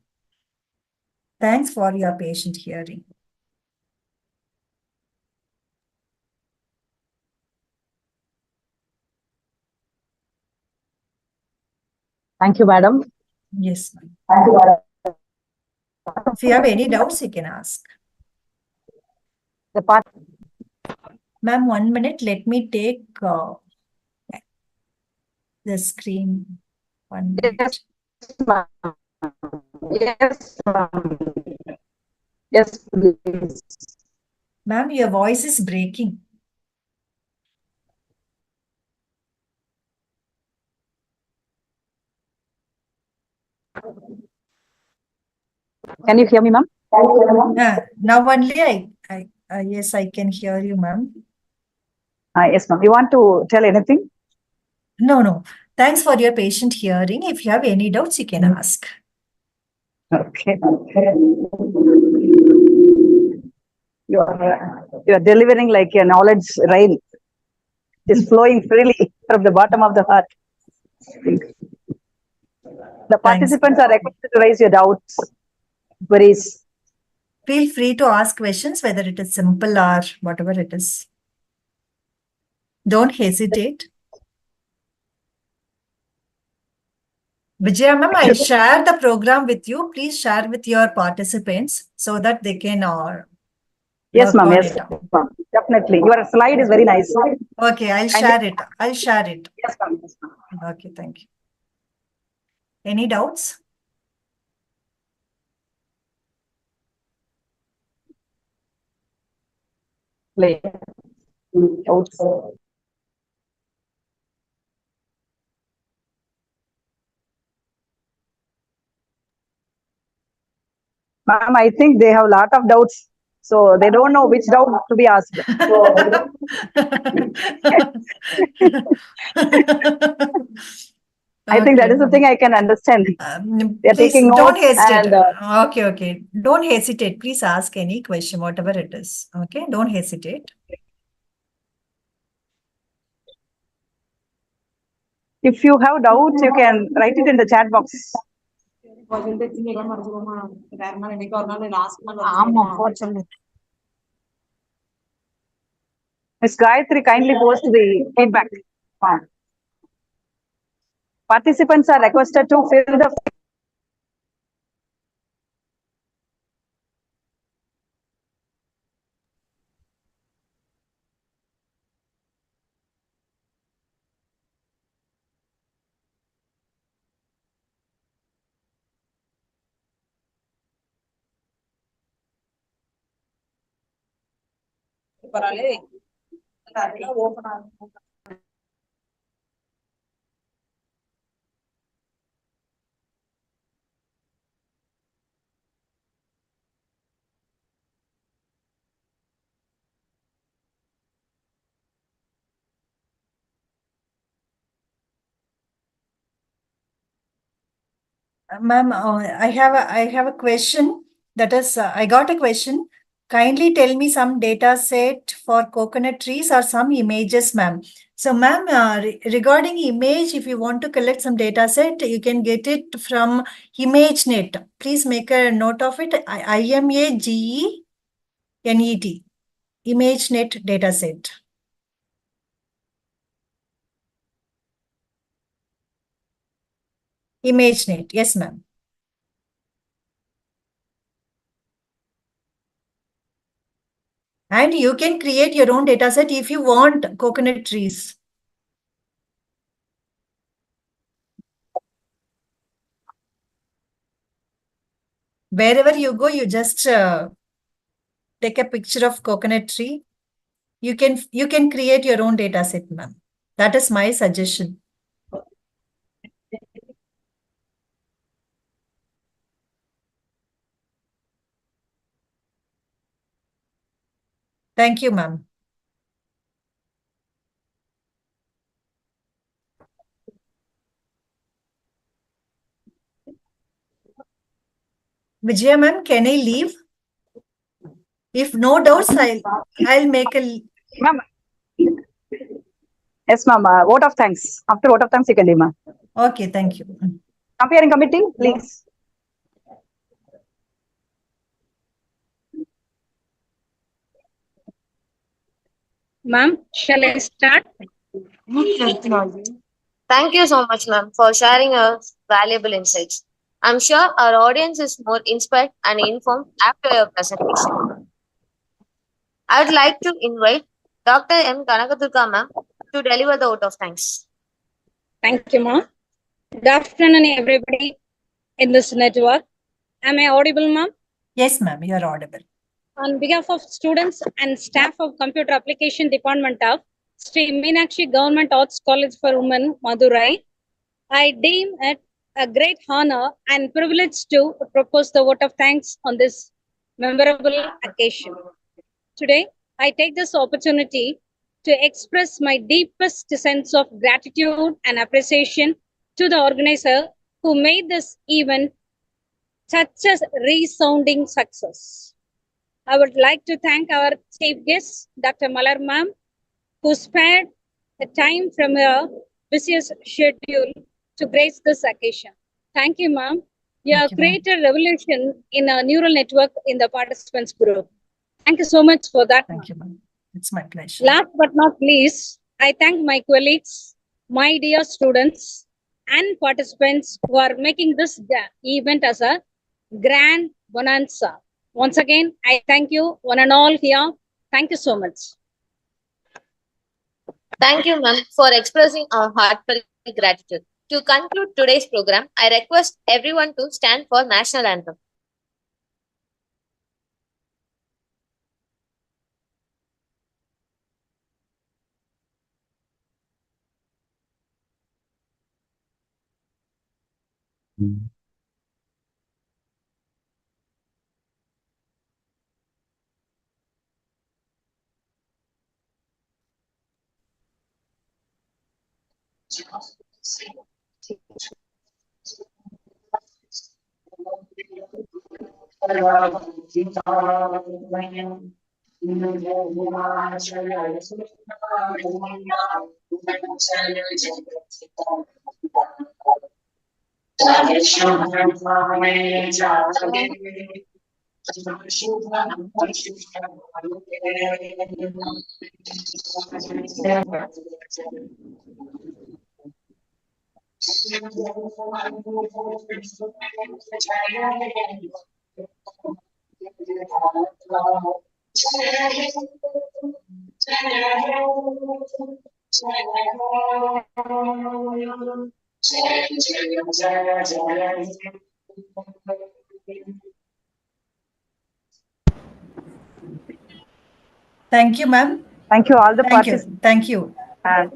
Thanks for your patient hearing. Thank you, madam. Yes, ma'am. Thank you, madam. If you have any doubts, you can ask. The part Ma'am, 1 minute. Let me take the screen. 1 minute. Yes, ma'am. Yes, ma'am. Yes, please. Ma'am, your voice is breaking. Can you hear me, ma'am? Now only yes, I can hear you, ma'am. Yes, ma'am. You want to tell anything? No. Thanks for your patient hearing. If you have any doubts, you can ask. Okay. You are delivering like a knowledge rain. It's flowing freely from the bottom of the heart. The Thanks. participants are requested to raise your doubts, queries. Feel free to ask questions, whether it is simple or whatever it is. Don't hesitate. Vijaya ma'am, I'll share the program with you. Please share with your participants so that they can Yes, work ma'am. on Yes, it. ma'am. Definitely. Your slide is very nice. Okay, I'll share it. I'll share it. Yes, ma'am. Yes, ma'am. Okay, thank you. Any doubts? Doubts. Ma'am, I think they have a lot of doubts. So they don't know which doubt to be asked. I think that is the thing I can understand. They're Please taking don't notes hesitate. and Okay. Don't hesitate. Please ask any question, whatever it is. Okay, don't hesitate. if you have doubts, you can write it in the chat box. Ms. Gayatri, kindly post the feedback form. Participants are requested to fill the Ma'am, I have a question. That is, I got a question. Kindly tell me some data set for coconut trees or some images, ma'am. So, ma'am, regarding image, if you want to collect some data set, you can get it from ImageNet. Please make a note of it. IMAGENET. ImageNet data set. ImageNet. Yes, ma'am. And you can create your own data set if you want coconut trees. Wherever you go, you just take a picture of coconut tree. You can create your own data set, ma'am. That is my suggestion. Thank you, ma'am. Vijaya ma'am, can I leave? If no doubts, I'll make a. ma'am. Yes, ma'am. Vote of thanks. After vote of thanks, you can leave, ma'am. Okay, thank you. Comparing committee, please. Ma'am, shall I start? Thank you so much, ma'am, for sharing your valuable insights. I'm sure our audience is more inspired and informed after your presentation. I would like to invite Dr. M. Kanakadurga ma'am to deliver the vote of thanks. Thank you, ma'am. Good afternoon, everybody in this network. Am I audible, ma'am? Yes, ma'am, you are audible. On behalf of students and staff of Computer Application Department of Sri Meenakshi Government Arts College for Women, Madurai, I deem it a great honor and privilege to propose the vote of thanks on this memorable occasion. Today, I take this opportunity to express my deepest sense of gratitude and appreciation to the organizer who made this event such a resounding success. I would like to thank our chief guest, Dr. Malar ma'am, who spared the time from her busiest schedule to grace this occasion. Thank you, ma'am. You Thank have you, ma'am. created revolution in a neural network in the participants group. Thank you so much for that. Thank you, ma'am. It's my pleasure. Last but not least, I thank my colleagues, my dear students, and participants who are making this event as a grand bonanza. Once again, I thank you one and all here. Thank you so much. Thank you, ma'am, for expressing our heartfelt gratitude. To conclude today's program, I request everyone to stand for national anthem. Thank you, ma'am. Thank you, all the Thank you. participants. Thank you. And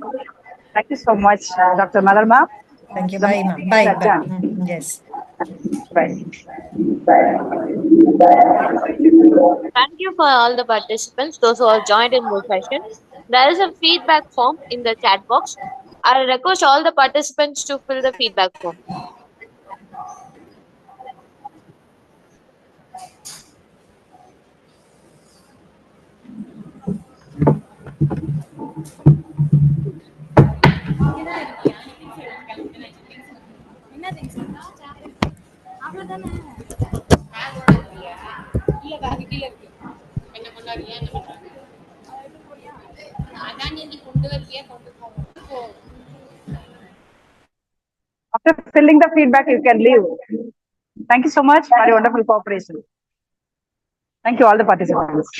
thank you so much, Dr. Malar ma'am. Thank you. The Bye, ma'am. Bye. Bye. adjourned. Yes. Bye. Thank you for all the participants, those who have joined in the session. There is a feedback form in the chat box. I request all the participants to fill the feedback form. After filling the feedback, you can leave. Thank you so much for your wonderful cooperation. Thank you, all the participants.